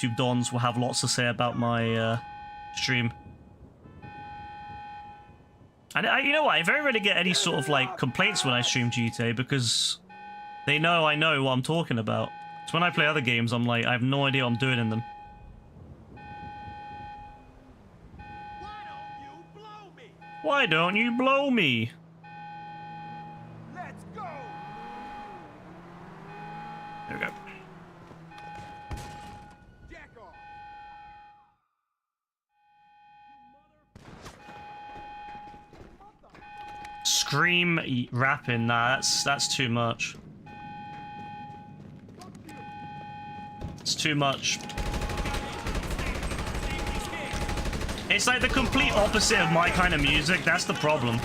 YouTube dons will have lots to say about my stream. And you know what? I very rarely get any sort of like complaints when I stream GTA because they know I know what I'm talking about. So when I play other games, I'm like, I have no idea what I'm doing in them. Why don't you blow me? Let's go. There we go. Jack off. Scream rapping, nah, that's too much. It's too much. It's like the complete opposite of my kind of music. That's the problem.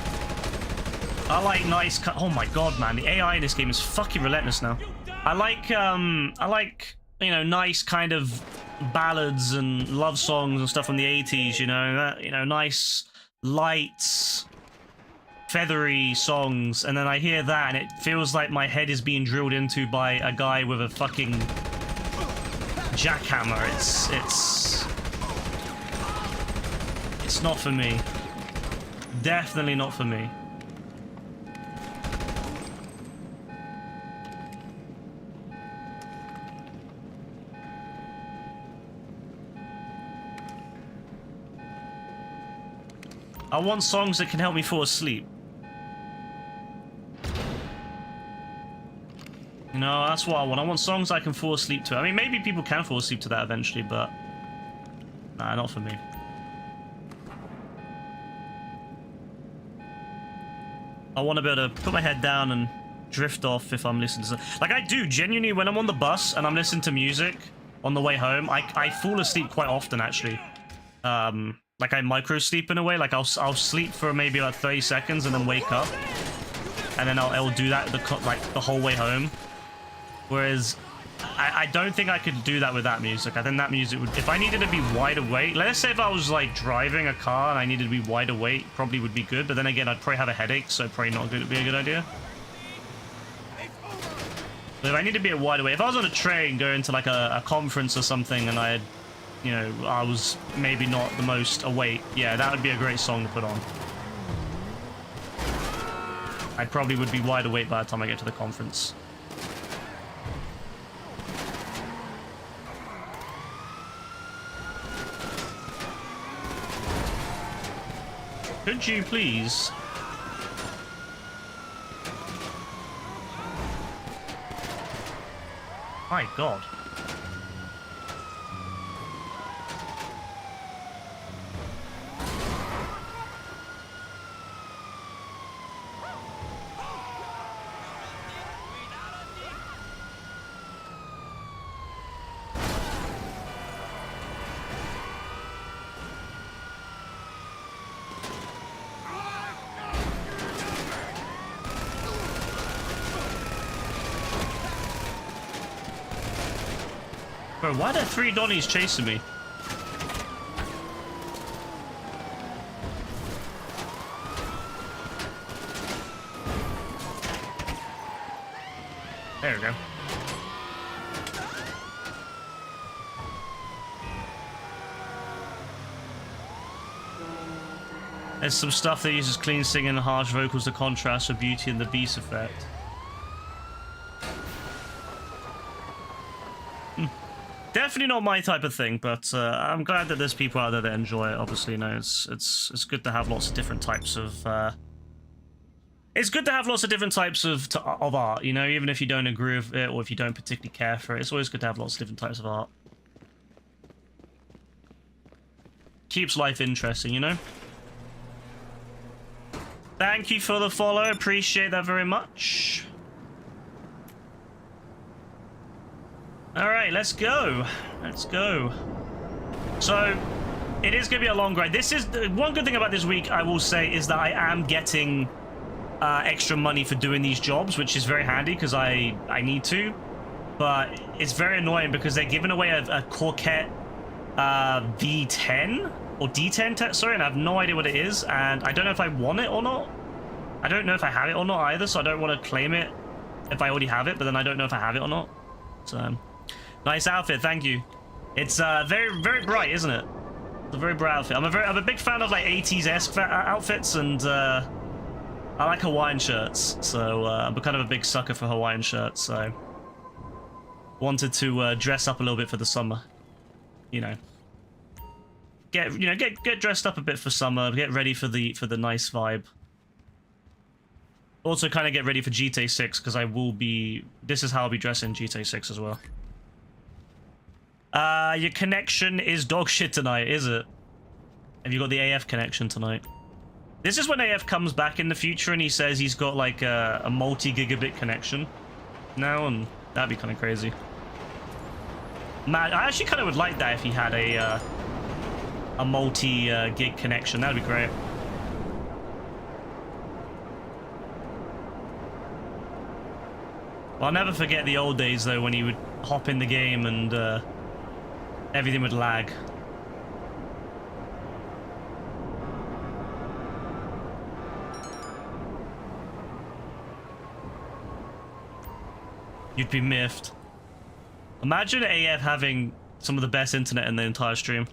I like nice. Oh my god, man! The AI in this game is fucking relentless now. I like you know, nice kind of ballads and love songs and stuff from the 80s. You know, nice, light, feathery songs. And then I hear that, and it feels like my head is being drilled into by a guy with a fucking jackhammer. It's not for me. Definitely not for me. I want songs that can help me fall asleep. You know, that's what I want. I want songs I can fall asleep to. I mean, maybe people can fall asleep to that eventually, but nah, not for me. I want to be able to put my head down and drift off if I'm listening to... Like, I do, genuinely, when I'm on the bus and I'm listening to music on the way home, I fall asleep quite often, actually. Like, I micro-sleep in a way. Like, I'll sleep for maybe like 30 seconds and then wake up. And then I'll do that the whole way home. Whereas, I don't think I could do that with that music. I think that music would... If I needed to be wide awake... Let's say if I was, like, driving a car and I needed to be wide awake, probably would be good. But then again, I'd probably have a headache, so probably not going to be a good idea. But if I need to be wide awake... If I was on a train going to, like, a conference or something and I had... You know, I was maybe not the most awake. Yeah, that would be a great song to put on. I probably would be wide awake by the time I get to the conference. Could you please? My God. Bro, why are there 3 Donnies chasing me? There we go. There's some stuff that uses clean singing and harsh vocals to contrast with Beauty and the Beast effect. Definitely not my type of thing, but I'm glad that there's people out there that enjoy it. Obviously, you know, it's good to have lots of different types of. It's good to have lots of different types of art. You know, even if you don't agree with it or if you don't particularly care for it, it's always good to have lots of different types of art. Keeps life interesting, you know. Thank you for the follow. Appreciate that very much. All right, let's go. Let's go. So, it is going to be a long ride. This is one good thing about this week, I will say, is that I am getting extra money for doing these jobs, which is very handy because I need to. But it's very annoying because they're giving away a Corvette V10 or D10, sorry, and I have no idea what it is, and I don't know if I want it or not. I don't know if I have it or not either, so I don't want to claim it if I already have it, but then I don't know if I have it or not. So, nice outfit, thank you. It's very, very bright, isn't it? It's a very bright outfit. I'm a big fan of like 80s-esque outfits, and I like Hawaiian shirts. So I'm kind of a big sucker for Hawaiian shirts. So wanted to dress up a little bit for the summer. You know, get dressed up a bit for summer. Get ready for the nice vibe. Also, kind of get ready for GTA 6 because I will be. This is how I'll be dressing GTA 6 as well. Your connection is dog shit tonight, is it? Have you got the AF connection tonight? This is when AF comes back in the future and he says he's got like a multi-gigabit connection now, and that'd be kind of crazy. Man, I actually kind of would like that if he had a multi-gig connection. That'd be great. Well, I'll never forget the old days though when he would hop in the game and everything would lag. You'd be miffed. Imagine AF having some of the best internet in the entire stream.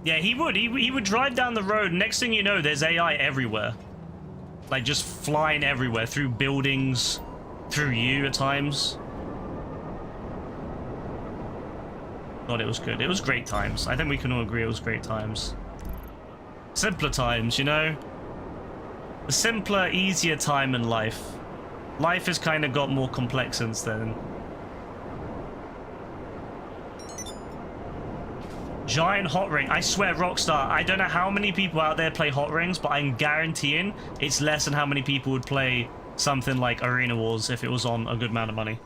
Yeah, he would. He would drive down the road. Next thing you know, there's AI everywhere. Like, just flying everywhere. Through buildings. Through you at times. God, it was good. It was great times. I think we can all agree it was great times. Simpler times, you know? A simpler, easier time in life. Life has kind of got more complex since then. Giant hot ring. I swear, Rockstar, I don't know how many people out there play hot rings, but I'm guaranteeing it's less than how many people would play something like Arena Wars if it was on a good amount of money.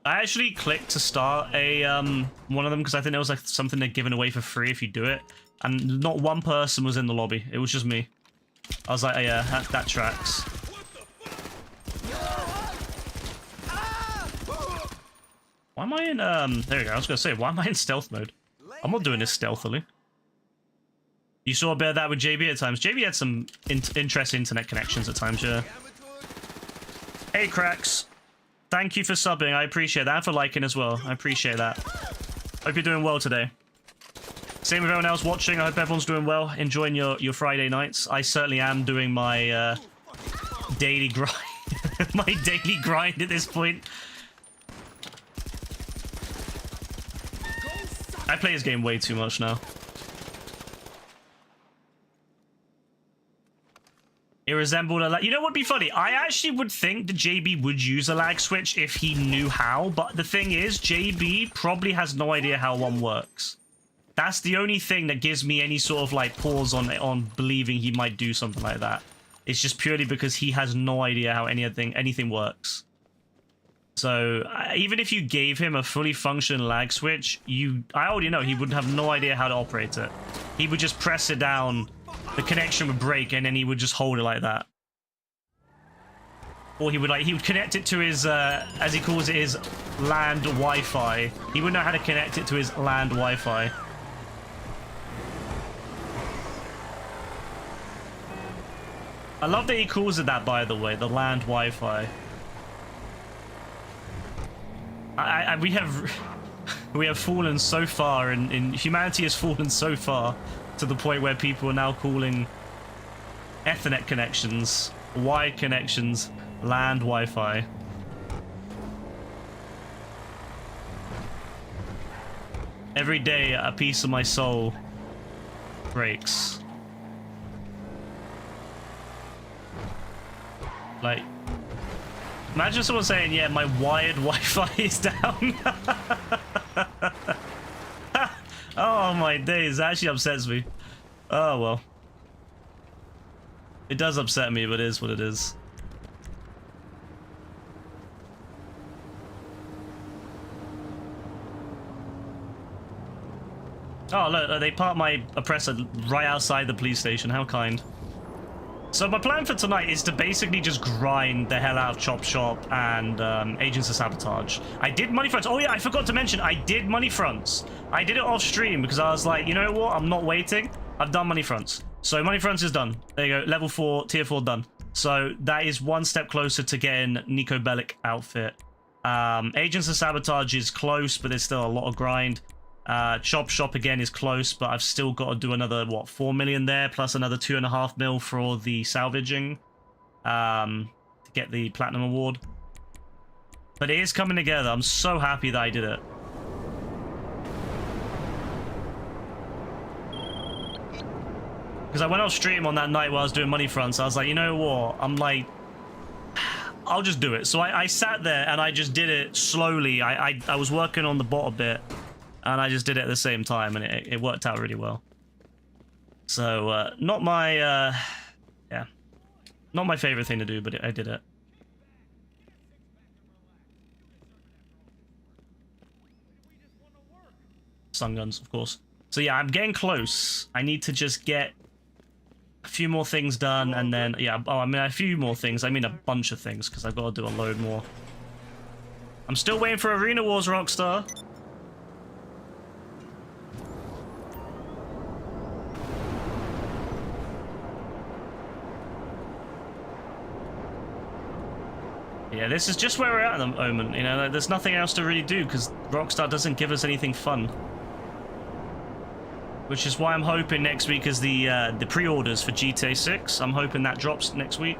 I actually clicked to start a one of them because I think it was like something they're giving away for free if you do it, and not one person was in the lobby. It was just me. I was like, oh, yeah, that tracks. Why am I in there we go. I was gonna say, why am I in stealth mode? I'm not doing this stealthily. You saw a bit of that with JB at times. JB had some interesting internet connections at times, yeah. Hey, Cracks. Thank you for subbing. I appreciate that. And for liking as well. I appreciate that. Hope you're doing well today. Same with everyone else watching. I hope everyone's doing well. Enjoying your Friday nights. I certainly am doing my daily grind. My daily grind at this point. I play this game way too much now. It resembled a lag. You know what would be funny? I actually would think that JB would use a lag switch if he knew how, but the thing is, JB probably has no idea how one works. That's the only thing that gives me any sort of like pause on believing he might do something like that. It's just purely because he has no idea how anything works. So even if you gave him a fully functioning lag switch, I already know he would have no idea how to operate it. He would just press it down. The connection would break, and then he would just hold it like that. Or he would connect it to his, as he calls it, his land Wi-Fi. He wouldn't know how to connect it to his land Wi-Fi. I love that he calls it that, by the way, the land Wi-Fi. We have fallen so far, and humanity has fallen so far to the point where people are now calling Ethernet connections, wired connections, land Wi-Fi. Every day, a piece of my soul breaks. Like, imagine someone saying, yeah, my wired Wi-Fi is down. Oh my days, that actually upsets me. Oh well. It does upset me, but it is what it is. Oh look, they parked my oppressor right outside the police station. How kind. So my plan for tonight is to basically just grind the hell out of Chop Shop and Agents of Sabotage. I did Money Fronts. Oh yeah, I forgot to mention, I did Money Fronts. I did it off stream because I was like, you know what? I'm not waiting. I've done Money Fronts. So Money Fronts is done. There you go. Level 4, tier 4 done. So that is one step closer to getting Nico Bellic outfit. Agents of Sabotage is close, but there's still a lot of grind. Chop Shop again is close, but I've still got to do another, what, 4 million there, plus another 2.5 mil for the salvaging to get the Platinum Award. But it is coming together. I'm so happy that I did it. Because I went off stream on that night while I was doing Money Fronts. I was like, you know what? I'm like, I'll just do it. So I sat there and I just did it slowly. I was working on the bot a bit. And I just did it at the same time, and it worked out really well. So, not my, yeah. Not my favorite thing to do, but I did it. Stun guns, of course. So yeah, I'm getting close. I need to just get a few more things done, and then, yeah, oh, I mean, a few more things. I mean, a bunch of things, because I've got to do a load more. I'm still waiting for Arena Wars, Rockstar. Yeah, this is just where we're at the moment, you know, there's nothing else to really do because Rockstar doesn't give us anything fun. Which is why I'm hoping next week is the pre-orders for GTA 6. I'm hoping that drops next week.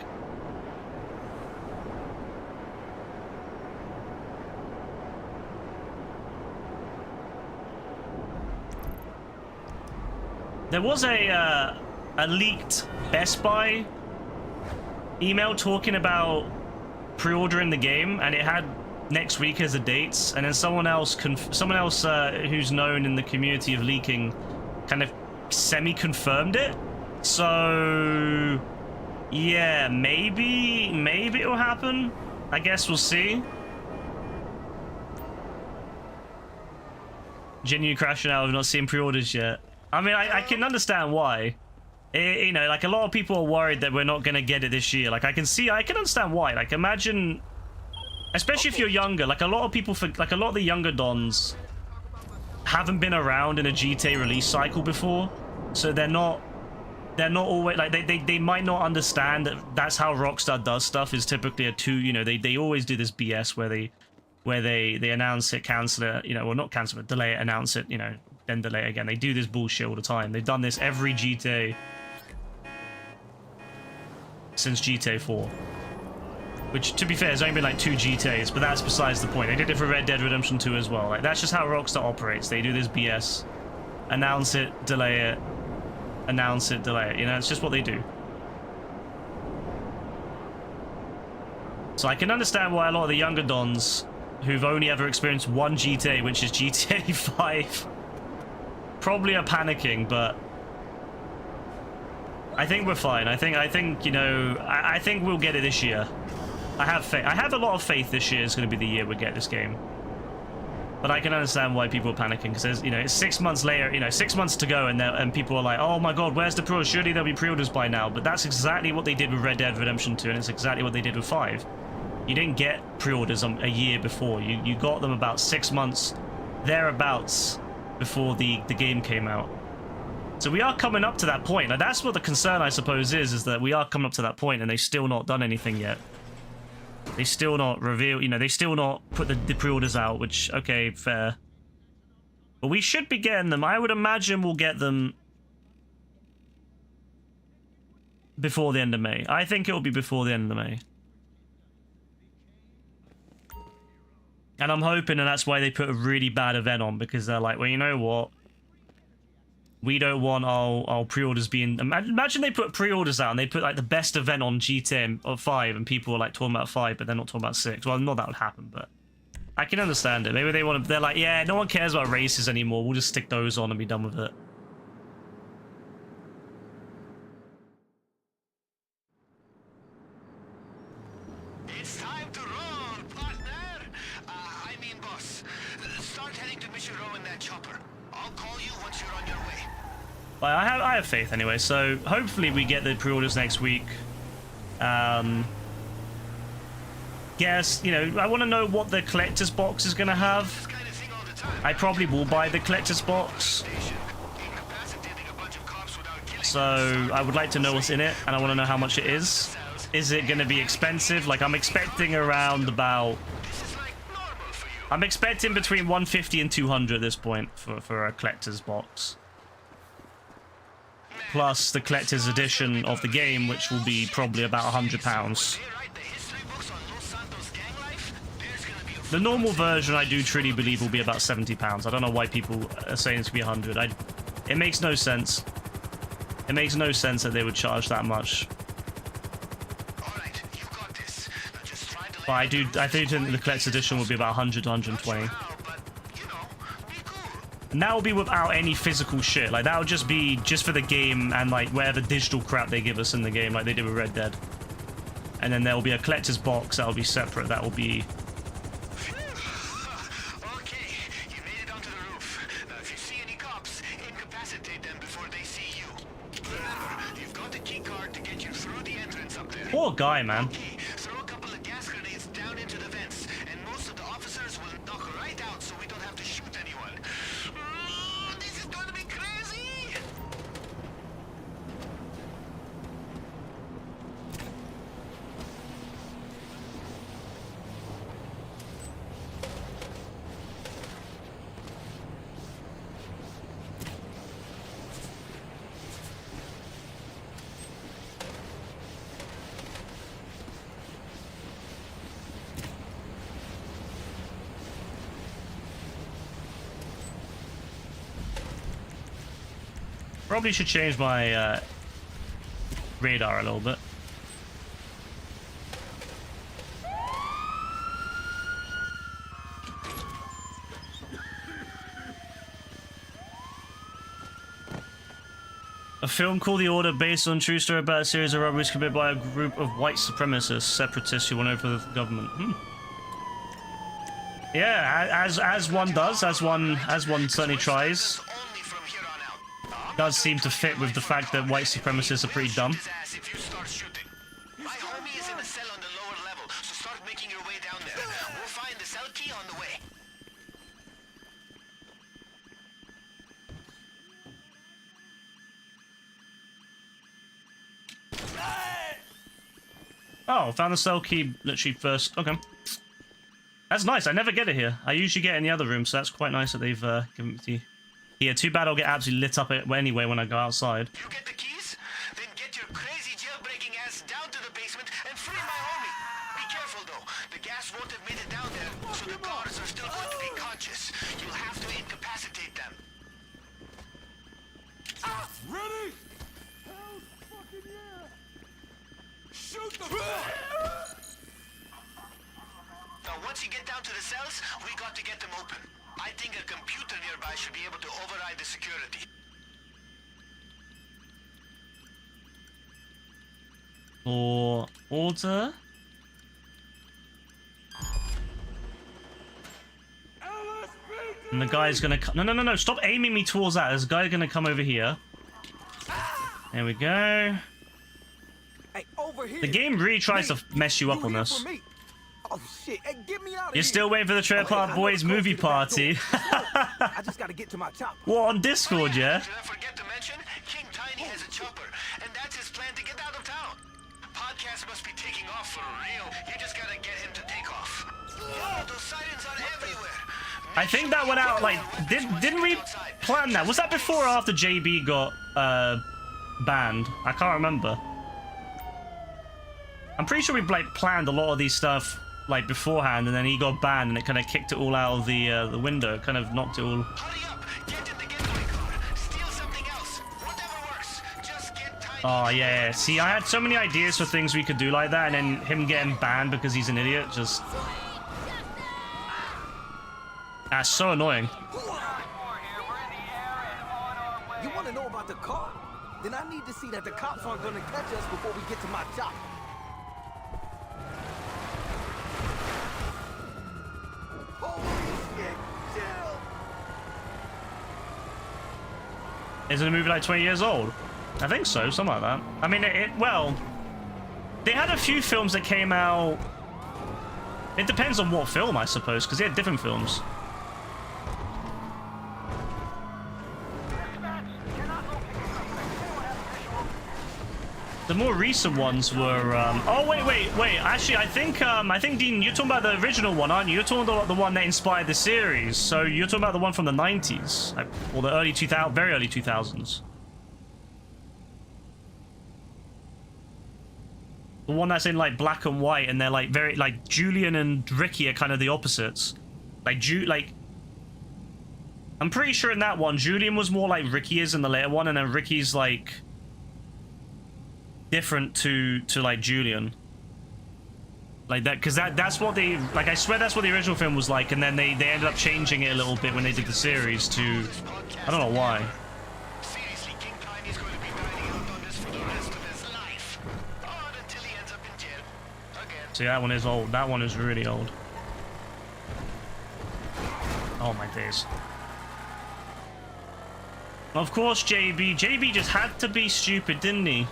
There was a leaked Best Buy email talking about pre-ordering the game, and it had next week as the dates, and then someone else who's known in the community of leaking kind of semi-confirmed it. So yeah, maybe it'll happen. I guess we'll see. Genuine crashing out. I've not seen pre-orders yet. I mean, I can understand why. You know, like, a lot of people are worried that we're not going to get it this year. Like, I can understand why. Like, imagine, especially if you're younger, like, a lot of people, like, a lot of the younger dons haven't been around in a GTA release cycle before. So they're not always, like, they might not understand that that's how Rockstar does stuff, is typically a two, you know, they always do this BS where they announce it, cancel it, you know, well, not cancel it, delay it, announce it, you know, then delay it again. They do this bullshit all the time. They've done this every GTA since GTA 4, which, to be fair, has only been like 2 GTAs, but that's besides the point. They did it for Red Dead Redemption 2 as well. Like, that's just how Rockstar operates. They do this BS, announce it, delay it, announce it, delay it. You know, it's just what they do. So I can understand why a lot of the younger dons who've only ever experienced one GTA, which is GTA 5, probably are panicking, but I think we're fine. I think, you know, I think we'll get it this year. I have faith. I have a lot of faith this year is going to be the year we get this game. But I can understand why people are panicking, because, you know, it's 6 months later, you know, 6 months to go, and people are like, oh my god, where's the pre-orders? Surely there'll be pre-orders by now. But that's exactly what they did with Red Dead Redemption 2, and it's exactly what they did with 5. You didn't get pre-orders a year before. You got them about 6 months, thereabouts, before the game came out. So we are coming up to that point. Now, that's what the concern, I suppose, is that we are coming up to that point and they've still not done anything yet. They still not reveal, you know, they still not put the pre-orders out, which, okay, fair. But we should be getting them. I would imagine we'll get them before the end of May. I think it will be before the end of May. And I'm hoping, and that's why they put a really bad event on, because they're like, well, you know what? We don't want our pre-orders being... Imagine they put pre-orders out and they put, like, the best event on GTA or 5, and people are, like, talking about 5, but they're not talking about 6. Well, not that would happen, but I can understand it. Maybe they want to... They're like, yeah, no one cares about races anymore. We'll just stick those on and be done with it. It's time to roll, partner! I mean, boss. Start heading to Mission Row in that chopper. I'll call you once you're on your way. But I have faith anyway, so hopefully we get the pre-orders next week. Guess, you know, I want to know what the collector's box is going to have. This kind of thing all the time. I probably will buy the collector's box. Station, incapacitating a bunch of cops without killing So I would like to know what's in it, and I want to know how much it is. Is it going to be expensive? Like, I'm expecting around about... This is like normal for you. I'm expecting between 150 and 200 at this point for a collector's box. Plus the collector's edition of the game, which will be probably about £100. They write the history books on Los Santos gang life. There's gonna be a The normal version, I do truly believe, will be about £70. I don't know why people are saying it's going to be 100. It makes no sense. It makes no sense that they would charge that much. All right, you got this. Now just try to But I do think the collector's edition will be about 100 to 120. how, but you know, be cool. And that will be without any physical shit. Like, that will just be just for the game and, like, whatever digital crap they give us in the game, like they did with Red Dead. And then there will be a collector's box that will be separate. That will be... Okay, you made it onto the roof. Now, if you see any cops, incapacitate them before they see you. Remember, you've got the key card to get you through the entrance up there. Poor guy, man. Okay, throw a couple of gas grenades down into the vents, and most of the officers will knock right out so we don't have to shoot anyone. This is gonna be crazy! Probably should change my radar a little bit. A film called The Order, based on true story about a series of robberies committed by a group of white supremacists, separatists who won over the government. Yeah, as one does, as one certainly tries. Only from here on out. Does seem to fit with the fact that white supremacists are pretty dumb. His ass if you start shooting. My homie is in the cell on the lower level, so start making your way down there. We'll find the cell key on the way. Oh, found the cell key literally first. Okay. That's nice. I never get it here. I usually get it in the other room, so that's quite nice that they've given it to you. Yeah, too bad I'll get absolutely lit up anyway when I go outside. You get the keys? Then get your crazy jailbreaking ass down to the basement and free my homie. Be careful though. The gas won't have made it down there, so the guards are still going to be conscious. You'll have to incapacitate them. Ready? Hell fucking yeah! Shoot the Now, once you get down to the cells, we got to get them open. I think a computer nearby should be able to override the security. For order. And the guy's gonna come. No. Stop aiming me towards that. There's a guy gonna come over here. There we go. Hey, over here. The game really tries to mess you up on here this. for me? Oh shit! Hey, get me out of You're here. still waiting for the Trailer Park Boys movie party. I just gotta get to my chopper. What, on Discord, yeah? Did I forget to mention? King Tiny has a chopper, and that's his plan to get out of town. Podcast must be taking off for real. You just gotta get him to take off. Oh, those sirens are everywhere. I think that went out, like, didn't we plan that? Was that before or after JB got banned? I can't remember. I'm pretty sure we like planned a lot of these stuff like beforehand, and then he got banned, and it kind of kicked it all out of the window. It kind of knocked it all. Hurry up! Get in the getaway car. Steal something else. Whatever works. Just get Tiny. Oh yeah. See, I had so many ideas for things we could do like that, and then him getting banned because he's an idiot. Just that's so annoying. You want to know about the car? Then I need to see that the cops aren't gonna catch us before we get to my chopper. Holy shit! Chill. Isn't the movie like 20 years old? I think so, something like that. I mean, well, they had a few films that came out. It depends on what film, I suppose, because they had different films. The more recent ones were. Oh wait! Actually, I think Dean, you're talking about the original one, aren't you? You're talking about the one that inspired the series. So you're talking about the one from the 90s, or the early 2000s, very early 2000s. The one that's in like black and white, and they're like very like Julian and Ricky are kind of the opposites. Like I'm pretty sure in that one, Julian was more like Ricky is in the later one, and then Ricky's like different to like Julian, like that, because that's what they like. I swear that's what the original film was like, and then they ended up changing it a little bit when they did the series to, I don't know why. Seriously, King Tiny is going to be dining out on this for the rest of his life. Or until he ends up in jail. Again. See, that one is old. That one is really old. Oh my days. Of course, JB just had to be stupid, didn't he?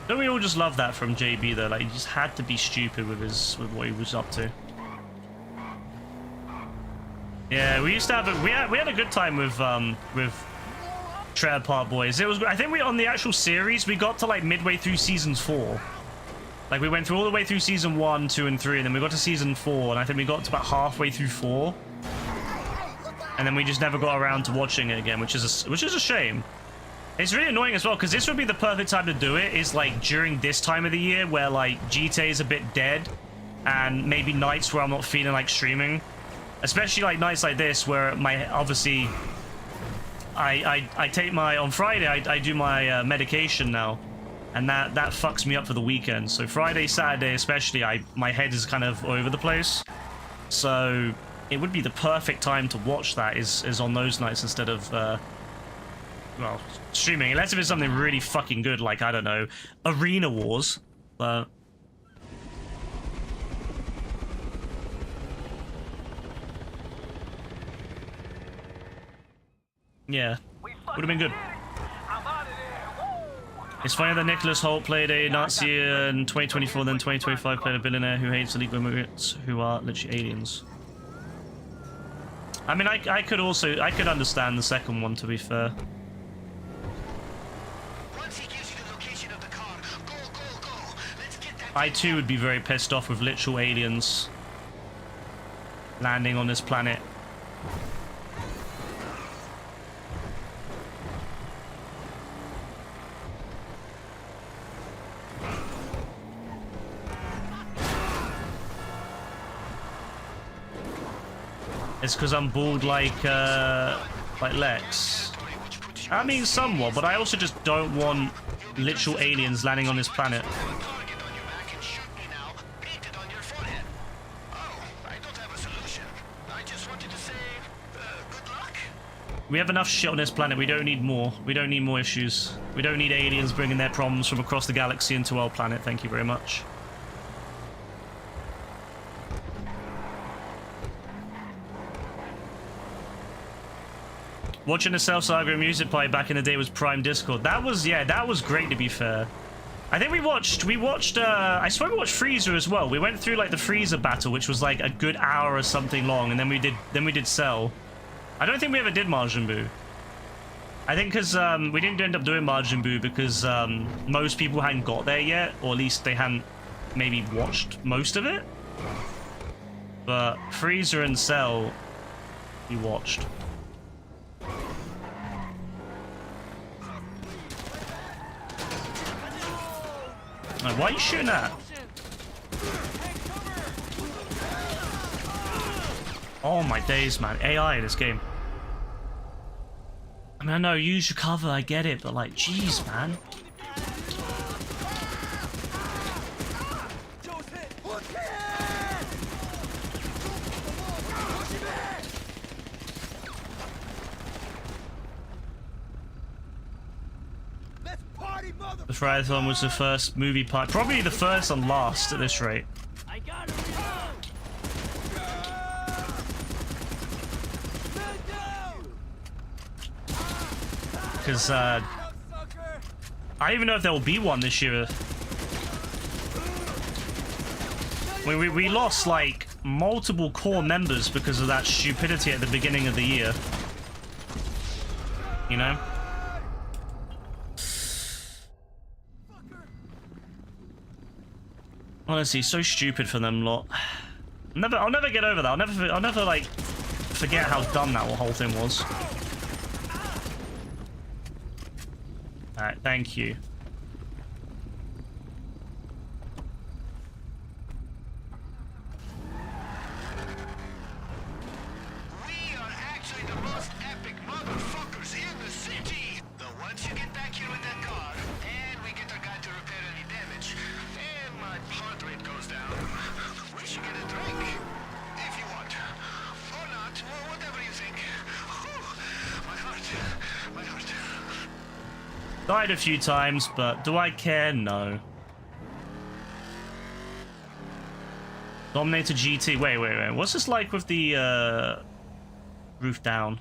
Don't we all just love that from JB though? Like, he just had to be stupid with what he was up to. Yeah, we used to have we had a good time with Trailer Park Boys. It was, I think we, on the actual series, we got to like midway through season 4. Like, we went through all the way through season 1, 2, and 3, and then we got to season 4, and I think we got to about halfway through 4, and then we just never got around to watching it again, which is a shame. It's really annoying as well, because this would be the perfect time to do it, is like during this time of the year where like GTA is a bit dead, and maybe nights where I'm not feeling like streaming. Especially like nights like this where my, obviously, I take my, on Friday I do my medication now, and that fucks me up for the weekend. So Friday, Saturday especially, my head is kind of all over the place. So it would be the perfect time to watch that is on those nights instead of well, streaming, unless if it's something really fucking good, like, I don't know, Arena Wars, but yeah, would have been good. It's funny that Nicholas Hoult played a Nazi in 2024, then 2025 played a billionaire who hates illegal immigrants who are literally aliens. I mean, I could understand the second one, to be fair. I too would be very pissed off with literal aliens landing on this planet. It's because I'm bald like Lex. I mean, somewhat, but I also just don't want literal aliens landing on this planet. We have enough shit on this planet. We don't need more. We don't need more issues. We don't need aliens bringing their problems from across the galaxy into our planet. Thank you very much. Watching the Self Saga music play back in the day was Prime Discord. That was, yeah, that was great, to be fair. I think we watched, I swear we watched Freezer as well. We went through like the Freezer battle, which was like a good hour or something long, and then we did Cell. I don't think we ever did Majin Buu. I think because we didn't end up doing Majin Buu because most people hadn't got there yet, or at least they hadn't maybe watched most of it. But Freezer and Cell, we watched. Like, why are you shooting at? Oh my days, man. AI in this game. I mean, I know, use your cover, I get it, but like, jeez, man. The Friday-thon was the first movie part. Probably the first and last at this rate. I got him. Because, I don't even know if there will be one this year. We lost, like, multiple core members because of that stupidity at the beginning of the year. You know? Honestly, so stupid for them lot. I'll never get over that. I'll never like forget how dumb that whole thing was. Alright, thank you. We are actually the most epic motherfuckers in the city. Though once you get back here with that car, and we get our guy to repair any damage, and my heart rate goes down, we should get a drink. If you want. Or not, or whatever you think. Whew, my heart. My heart. Died a few times, but do I care? No. Dominator GT. Wait. What's this like with the roof down?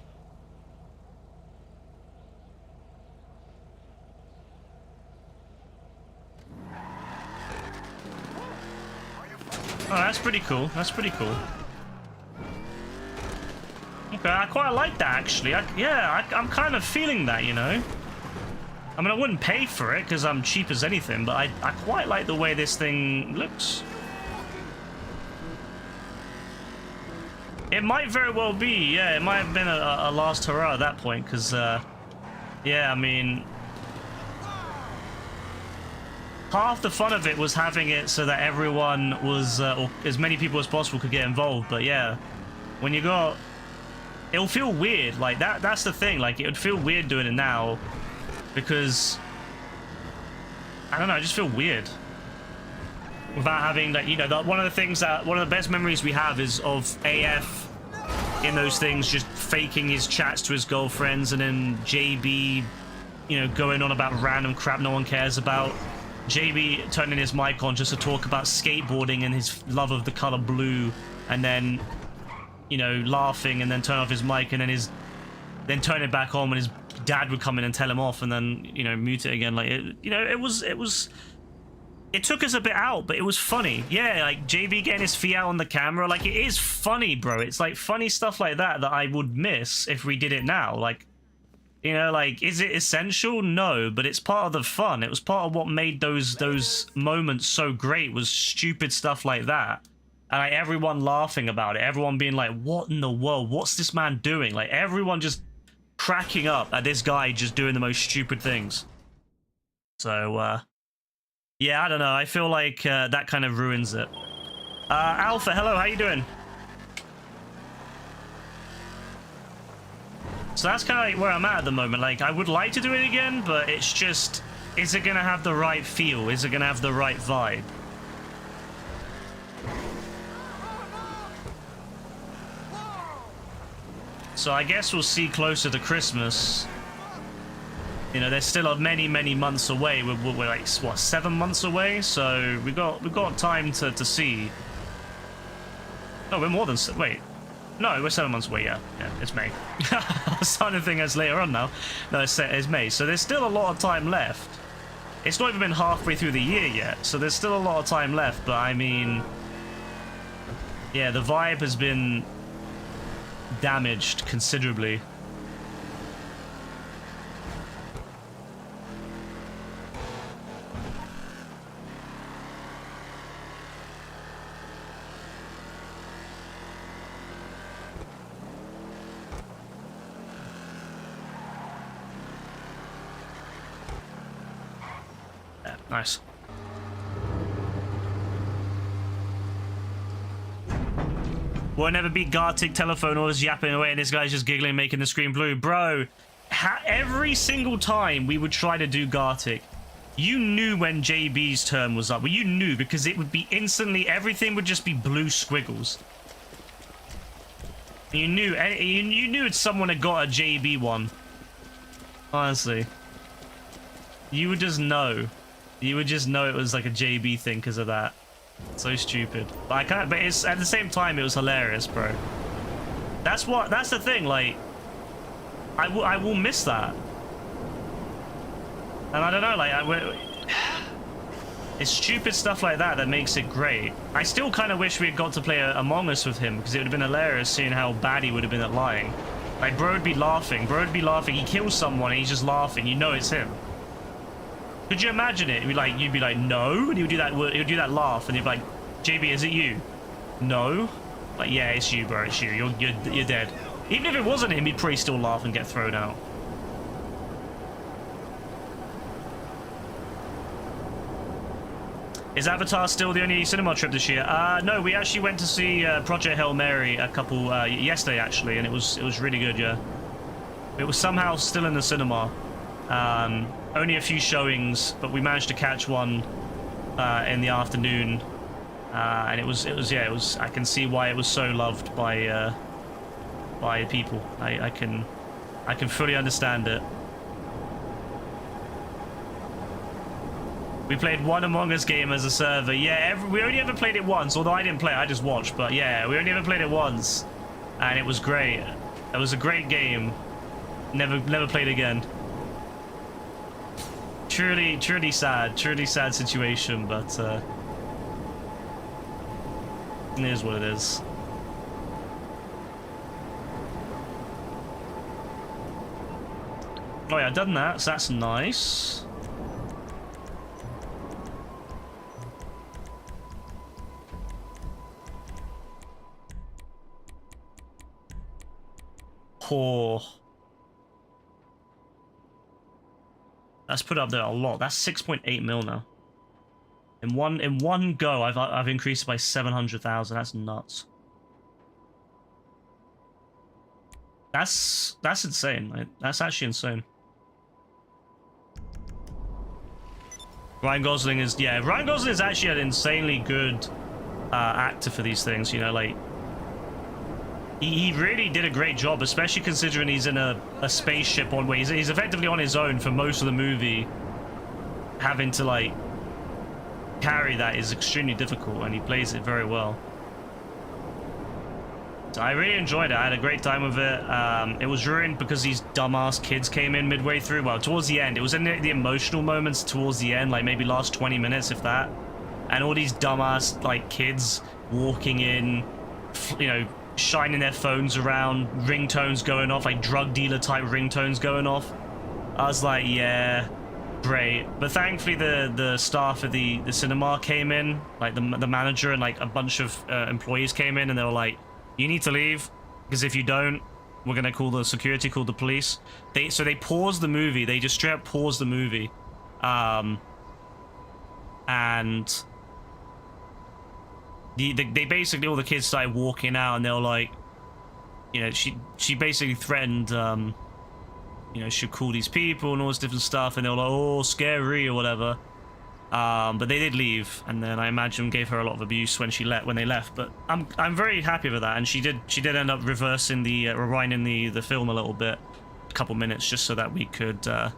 Oh, that's pretty cool. That's pretty cool. Okay, I quite like that actually. I'm kind of feeling that, you know. I mean, I wouldn't pay for it because I'm cheap as anything, but I quite like the way this thing looks. It might very well be, yeah. It might have been a last hurrah at that point, because, yeah, I mean, half the fun of it was having it so that everyone was, or as many people as possible could get involved. But yeah, when you got, it'll feel weird. Like that's the thing. Like it would feel weird doing it now. Because, I don't know, I just feel weird. Without having, like, you know, one of the best memories we have is of AF in those things, just faking his chats to his girlfriends, and then JB, you know, going on about random crap no one cares about. JB turning his mic on just to talk about skateboarding and his love of the color blue, and then, you know, laughing, and then turn off his mic, and then turn it back on when his dad would come in and tell him off, and then, you know, mute it again. Like, you know, it took us a bit out, but it was funny. Yeah, like JB getting his feet out on the camera, like, it is funny, bro. It's like funny stuff like that I would miss if we did it now. Like, you know, like, is it essential? No, but it's part of the fun. It was part of what made those moments so great, was stupid stuff like that. And like everyone laughing about it, everyone being like, what in the world? What's this man doing? Like, everyone just cracking up at this guy just doing the most stupid things. So, yeah, I don't know. I feel like that kind of ruins it. Alpha, hello, how you doing? So that's kind of like where I'm at the moment. Like, I would like to do it again, but it's just, is it going to have the right feel? Is it going to have the right vibe? So I guess we'll see closer to Christmas. You know, there's still many months away. We're like, what, 7 months away? So we've got time to see. No, we're more than, wait. No, we're 7 months away, yeah, it's May. I was starting to think it's later on now. No, it's May. So there's still a lot of time left. It's not even been halfway through the year yet, so there's still a lot of time left. But I mean, yeah, the vibe has been damaged considerably. Yeah, nice. We'll never beat Gartic telephone, always yapping away, and this guy's just giggling, making the screen blue. Bro, every single time we would try to do Gartic, you knew when JB's turn was up. Well, you knew, because it would be instantly, everything would just be blue squiggles. You knew someone had got a JB one. Honestly. You would just know. You would just know it was like a JB thing because of that. So stupid. But I can't. But it's at the same time it was hilarious, bro. That's the thing. Like, I will miss that. And I don't know. Like, it's stupid stuff like that that makes it great. I still kind of wish we had got to play Among Us with him because it would have been hilarious seeing how bad he would have been at lying. Like, bro would be laughing. Bro would be laughing. He kills someone and he's just laughing. You know it's him. Could you imagine it? You'd be like, no, and he would do that. He would do that laugh, and he'd be like, JB, is it you? No. Like, yeah, it's you, bro. It's you. You're dead. Even if it wasn't him, he'd probably still laugh and get thrown out. Is Avatar still the only cinema trip this year? No, we actually went to see Project Hail Mary a couple yesterday actually, and it was really good. Yeah, it was somehow still in the cinema. Only a few showings, but we managed to catch one in the afternoon, and it was I can see why it was so loved by people. I can fully understand it. We played one Among Us game as a server. Yeah, we only ever played it once, although I didn't play it, I just watched. But yeah, we only ever played it once, and it was great. It was a great game. Never played again. Truly sad situation, but it is what it is. Oh yeah, I've done that, so that's nice. Oh, that's put up there a lot. That's 6.8 mil now. In one go, I've increased it by 700,000. That's nuts. That's insane. Like, that's actually insane. Ryan Gosling is actually an insanely good actor for these things. You know, like. He really did a great job, especially considering he's in a spaceship on where he's effectively on his own for most of the movie. Having to like carry that is extremely difficult, and he plays it very well. So I really enjoyed it. I had a great time with it. It was ruined because these dumbass kids came in midway through. Well, towards the end. It was in the emotional moments towards the end, like maybe last 20 minutes, if that. And all these dumbass like kids walking in, you know, shining their phones around, ringtones going off, like drug dealer type ringtones going off. I was like, yeah, great. But thankfully the staff of the cinema came in, like the manager and like a bunch of employees came in, and they were like, you need to leave, because if you don't, we're gonna call the security, call the police. So they paused the movie. They just straight up paused the movie, and they basically, all the kids started walking out, and they were like, you know, she basically threatened, you know, she'd call these people and all this different stuff, and they were like, oh, scary or whatever. But they did leave, and then I imagine gave her a lot of abuse when they left. But I'm very happy with that, and she did end up rewinding the film a little bit, a couple minutes, just so that we could have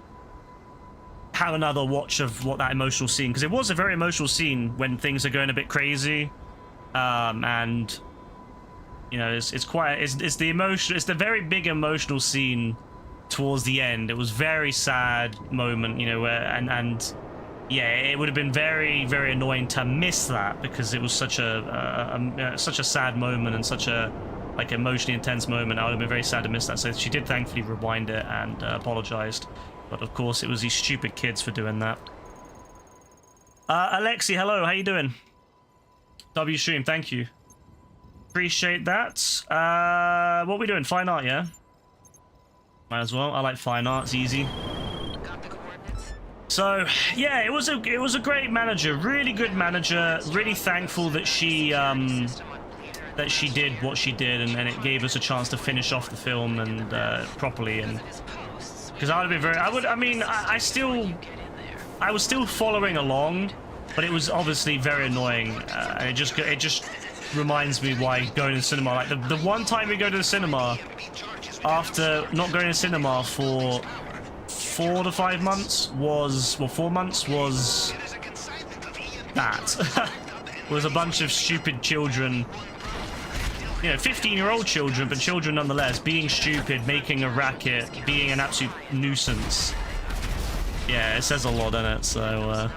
another watch of what that emotional scene, because it was a very emotional scene when things are going a bit crazy. And you know, it's the very big emotional scene towards the end. It was very sad moment, you know, where and yeah, it would have been very, very annoying to miss that, because it was such a sad moment and such a like emotionally intense moment. I would have been very sad to miss that. So she did thankfully rewind it and apologized, but of course it was these stupid kids for doing that. Alexi, hello, how you doing? W stream, thank you. Appreciate that. What are we doing? Fine art, yeah? Might as well. I like fine art. It's easy. So yeah, it was a great manager, really good manager. Really thankful that she did what she did, and it gave us a chance to finish off the film and properly. And because I would have been I was still following along. But it was obviously very annoying, and it just reminds me why going to the cinema. Like the one time we go to the cinema, after not going to the cinema for 4 to 5 months was, well, 4 months was that. Was a bunch of stupid children, you know, 15-year-old children, but children nonetheless, being stupid, making a racket, being an absolute nuisance. Yeah, it says a lot in it, so,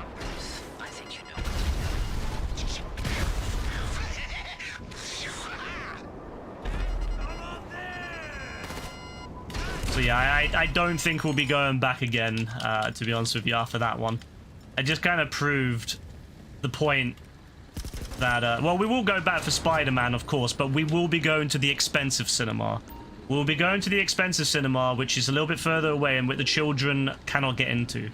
So yeah, I don't think we'll be going back again, to be honest with you, after that one. It just kind of proved the point that, well, we will go back for Spider-Man, of course, but we will be going to the expensive cinema. We'll be going to the expensive cinema, which is a little bit further away and which the children cannot get into.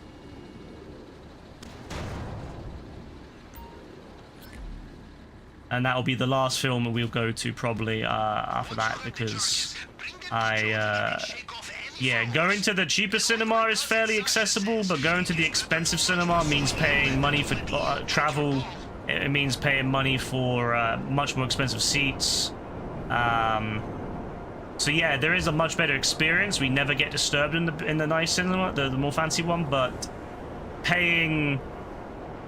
And that will be the last film that we'll go to probably after that, because yeah, going to the cheaper cinema is fairly accessible, but going to the expensive cinema means paying money for travel. It means paying money for much more expensive seats. So yeah, there is a much better experience. We never get disturbed in the nice cinema, the more fancy one, but paying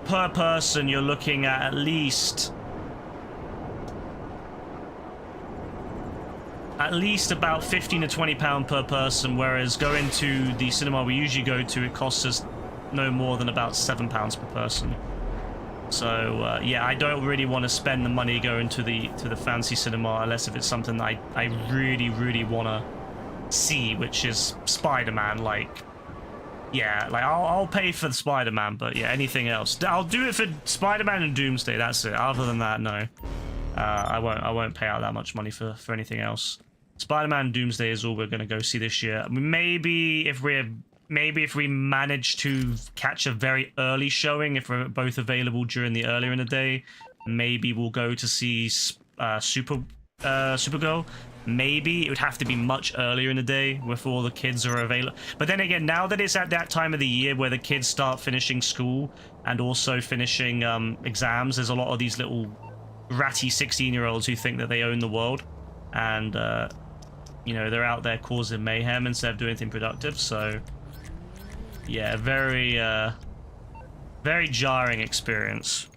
per person, you're looking at least about £15 to £20 per person, whereas going to the cinema we usually go to, it costs us no more than about £7 per person. So yeah, I don't really want to spend the money going to the fancy cinema unless if it's something that I really want to see, which is Spider-Man. Like, yeah, like I'll pay for the Spider-Man, but yeah, anything else, I'll do it for Spider-Man and Doomsday. That's it. Other than that, no, I won't pay out that much money for anything else. Spider-Man and Doomsday is all we're gonna go see this year. Maybe if we manage to catch a very early showing, if we're both available during the earlier in the day, maybe we'll go to see Supergirl. Maybe it would have to be much earlier in the day before all the kids are available. But then again, now that it's at that time of the year where the kids start finishing school and also finishing exams, there's a lot of these little ratty 16-year-olds who think that they own the world, and you know, they're out there causing mayhem instead of doing anything productive. So yeah, very jarring experience.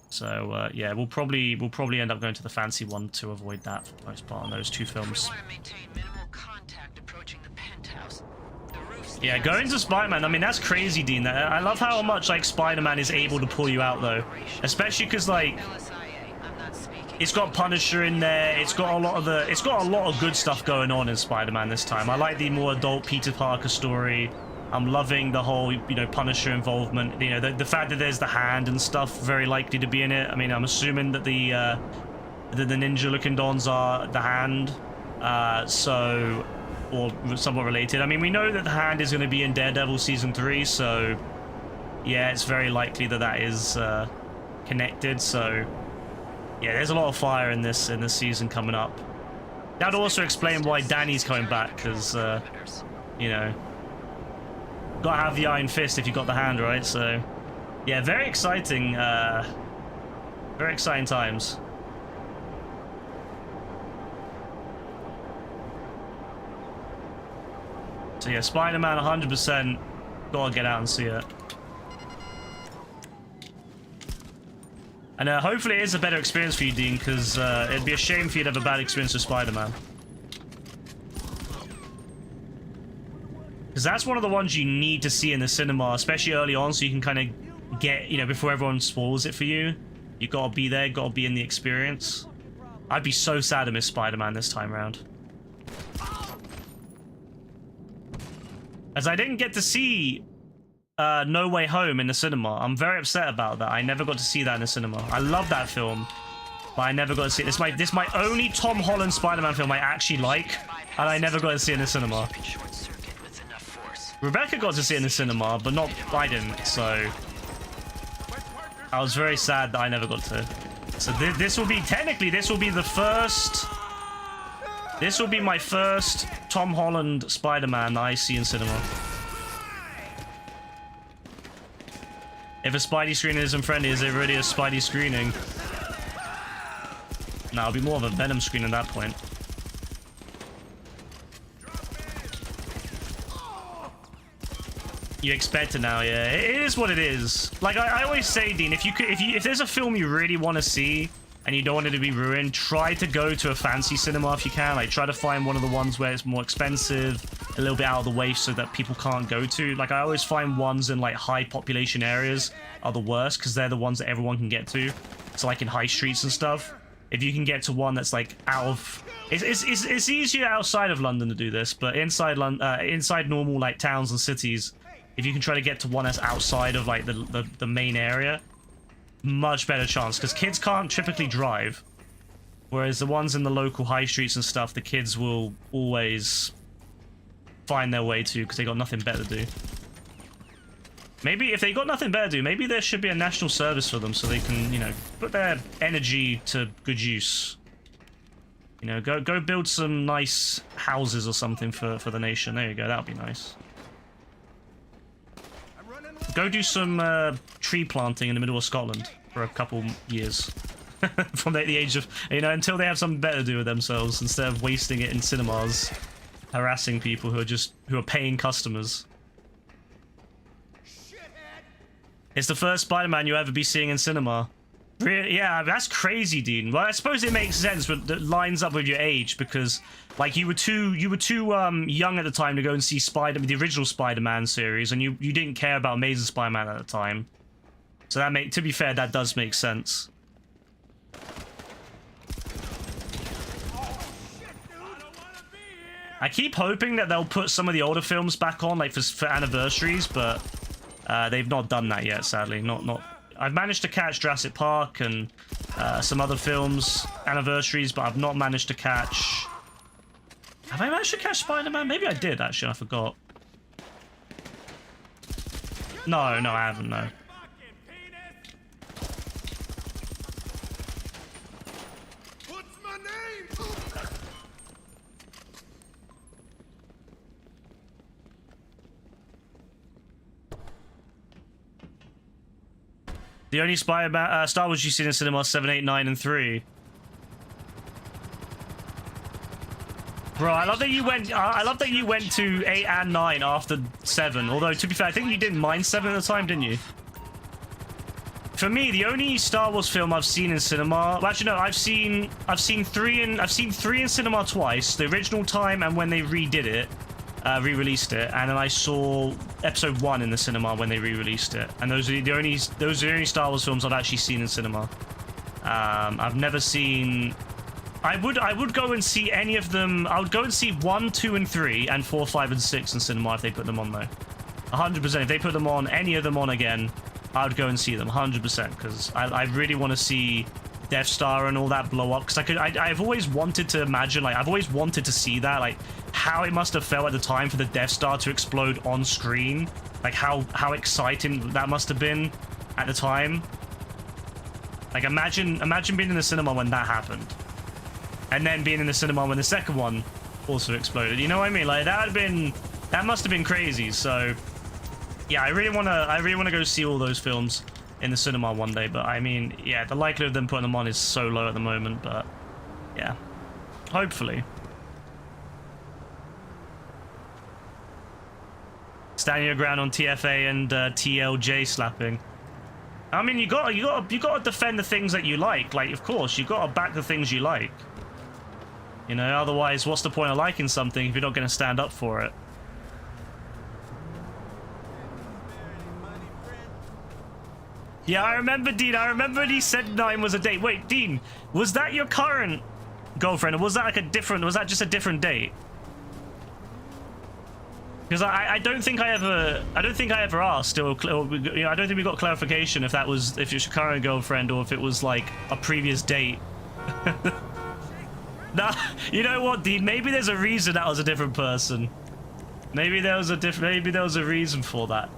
So yeah, we'll probably end up going to the fancy one to avoid that for the most part on those two films. Yeah, going to Spider-Man, I mean, that's crazy, Dean. I love how much like Spider-Man is able to pull you out though, especially because like it's got Punisher in there. It's got a lot of good stuff going on in Spider-Man this time. I like the more adult Peter Parker story. I'm loving the whole, you know, Punisher involvement. You know, the fact that there's the hand and stuff very likely to be in it. I mean, I'm assuming that the ninja-looking dons are the hand, so, or somewhat related. I mean, we know that the hand is going to be in Daredevil season 3, so yeah, it's very likely that that is connected. So yeah, there's a lot of fire in this season coming up. That'd also explain why Danny's coming back, because you know, gotta have the Iron Fist if you got the hand, right? So yeah, very exciting times. So yeah, Spider-Man 100%, gotta get out and see it. And hopefully it is a better experience for you, Dean, because it'd be a shame for you to have a bad experience with Spider-Man. Because that's one of the ones you need to see in the cinema, especially early on, so you can kind of get, you know, before everyone spoils it for you. You gotta be there, gotta be in the experience. I'd be so sad to miss Spider-Man this time around. As I didn't get to see No Way Home in the cinema. I'm very upset about that. I never got to see that in the cinema. I love that film, but I never got to see it. This is my only Tom Holland Spider-Man film I actually like, and I never got to see it in the cinema. Rebecca got to see it in the cinema, but not I didn't, so I was very sad that I never got to. So this will be, technically, this will be the first... This will be my first Tom Holland Spider-Man I see in cinema. If a Spidey screening isn't friendly, is it really a Spidey screening? No, it'll be more of a Venom screen at that point. You expect it now, yeah. It is what it is. Like I always say, Dean, if there's a film you really want to see and you don't want it to be ruined, try to go to a fancy cinema if you can. Like try to find one of the ones where it's more expensive, a little bit out of the way so that people can't go to. Like I always find ones in like high population areas are the worst because they're the ones that everyone can get to. So like in high streets and stuff. If you can get to one that's like out of, it's easier outside of London to do this, but inside normal like towns and cities, if you can try to get to one that's outside of like the main area, much better chance because kids can't typically drive, whereas the ones in the local high streets and stuff, the kids will always find their way to because they got nothing better to do. Maybe if they got nothing better to do, maybe there should be a national service for them so they can, you know, put their energy to good use. You know, go build some nice houses or something for the nation. There you go, that would be nice. Go do some tree planting in the middle of Scotland for a couple years. From the age of, you know, until they have something better to do with themselves instead of wasting it in cinemas, harassing people who are paying customers. It's the first Spider-Man you'll ever be seeing in cinema. Really? Yeah, that's crazy, Dean. Well, I suppose it makes sense, but that lines up with your age because, like, you were too young at the time to go and see the original Spider-Man series, and you didn't care about Amazing Spider-Man at the time. So to be fair, that does make sense. I keep hoping that they'll put some of the older films back on, like for anniversaries, but they've not done that yet, sadly. I've managed to catch Jurassic Park and some other films anniversaries, but I've not managed to catch. Have I managed to catch Spider-Man? Maybe I did actually. I forgot. No, I haven't. No. The only Star Wars you've seen in cinema 7, 8, 9, and 3. Bro, I love that you went. I love that you went to 8 and 9 after 7. Although to be fair, I think you didn't mind 7 at the time, didn't you? For me, the only Star Wars film I've seen in cinema. Well, actually, no, I've seen 3 in cinema twice. The original time and when they redid it. Re-released it, and then I saw episode 1 in the cinema when they re-released it, and those are the only Star Wars films I've actually seen in cinema. I've never seen. I would go and see any of them. I would go and see 1, 2, and 3, and 4, 5, and 6 in cinema if they put them on though. 100%. If they put them on, any of them on again, I would go and see them 100% because I really want to see Death Star and all that blow up because I've always wanted to imagine, like, I've always wanted to see that, like, how it must have felt at the time for the Death Star to explode on screen, like how exciting that must have been at the time. Like imagine being in the cinema when that happened, and then being in the cinema when the second one also exploded. You know what I mean? Like that must have been crazy. So yeah, I really wanna go see all those films in the cinema one day, but I mean, yeah, the likelihood of them putting them on is so low at the moment, but yeah, hopefully. Standing your ground on TFA and TLJ slapping. I mean, you got to defend the things that you like. Like, of course, you got to back the things you like. You know, otherwise, what's the point of liking something if you're not going to stand up for it? Yeah, I remember, Dean. I remember he said 9 was a date. Wait, Dean, was that your current girlfriend, or was that like a different? Was that just a different date? Because I don't think I ever asked, or you know, I don't think we got clarification if it's your current girlfriend or if it was like a previous date. Nah, you know what, Dean? Maybe there's a reason that was a different person. Maybe there was a reason for that.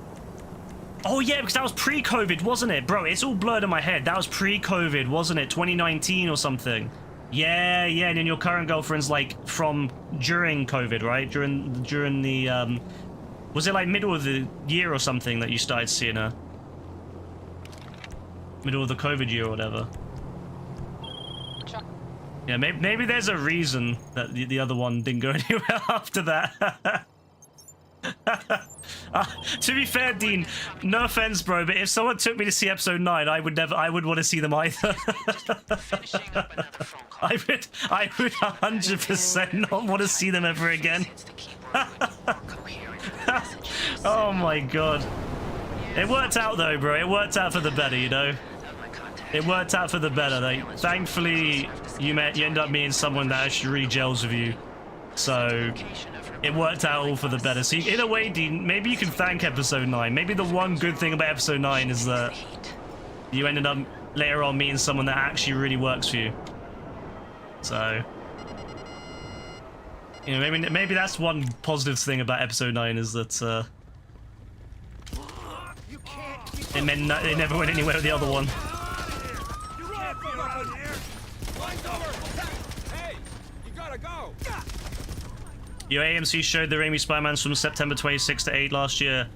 Oh yeah, because that was pre-COVID, wasn't it, bro? It's all blurred in my head. That was pre-COVID, wasn't it? 2019 or something. Yeah, and then your current girlfriend's like from during COVID, right? During the was it like middle of the year or something that you started seeing her? Middle of the COVID year or whatever. Yeah, maybe there's a reason that the other one didn't go anywhere after that. To be fair, Dean, no offense, bro, but if someone took me to see episode 9, I would want to see them either. Finishing up another phone call. I would 100% not want to see them ever again. Hits the keyboard with more coherent messages. Oh my god. It worked out though, bro. It worked out for the better, you know? Of my contact. It worked out for the better. Like, thankfully, you end up meeting someone that actually really gels with you. So, it worked out all for the better. So, in a way, Dean, maybe you can thank episode 9. Maybe the one good thing about episode 9 is that you ended up later on meeting someone that actually really works for you. So, you know, maybe that's one positive thing about episode 9 is that it meant it never went anywhere with the other one. You can't be around here. Find cover. Hey, you gotta go. Your AMC showed the Raimi Spider-Mans from September 26 to 8 last year.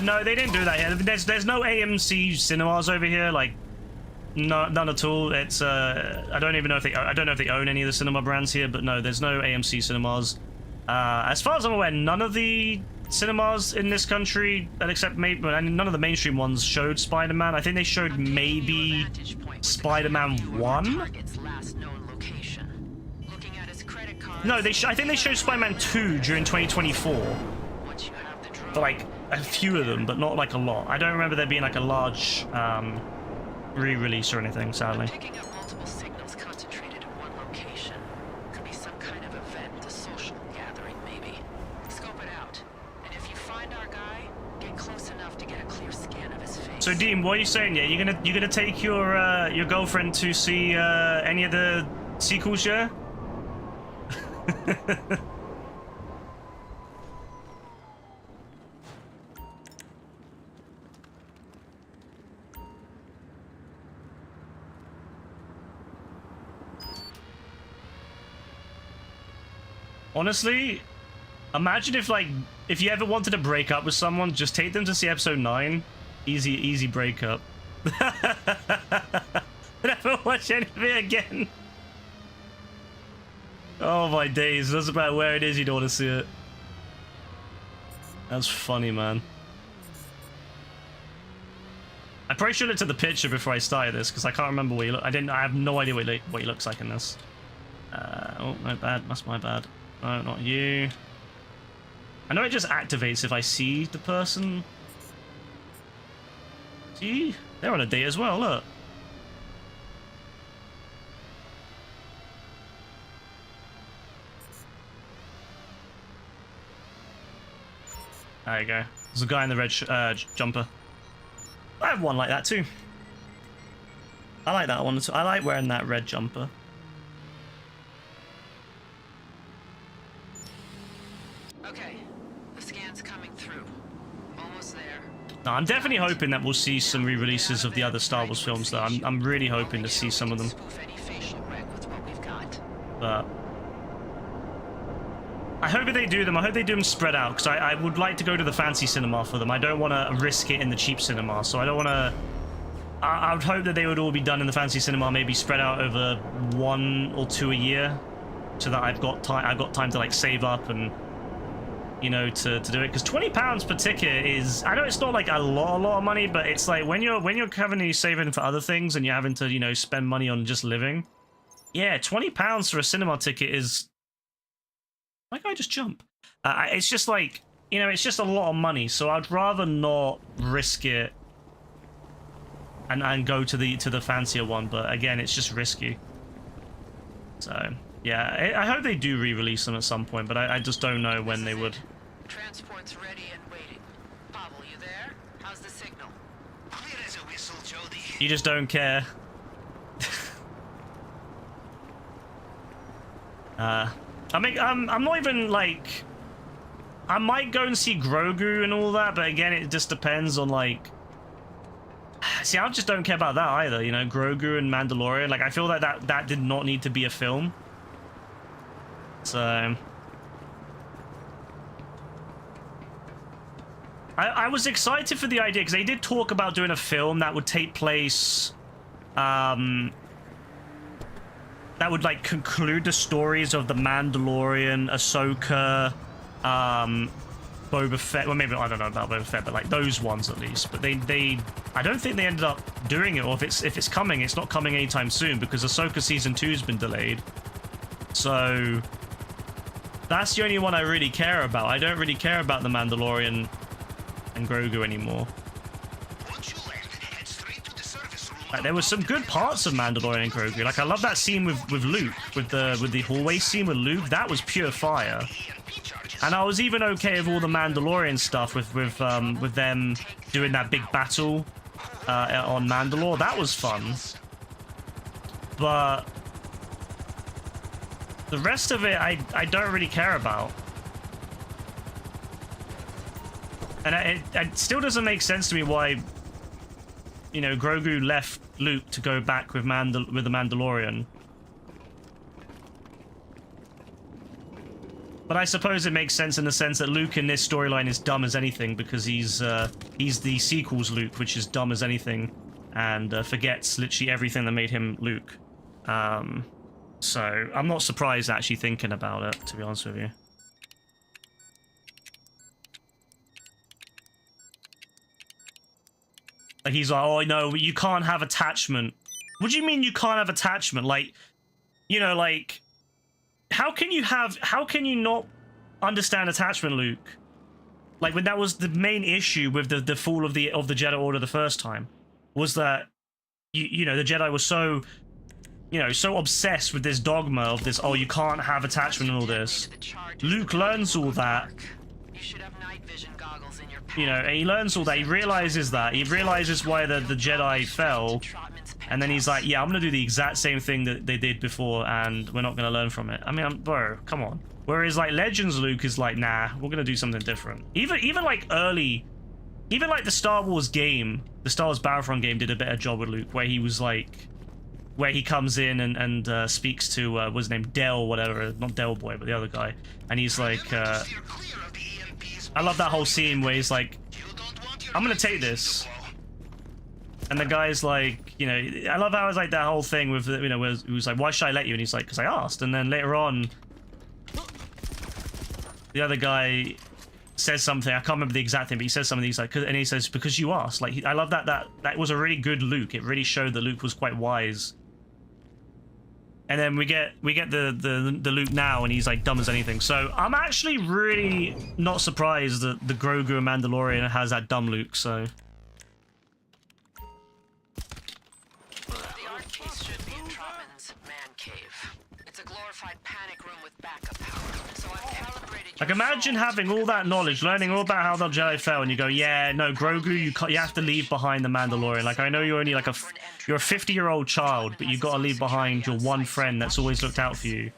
No, they didn't do that here. There's no AMC cinemas over here. Like, no, none at all. It's I don't even know if I don't know if they own any of the cinema brands here, but no, there's no AMC cinemas. As far as I'm aware, none of the cinemas in this country, except maybe none of the mainstream ones, showed Spider-Man. I think they showed maybe Spider-Man 1. No, I think they showed Spider-Man 2 during 2024. But like a few of them, but not like a lot. I don't remember there being like a large re-release or anything, sadly. Picking up multiple signals concentrated in one location. Could be some kind of event, a social gathering maybe. Scope it out. And if you find our guy, get close enough to get a clear scan of his face. So Dean, what are you saying? Yeah, you're gonna take your girlfriend to see any of the sequels, yeah? Honestly, imagine if you ever wanted to break up with someone, just take them to see episode 9. Easy breakup. Never watch any of it again. Oh my days, it doesn't matter where it is, you don't want to see it. That's funny, man. I probably should have looked at the picture before I started this, because I can't remember what he look. I have no idea what he looks like in this. Oh, my bad, that's my bad. No, not you. I know it just activates if I see the person. See? They're on a date as well, look. There you go. There's a guy in the red jumper. I have one like that too. I like that one too. I like wearing that red jumper. Okay, the scan's coming through. Almost there. No, I'm definitely hoping that we'll see some re-releases of the other Star Wars films though. I'm really hoping to see some of them. Spoof any facial rec with what we've got. But I hope that they do them. I hope they do them spread out, because I would like to go to the fancy cinema for them. I don't want to risk it in the cheap cinema, so I don't want to... I would hope that they would all be done in the fancy cinema, maybe spread out over 1 or 2 a year, so that I've got time to like save up and, you know, to do it. Because £20 per ticket is... I know it's not like a lot of money, but it's like when you're having to saving for other things and you're having to, you know, spend money on just living. Yeah, £20 for a cinema ticket is... Why can't I just jump? It's just like, you know, it's just a lot of money, so I'd rather not risk it and go to the fancier one, but again, it's just risky. So, yeah, I hope they do re-release them at some point, but I just don't know when they would. Transport's ready and waiting. Pavel, you there? How's the signal? Clear as a whistle, Jody. You just don't care. I mean, I'm not even like... I might go and see Grogu and all that, but again, it just depends on like... See, I just don't care about that either, you know, Grogu and Mandalorian. Like, I feel like that did not need to be a film. So... I was excited for the idea, because they did talk about doing a film that would take place... that would like conclude the stories of the Mandalorian, Ahsoka, Boba Fett. Well, maybe I don't know about Boba Fett, but like those ones at least. But they I don't think they ended up doing it. Or if it's coming, it's not coming anytime soon because Ahsoka season 2's been delayed. So that's the only one I really care about. I don't really care about the Mandalorian and Grogu anymore. Like, there was some good parts of Mandalorian and Grogu. Like I love that scene with Luke, with the hallway scene with Luke. That was pure fire. And I was even okay with all the Mandalorian stuff with them doing that big battle on Mandalore. That was fun. But the rest of it, I don't really care about. And it still doesn't make sense to me why, you know, Grogu left Luke to go back with the Mandalorian. But I suppose it makes sense in the sense that Luke in this storyline is dumb as anything because he's the sequel's Luke, which is dumb as anything, and forgets literally everything that made him Luke. So I'm not surprised actually thinking about it, to be honest with you. Like he's like, oh no, you can't have attachment. What do you mean you can't have attachment? Like, you know, like, how can you not understand attachment, Luke? Like when that was the main issue with the fall of the Jedi Order the first time, was that you know the Jedi was so, you know, so obsessed with this dogma of this, oh, you can't have attachment and all this. Luke learns all that. You know, and he learns all that. He realizes that. He realizes why the Jedi fell. And then he's like, yeah, I'm going to do the exact same thing that they did before, and we're not going to learn from it. I mean, bro, come on. Whereas, like, Legends Luke is like, nah, we're going to do something different. Even like, early... Even, like, the Star Wars game, the Star Wars Battlefront game did a better job with Luke, where he was, like... Where he comes in and speaks to, what's his name, Del, whatever. Not Del Boy, but the other guy. And he's like, I love that whole scene where he's like, I'm gonna take this. And the guy's like, you know, I love how it's like that whole thing with, you know, where he was like, why should I let you? And he's like, because I asked. And then later on, the other guy says something, I can't remember the exact thing, but he says something, he's like, and he says, because you asked. Like, I love that was a really good Luke. It really showed that Luke was quite wise. And then we get the Luke now, and he's like dumb as anything. So I'm actually really not surprised that the Grogu and Mandalorian has that dumb Luke. So The art piece should be in Trotman's man cave. It's a glorified panic room with backup power. So I've calibrated. like, imagine having all that knowledge, learning all about how the Jedi fell, and you go, yeah, no, Grogu, you have to leave behind the Mandalorian. Like, I know you're only like you're a 50-year-old child, but you've got to leave behind your one friend that's always looked out for you.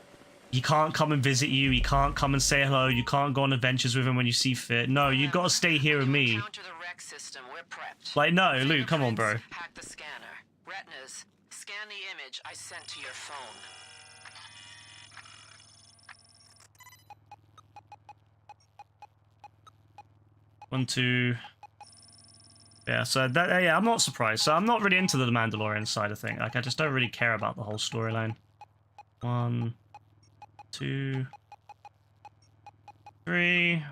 He can't come and visit you. He can't come and say hello. You can't go on adventures with him when you see fit. No, you've got to stay here with me. Like, no, Luke, come on, bro. Hack the scanner. Retinas, scan the image I sent to your phone. One, two. Yeah, so that, yeah, I'm not surprised. So I'm not really into the Mandalorian side of things. Like, I just don't really care about the whole storyline. 1, 2, 3. And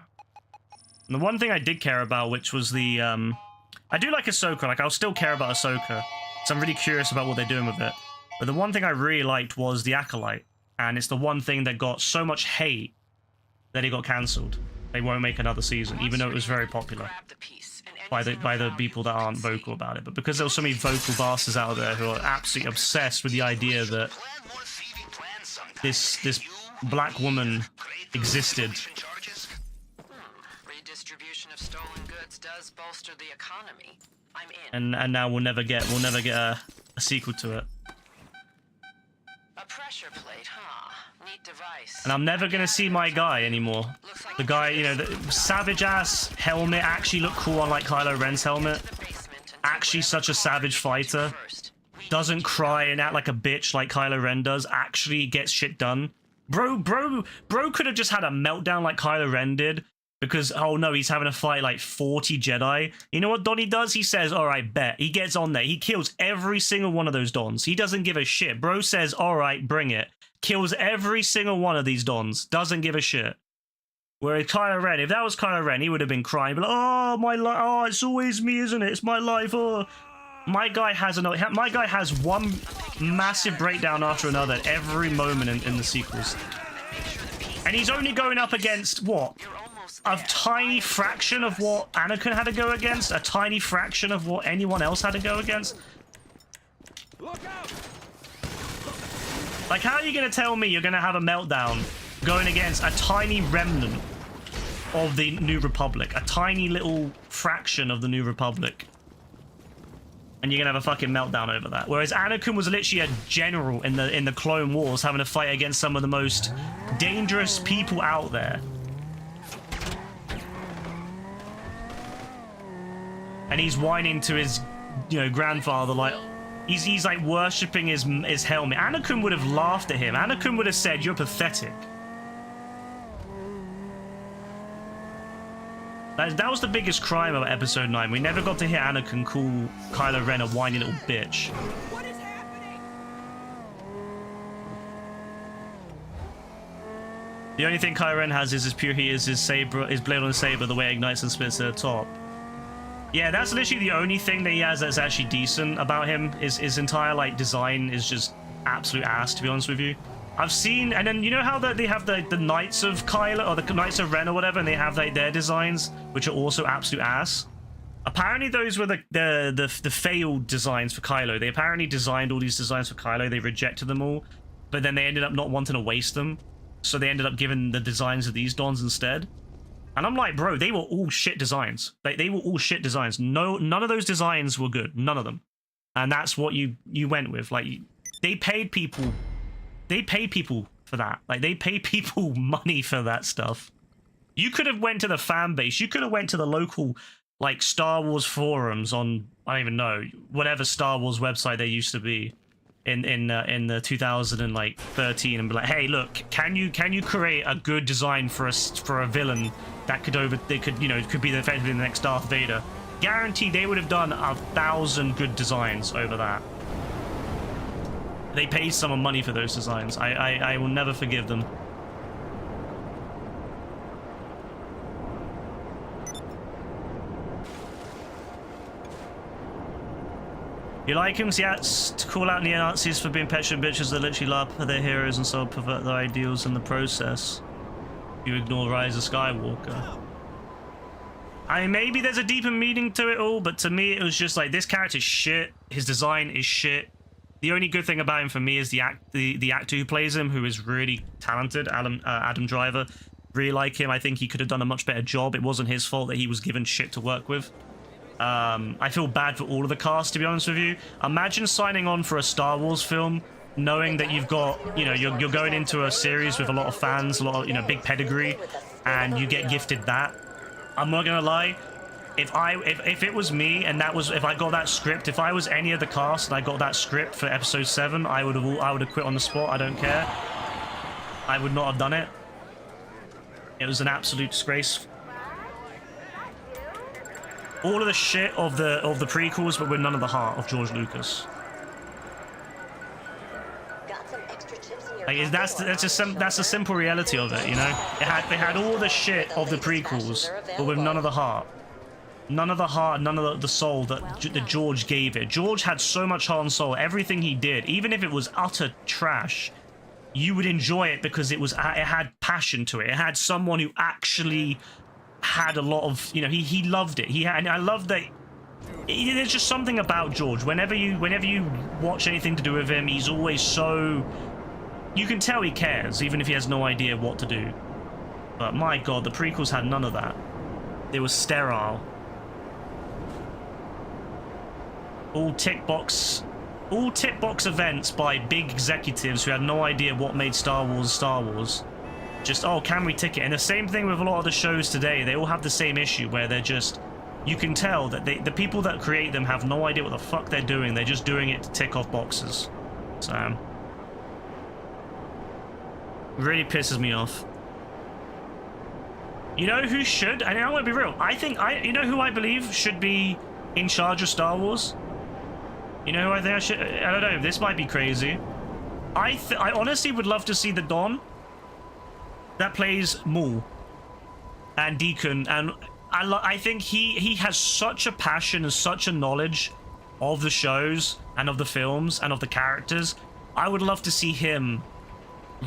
the one thing I did care about, which was the, I do like Ahsoka. Like, I'll still care about Ahsoka. So I'm really curious about what they're doing with it. But the one thing I really liked was the Acolyte. And it's the one thing that got so much hate that it got cancelled. They won't make another season, even though it was very popular by the people that aren't vocal about it. But because there were so many vocal bastards out there who are absolutely obsessed with the idea that this black woman existed. Redistribution of stolen goods does bolster the economy. I'm in. And now we'll never get a sequel to it. A pressure plate, huh? Neat device. And I'm never gonna see my guy anymore. The guy, you know, the savage ass helmet actually looked cool on like Kylo Ren's helmet. Actually such a savage fighter. Doesn't cry and act like a bitch like Kylo Ren does. Actually gets shit done. Bro could have just had a meltdown like Kylo Ren did. Because, oh no, he's having to fight like 40 Jedi. You know what Donnie does? He says, alright, bet. He gets on there. He kills every single one of those Dons. He doesn't give a shit. Bro says, alright, bring it. Kills every single one of these Dons. Doesn't give a shit. Whereas Kylo Ren, if that was Kylo Ren, he would have been crying, but like, oh my life, oh it's always me, isn't it? It's my life. Oh, my guy has one massive breakdown after another at every moment in the sequels, and he's only going up against what? A tiny fraction of what Anakin had to go against, a tiny fraction of what anyone else had to go against. Like, how are you going to tell me you're going to have a meltdown going against a tiny remnant of the New Republic, a tiny little fraction of the New Republic, and you're going to have a fucking meltdown over that? Whereas Anakin was literally a general in the Clone Wars, having to fight against some of the most dangerous people out there. And he's whining to his, grandfather, like, he's like worshipping his helmet. Anakin would have laughed at him. Anakin would have said, "You're pathetic." That was the biggest crime of Episode 9. We never got to hear Anakin call Kylo Ren a whiny little bitch. What is happening? The only thing Kylo Ren has is his pure heat, is his saber, his blade on his saber, the way it ignites and splits at the top. Yeah, that's literally the only thing that he has that's actually decent about him. His entire like design is just absolute ass, to be honest with you. I've seen, and then you know how that they have the Knights of Kylo or the Knights of Ren or whatever, and they have like their designs, which are also absolute ass. Apparently, those were the failed designs for Kylo. They apparently designed all these designs for Kylo. They rejected them all, but then they ended up not wanting to waste them, so they ended up giving the designs of these dons instead. And I'm like, bro, they were all shit designs. They were all shit designs. None of those designs were good. None of them. And that's what you went with. Like, they paid people for that. Like, they pay people money for that stuff. You could have went to the fan base. You could have went to the local, like, Star Wars forums on, I don't even know, whatever Star Wars website there used to be in the 2013 and be like, hey, look, can you create a good design for a villain that could be effectively the next Darth Vader? Guaranteed they would have done 1,000 good designs over that. They paid someone money for those designs. I will never forgive them. You like him? Yeah, to call out neo-Nazis for being petulant bitches that literally laugh at their heroes and so pervert their ideals in the process. You ignore Rise of Skywalker. I mean, maybe there's a deeper meaning to it all, but to me it was just like, this character's shit, his design is shit. The only good thing about him for me is the actor who plays him, who is really talented, Adam Driver. Really like him. I think he could have done a much better job. It wasn't his fault that he was given shit to work with. I feel bad for all of the cast, to be honest with you. Imagine signing on for a Star Wars film, knowing that you've got, you're going into a series with a lot of fans, a lot of, big pedigree, and you get gifted that. I'm not gonna lie, if it was me and if I got that script, if I was any of the cast and I got that script for Episode 7, I would have quit on the spot. I don't care. I would not have done it. It was an absolute disgrace. All of the shit of the prequels, but with none of the heart of George Lucas. Like, that's a simple reality of it, They had all the shit of the prequels, but with none of the heart. None of the heart, none of the soul that George gave it. George had so much heart and soul. Everything he did, even if it was utter trash, you would enjoy it because it had passion to it. It had someone who actually had a lot of, he loved it. And I love that. There's just something about George. Whenever you watch anything to do with him, he's always so. You can tell he cares, even if he has no idea what to do. But my God, the prequels had none of that. They were sterile. All tick box events by big executives who had no idea what made Star Wars. Just, oh, can we tick it? And the same thing with a lot of the shows today. They all have the same issue where they're just, you can tell that the people that create them have no idea what the fuck they're doing. They're just doing it to tick off boxes. So, really pisses me off. You know who should? And I want to be real. You know who I believe should be in charge of Star Wars? You know who I think I should? I don't know. This might be crazy. I honestly would love to see the Don that plays Maul. and Deacon, and I think he has such a passion and such a knowledge of the shows and of the films and of the characters. I would love to see him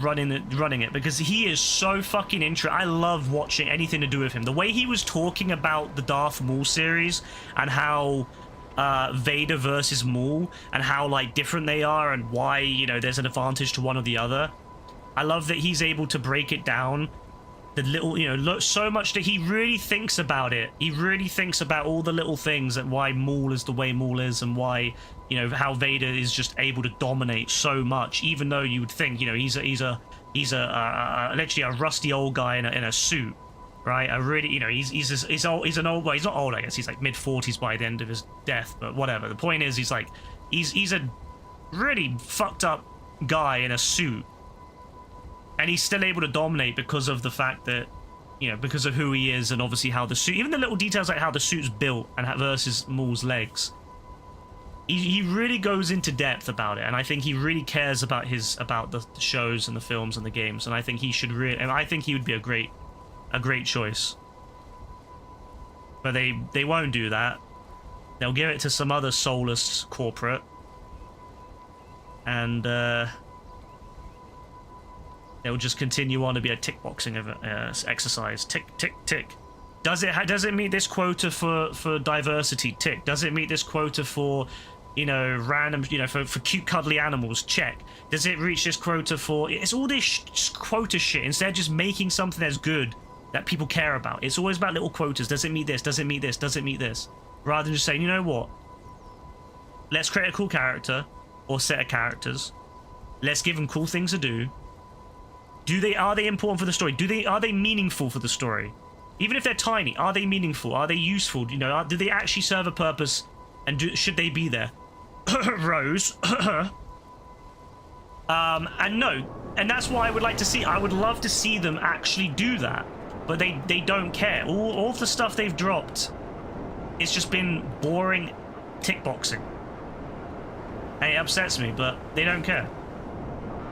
running it because he is so fucking interesting. I love watching anything to do with him. The way he was talking about the Darth Maul series and how Vader versus Maul and how like different they are and why, you know, there's an advantage to one or the other. I love that he's able to break it down, the little, you know, so much that he really thinks about it. He really thinks about all the little things and why Maul is the way Maul is and why, you know, how Vader is just able to dominate so much, even though you would think, you know, he's literally a rusty old guy in a suit, right? A really, you know, he's an old, well, he's not old, I guess. He's like mid-40s by the end of his death, but whatever. The point is, he's a really fucked up guy in a suit. And he's still able to dominate because of the fact that, you know, because of who he is and obviously how the suit, even the little details like how the suit's built and versus Maul's legs. He really goes into depth about it, and I think he really cares about the shows and the films and the games, and I think he should really, and I think he would be a great choice. But they won't do that. They'll give it to some other soulless corporate, and they'll just continue on to be a tick boxing exercise. Tick, tick, tick. Does it meet this quota for diversity? Tick. Does it meet this quota for, you know, random, you know, for cute cuddly animals? Check. Does it reach this quota for? It's all this quota shit. Instead of just making something that's good that people care about, it's always about little quotas. Does it meet this? Does it meet this? Does it meet this? Rather than just saying, you know what? Let's create a cool character or set of characters. Let's give them cool things to do. Are they important for the story? Are they meaningful for the story? Even if they're tiny, are they meaningful? Are they useful? You know, do they actually serve a purpose? And should they be there? Rose. And no, and that's what I would like to see. I would love to see them actually do that, but they don't care. All of the stuff they've dropped, it's just been boring tick boxing, and it upsets me. But they don't care.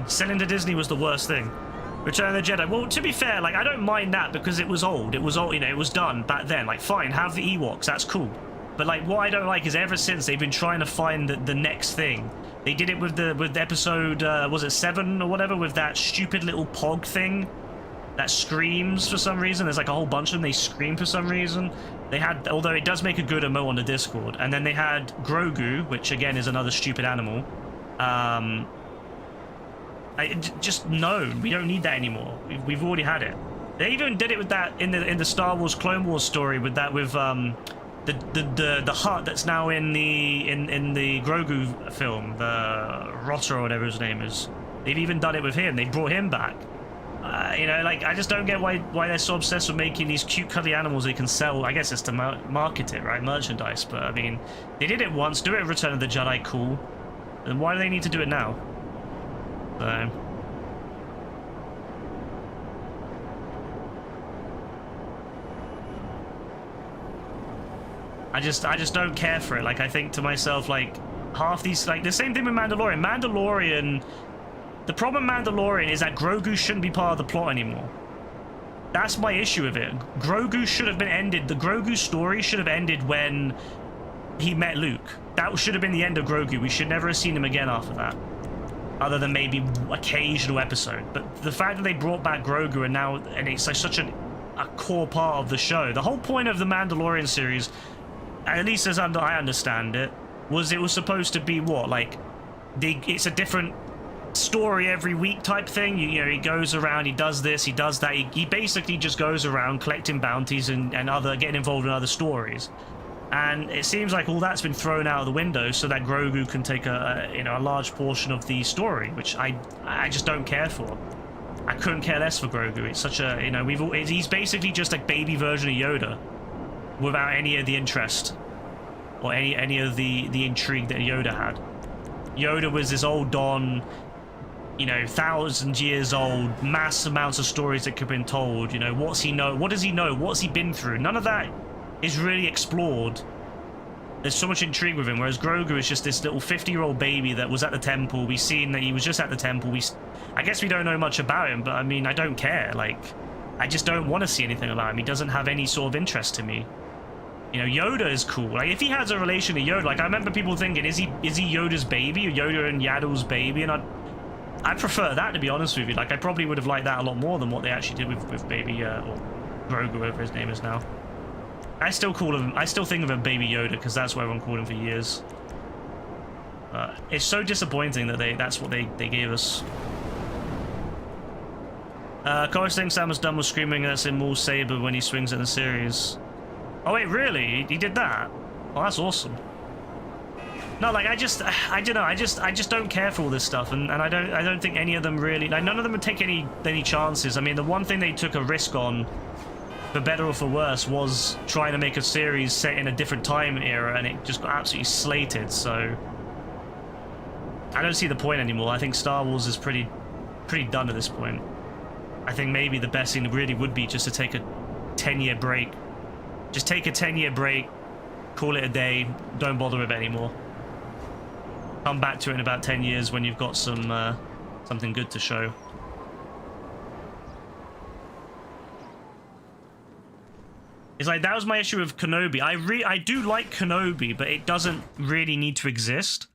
Selling to Disney was the worst thing. Return of the Jedi. Well, to be fair, like, I don't mind that because it was old. It was old, you know, it was done back then. Like, fine, have the Ewoks, that's cool. But, like, what I don't like is ever since they've been trying to find the next thing. They did it with episode, was it 7 or whatever, with that stupid little Pog thing that screams for some reason. There's, like, a whole bunch of them. They scream for some reason. They had, although it does make a good emo on the Discord. And then they had Grogu, which, again, is another stupid animal. No, we don't need that anymore. We've already had it. They even did it with that in the Star Wars Clone Wars story with the hut that's now in the Grogu film, the Rotter or whatever his name is. They've even done it with him. They brought him back. You know, like, I just don't get why they're so obsessed with making these cute cuddly animals they can sell. I guess it's to market it, right? Merchandise. But I mean, they did it once. Do it in Return of the Jedi, cool. Then why do they need to do it now? So I just don't care for it. Like, I think to myself, like, half these, like, the same thing with Mandalorian. The problem with Mandalorian is that Grogu shouldn't be part of the plot anymore. That's my issue with it. Grogu should have been ended. The Grogu story should have ended when he met Luke. That should have been the end of Grogu. We should never have seen him again after that, other than maybe occasional episode. But the fact that they brought back Grogu and it's like such a core part of the show. The whole point of the Mandalorian series, at least as I understand it, was supposed to be what, like, it's a different story every week type thing. You know, he goes around, he does this, he does that. He basically just goes around collecting bounties and getting involved in other stories. And it seems like all that's been thrown out of the window so that Grogu can take a large portion of the story, which I just don't care for. I couldn't care less for Grogu. It's such a, you know, he's basically just a baby version of Yoda without any of the interest or any of the intrigue that Yoda had. Yoda was this old Don, you know, 1,000 years old, mass amounts of stories that could have been told. You know, what's he know? What does he know? What's he been through? None of that is really explored. There's so much intrigue with him, whereas Grogu is just this little 50-year-old baby that was at the temple. We've seen that he was just at the temple. I guess we don't know much about him, but I mean, I don't care. Like, I just don't want to see anything about him. He doesn't have any sort of interest to me. You know, Yoda is cool. Like, if he has a relation to Yoda, like, I remember people thinking, is he Yoda's baby, or Yoda and Yaddle's baby? And I prefer that, to be honest with you. Like, I probably would have liked that a lot more than what they actually did with baby, or Grogu, whatever his name is now. I still think of him Baby Yoda, because that's what everyone called him for years. It's so disappointing that that's what they gave us. Chorus thinks Samus done with screaming that's in Maul's saber when he swings in the series. Oh wait, really? He did that? Oh, that's awesome. No, like, I don't know, I just don't care for all this stuff, and I don't think any of them really, like, none of them would take any chances. I mean, the one thing they took a risk on, for better or for worse, was trying to make a series set in a different time era, and it just got absolutely slated, so I don't see the point anymore. I think Star Wars is pretty done at this point. I think maybe the best thing really would be just to take a 10-year break. Just take a 10-year break, call it a day, don't bother with it anymore. Come back to it in about 10 years when you've got some something good to show. It's like, that was my issue with Kenobi. I do like Kenobi, but it doesn't really need to exist.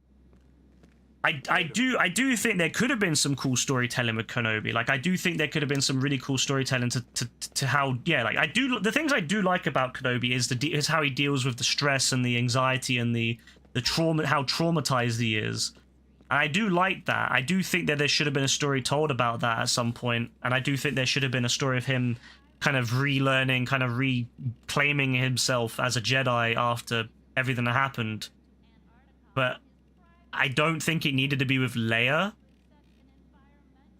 I do think there could have been some cool storytelling with Kenobi. Like, I do think there could have been some really cool storytelling to how, yeah, like, the things I do like about Kenobi is how he deals with the stress and the anxiety and the trauma, how traumatized he is. And I do like that. I do think that there should have been a story told about that at some point, and I do think there should have been a story of him kind of relearning, kind of reclaiming himself as a Jedi after everything that happened. But I don't think it needed to be with Leia.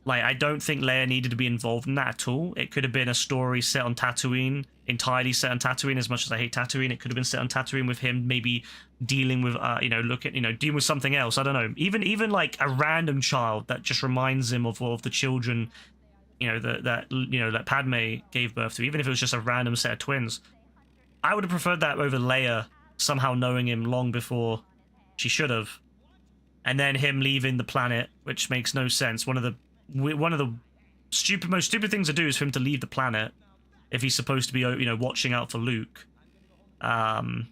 Like, I don't think Leia needed to be involved in that at all. It could have been a story set on Tatooine, entirely set on Tatooine. As much as I hate Tatooine, it could have been set on Tatooine with him maybe dealing with, dealing with something else. I don't know. Even like a random child that just reminds him of all of the children, that Padme gave birth to. Even if it was just a random set of twins, I would have preferred that over Leia somehow knowing him long before she should have. And then him leaving the planet, which makes no sense. One of the most stupid things to do is for him to leave the planet if he's supposed to be, watching out for Luke. And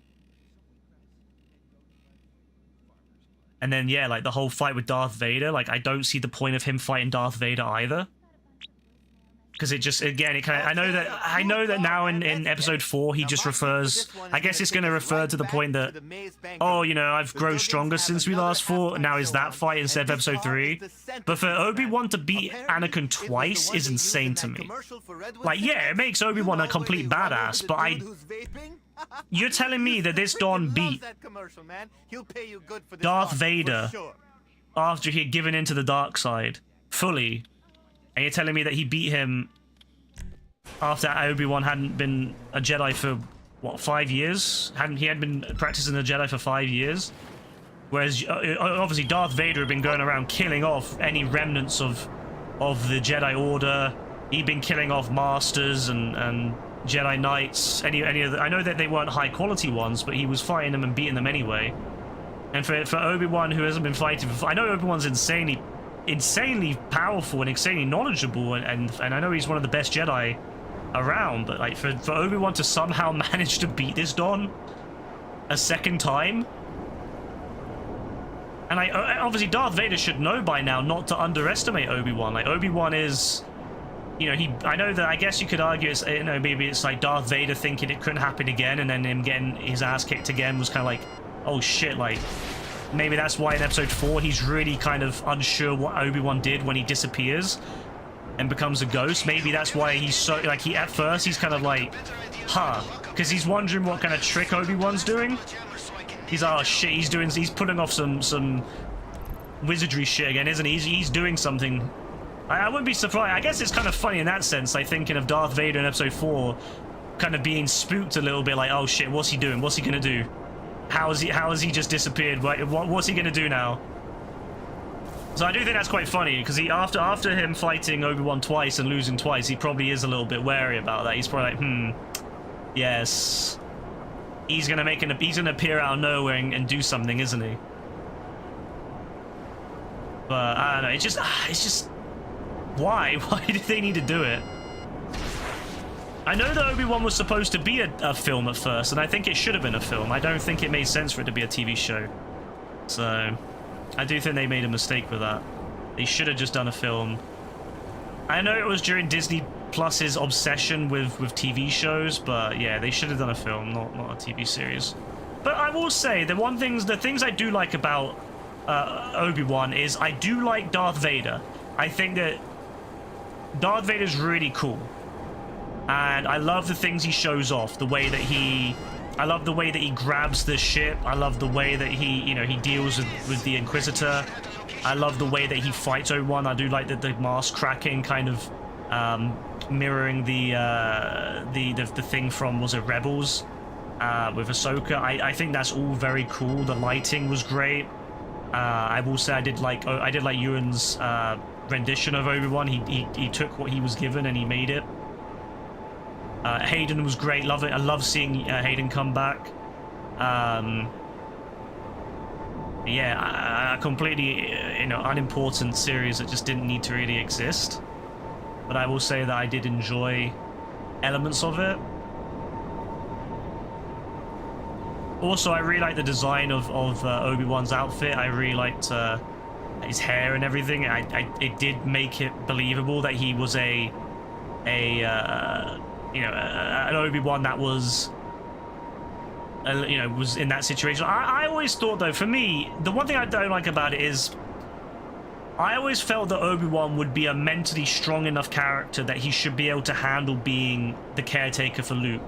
then, yeah, like, the whole fight with Darth Vader, like, I don't see the point of him fighting Darth Vader either. Because it just, again, it kind of, I know that now in episode 4 he just refers, I guess it's going to refer to the point that, oh, I've grown stronger since we last fought, now is that fight instead of episode 3. But for Obi-Wan to beat Anakin twice is insane to me. Like, yeah, it makes Obi-Wan a complete badass, but you're telling me that this Don beat Darth Vader after he had given into the dark side fully, and you're telling me that he beat him after Obi-Wan hadn't been a Jedi for, what, 5 years? He had been practicing the Jedi for 5 years? Whereas, obviously, Darth Vader had been going around killing off any remnants of the Jedi Order. He'd been killing off Masters and Jedi Knights. Any of the, I know that they weren't high-quality ones, but he was fighting them and beating them anyway. And for Obi-Wan, who hasn't been fighting for... I know Obi-Wan's insanely powerful and insanely knowledgeable, and I know he's one of the best Jedi around, but like for Obi-Wan to somehow manage to beat this Don a second time, and obviously Darth Vader should know by now not to underestimate Obi-Wan. Like, Obi-Wan is, I know that, I guess you could argue it's, maybe it's like Darth Vader thinking it couldn't happen again, and then him getting his ass kicked again was kind of like, oh shit, like, maybe that's why in episode 4 he's really kind of unsure what Obi-Wan did when he disappears and becomes a ghost. Maybe that's why he's so, like, at first he's kind of like, because he's wondering what kind of trick Obi-Wan's doing. He's like, oh shit, he's putting off some wizardry shit again, isn't he? He's doing something. I wouldn't be surprised. I guess it's kind of funny in that sense, like, thinking of Darth Vader in episode 4 kind of being spooked a little bit, like, oh shit, what's he doing? What's he gonna do? How has he just disappeared? What's he gonna do now? So I do think that's quite funny, because after him fighting Obi-Wan twice and losing twice, he probably is a little bit wary about that. He's probably like, yes, he's gonna appear out of nowhere and do something, isn't he? But I don't know. It's just why? Why did they need to do it? I know that Obi-Wan was supposed to be a film at first, and I think it should have been a film. I don't think it made sense for it to be a TV show. So, I do think they made a mistake with that. They should have just done a film. I know it was during Disney Plus's obsession with TV shows, but yeah, they should have done a film, not a TV series. But I will say, the things I do like about Obi-Wan is I do like Darth Vader. I think that Darth Vader's really cool. And I love the things he shows off, I love the way that he grabs the ship. I love the way that he deals with the Inquisitor. I love the way that he fights Obi-Wan. I do like the mask cracking, kind of mirroring the thing from, was it Rebels, with Ahsoka. I think that's all very cool. The lighting was great. I will say I did like Ewan's rendition of Obi-Wan. He took what he was given and he made it. Hayden was great. Love it. I love seeing Hayden come back. Yeah, a completely unimportant series that just didn't need to really exist. But I will say that I did enjoy elements of it. Also, I really liked the design of Obi-Wan's outfit. I really liked his hair and everything. It did make it believable that he was an Obi-Wan that was was in that situation. I always thought, though, for me, the one thing I don't like about it is I always felt that Obi-Wan would be a mentally strong enough character that he should be able to handle being the caretaker for Luke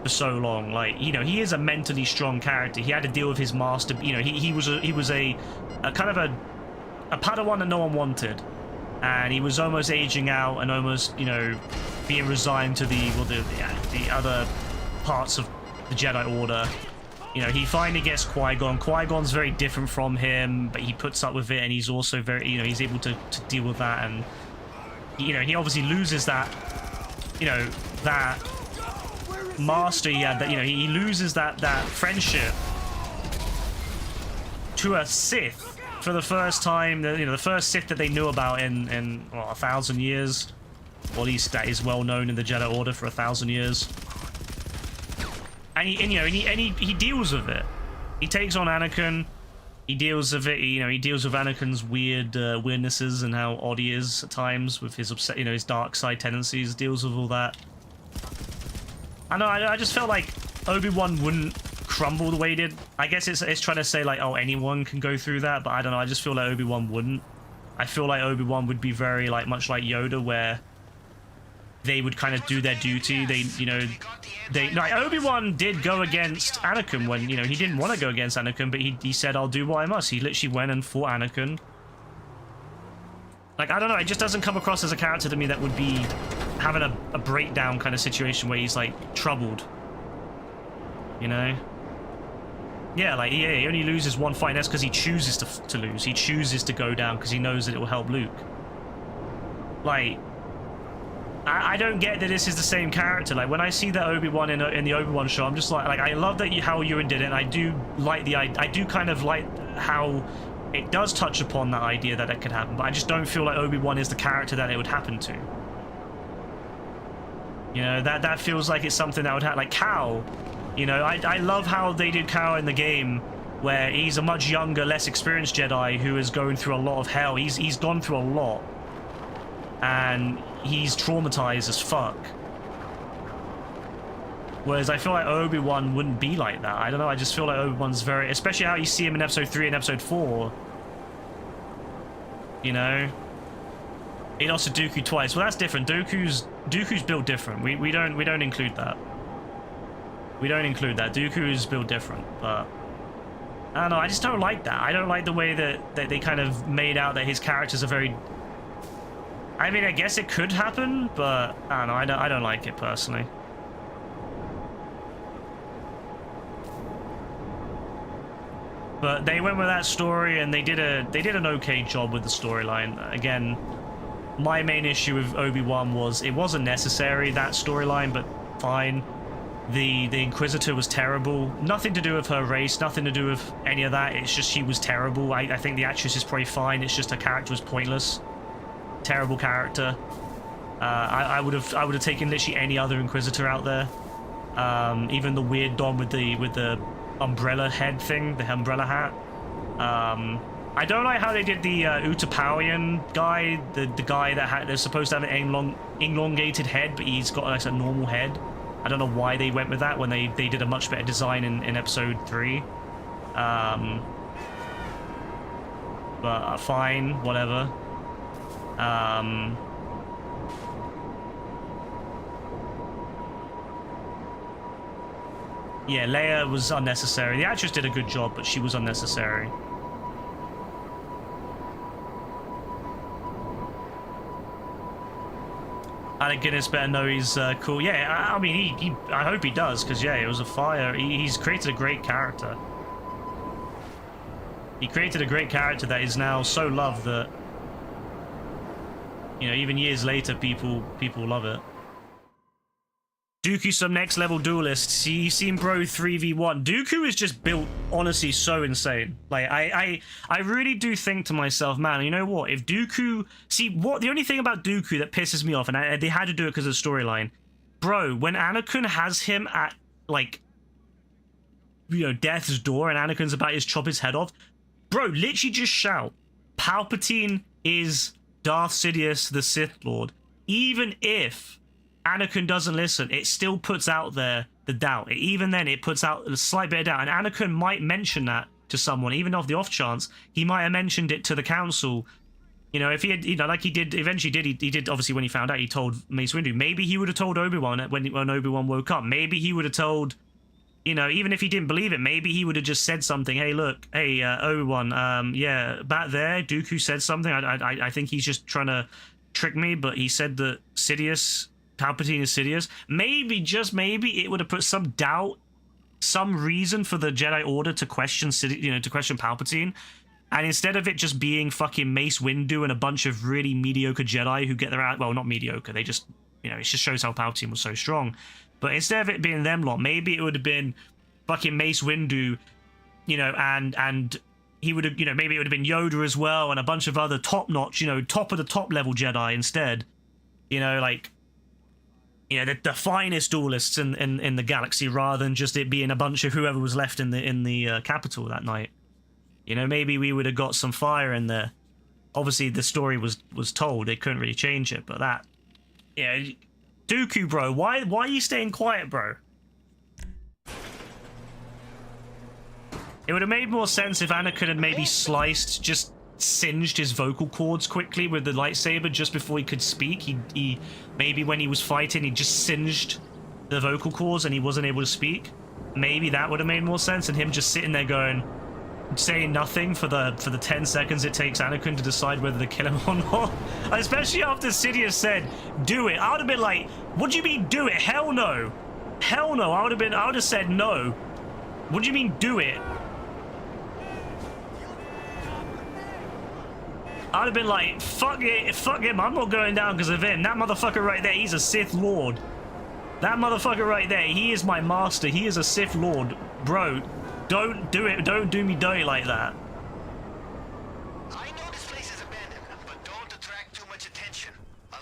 for so long. Like, he is a mentally strong character. He had to deal with his master. He was a kind of a Padawan that no one wanted, and he was almost aging out and almost being resigned to the other parts of the Jedi Order. He finally gets Qui-Gon. Qui-Gon's very different from him, but he puts up with it, and he's also very, he's able to deal with that, and he obviously loses that, that master he had, that he loses that friendship to a Sith for the first time. The first Sith that they knew about in 1,000 years, or at least that is well known in the Jedi Order for 1,000 years. And he deals with it. He takes on Anakin. He deals with it. He deals with Anakin's weirdnesses and how odd he is at times with his his dark side tendencies. Deals with all that. I know. I just felt like Obi-Wan wouldn't crumble the way he did. I guess it's trying to say like, oh, anyone can go through that, but I don't know. I just feel like Obi-Wan wouldn't. I feel like Obi-Wan would be very much like Yoda, where they would kind of do their duty. Obi-Wan did go against Anakin when, he didn't want to go against Anakin, but he said, I'll do what I must. He literally went and fought Anakin. Like, I don't know, it just doesn't come across as a character to me that would be having a breakdown kind of situation where he's, like, troubled. Yeah, like, he only loses one fight, and that's because he chooses to lose. He chooses to go down because he knows that it will help Luke. Like, I don't get that this is the same character. Like, when I see that Obi-Wan in the Obi-Wan show, I'm just like I love that how Ewan did it, and I do like I do kind of like how it does touch upon that idea that it could happen, but I just don't feel like Obi-Wan is the character that it would happen to. That feels like it's something that would happen. Like Cal, I love how they did Cal in the game, where he's a much younger, less experienced Jedi who is going through a lot of hell. He's gone through a lot, and he's traumatized as fuck. Whereas I feel like Obi-Wan wouldn't be like that. I don't know, I just feel like Obi-Wan's very... Especially how you see him in Episode 3 and Episode 4. He lost to Dooku twice. Well, that's different. Dooku's built different. We don't include that. We don't include that. Dooku's built different, but... I don't know, I just don't like that. I don't like the way that they kind of made out that his characters are very... I mean, I guess it could happen, but I don't know. I don't like it personally. But they went with that story, and they did an okay job with the storyline. Again, my main issue with Obi-Wan was it wasn't necessary, that storyline, but fine. The Inquisitor was terrible. Nothing to do with her race, nothing to do with any of that. It's just she was terrible. I think the actress is probably fine. It's just her character was pointless. Terrible character. I would have taken literally any other Inquisitor out there. Even the weird Dom with the umbrella head thing, the umbrella hat. I don't like how they did the Utapauian guy, the guy that they're supposed to have an elongated head, but he's got like a normal head. I don't know why they went with that when they did a much better design in episode 3. But fine, whatever. Yeah, Leia was unnecessary. The actress did a good job, but she was unnecessary. Alec Guinness better know he's cool. Yeah, I mean, I hope he does, because, yeah, it was a fire. He's created a great character. He created a great character that is now so loved that, you know, even years later, people love it. Dooku, some next level duelists. You seen bro 3v1. Dooku is just built, honestly, so insane. Like, I really do think to myself, man, you know what? If Dooku... See, the only thing about Dooku that pisses me off, and they had to do it because of the storyline. Bro, when Anakin has him at, like, you know, death's door and Anakin's about to chop his head off, bro, literally just shout, Palpatine is Darth Sidious, the Sith Lord. Even if Anakin doesn't listen, it still puts out there the doubt. Even then, it puts out a slight bit of doubt. And Anakin might mention that to someone, even off the off chance. He might have mentioned it to the council. You know, if he had, you know, like he did, eventually he did, obviously, when he found out, he told Mace Windu. Maybe he would have told Obi-Wan when Obi-Wan woke up. Maybe he would have told, you know, even if he didn't believe it, maybe he would have just said something. Hey, look, hey, Obi-Wan, yeah, back there, Dooku said something. I think he's just trying to trick me, but he said that Palpatine is Sidious. Maybe, just maybe, it would have put some doubt, some reason for the Jedi Order to question to question Palpatine. And instead of it just being fucking Mace Windu and a bunch of really mediocre Jedi who get their out, well, not mediocre, they just, you know, it just shows how Palpatine was so strong. But instead of it being them lot, maybe it would have been fucking Mace Windu, you know, and he would have, you know, maybe it would have been Yoda as well and a bunch of other top-notch, you know, top of the top level Jedi instead. You know, like, you know, the finest duelists in the galaxy, rather than just it being a bunch of whoever was left in the capital that night. You know, maybe we would have got some fire in there. Obviously, the story was told; they couldn't really change it. But that, yeah, Dooku, bro, why are you staying quiet, bro? It would have made more sense if Anakin had maybe singed his vocal cords quickly with the lightsaber just before he could speak. He maybe when he was fighting, he just singed the vocal cords and he wasn't able to speak. Maybe that would have made more sense, and him just sitting there saying nothing for the 10 seconds it takes Anakin to decide whether to kill him or not. Especially after Sidious said, "Do it." I would have been like, "What do you mean, do it? Hell no, hell no." I would have said no. What do you mean, do it? I'd have been like, fuck him, I'm not going down because of him. That motherfucker right there, he's a Sith Lord. That motherfucker right there, he is my master. He is a Sith Lord. Bro, don't do it. Don't do me dirty like that. I know this place is abandoned, but don't attract too much attention.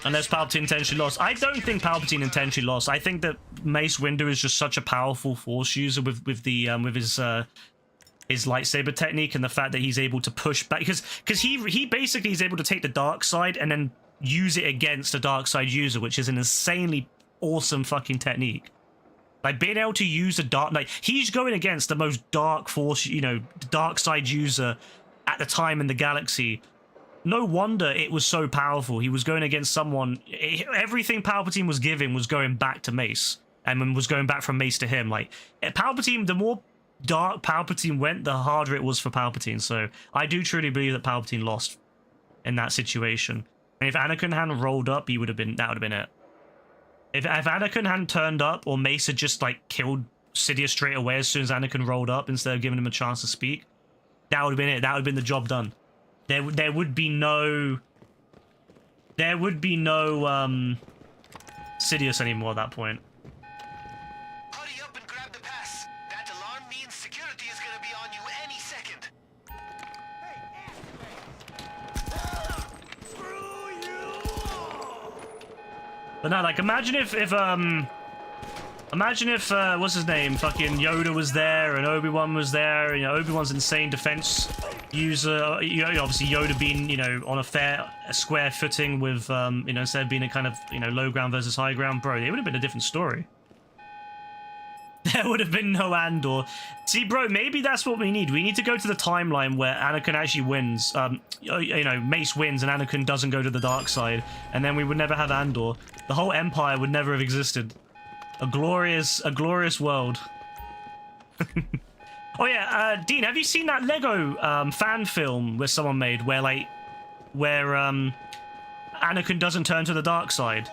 Unless Palpatine intentionally lost. I don't think Palpatine intentionally lost. I think that Mace Windu is just such a powerful Force user with his lightsaber technique and the fact that he's able to push back, because he basically is able to take the dark side and then use it against a dark side user, which is an insanely awesome fucking technique. Like, being able to use a dark, like, he's going against the most dark Force, you know, dark side user at the time in the galaxy. No wonder it was so powerful. He was going against someone, everything Palpatine was giving was going back to Mace, and was going back from Mace to him. Like, Palpatine, the more dark Palpatine went, the harder it was for Palpatine. So I do truly believe that Palpatine lost in that situation. And if Anakin hadn't rolled up, that would have been it. If Anakin hadn't turned up, or Mace had just like killed Sidious straight away as soon as Anakin rolled up instead of giving him a chance to speak, that would have been it. That would have been the job done. There would be no Sidious anymore at that point. Hurry up and grab the pass. That alarm means security is gonna be on you any second. Screw you! But no, like, imagine if what's his name? Fucking Yoda was there and Obi-Wan was there. You know, Obi-Wan's insane defense user. You know, obviously Yoda being, you know, on a square footing with, you know, instead of being a kind of, you know, low ground versus high ground. Bro, it would have been a different story. There would have been no Andor. See, bro, maybe that's what we need. We need to go to the timeline where Anakin actually wins. You know, Mace wins and Anakin doesn't go to the dark side. And then we would never have Andor. The whole Empire would never have existed. A glorious world. Oh yeah, Dean, have you seen that Lego fan film where someone made where Anakin doesn't turn to the dark side?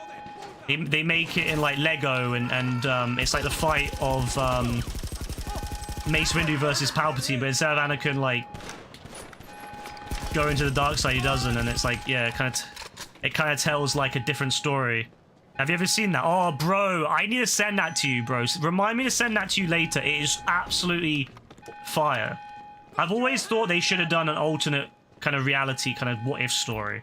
They make it in like Lego and it's like the fight of Mace Windu versus Palpatine, but instead of Anakin like going to the dark side, he doesn't, and it's like, yeah, it kind of tells like a different story. Have you ever seen that? Oh, bro, I need to send that to you, bro. Remind me to send that to you later. It is absolutely fire. I've always thought they should have done an alternate kind of reality, kind of what-if story.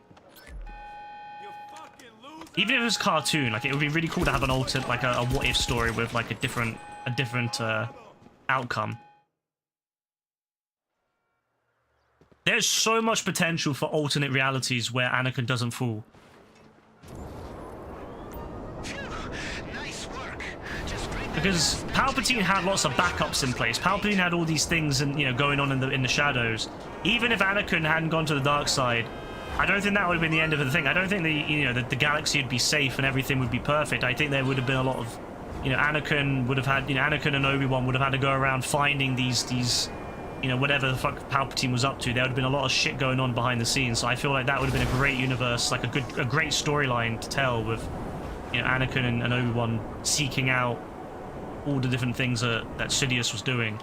Even if it was cartoon, like, it would be really cool to have an alternate, like a what-if story with like a different outcome. There's so much potential for alternate realities where Anakin doesn't fall. Because Palpatine had lots of backups in place. Palpatine had all these things, and you know, going on in the shadows. Even if Anakin hadn't gone to the dark side, I don't think that would have been the end of the thing. I don't think the galaxy would be safe and everything would be perfect. I think there would have been a lot of, you know, Anakin would have had, you know, Anakin and Obi-Wan would have had to go around finding these, you know, whatever the fuck Palpatine was up to. There would have been a lot of shit going on behind the scenes. So I feel like that would have been a great universe, like a great storyline to tell with, you know, Anakin and Obi-Wan seeking out all the different things that Sidious was doing.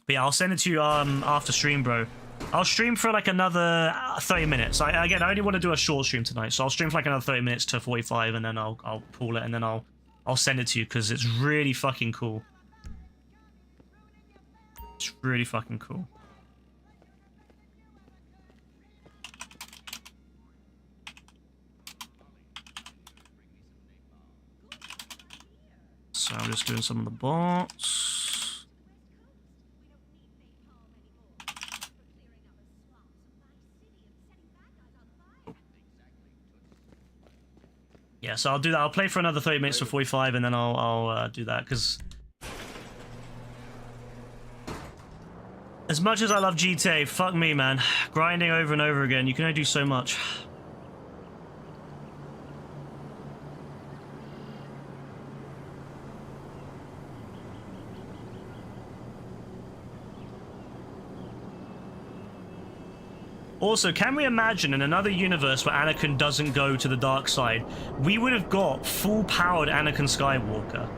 But yeah, I'll send it to you after stream, bro. I'll stream for like another 30 minutes. I only want to do a short stream tonight, so I'll stream for like another 30 minutes to 45, and then I'll pull it, and then I'll send it to you because it's really fucking cool. It's really fucking cool. So I'm just doing some of the bots. Yeah, so I'll do that. I'll play for another 30 minutes to 45, and then I'll do that, because as much as I love GTA, fuck me, man. Grinding over and over again, you can only do so much. Also, can we imagine in another universe where Anakin doesn't go to the dark side, we would have got full-powered Anakin Skywalker.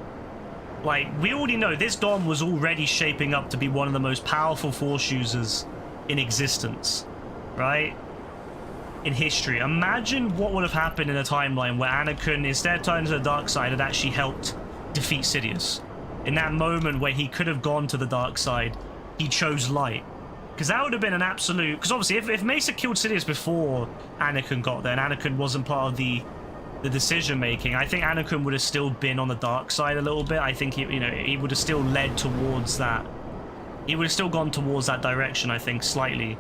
Like, we already know this Dom was already shaping up to be one of the most powerful Force users in existence, right? In history. Imagine what would have happened in a timeline where Anakin, instead of turning to the dark side, had actually helped defeat Sidious. In that moment where he could have gone to the dark side, he chose light. Because that would have been an absolute... Because obviously, if Mesa killed Sidious before Anakin got there, and Anakin wasn't part of the decision-making, I think Anakin would have still been on the dark side a little bit. I think, he would have still led towards that. He would have still gone towards that direction, I think, slightly.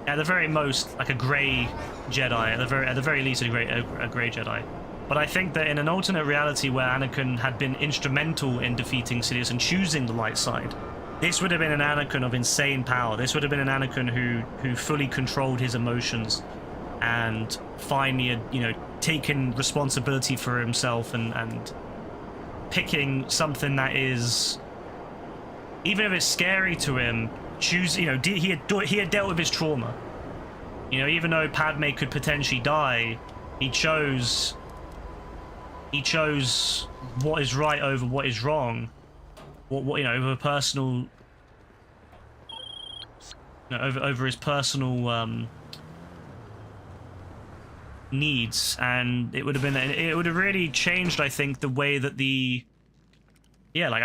At the very most, like a grey Jedi. At the very least, a grey Jedi. But I think that in an alternate reality where Anakin had been instrumental in defeating Sidious and choosing the light side, this would have been an Anakin of insane power. This would have been an Anakin who fully controlled his emotions and finally had, taken responsibility for himself and picking something that is, even if it's scary to him, he had dealt with his trauma. Even though Padme could potentially die, he chose what is right over what is wrong. Over personal, over his personal needs, and it would have really changed, I think, the way that I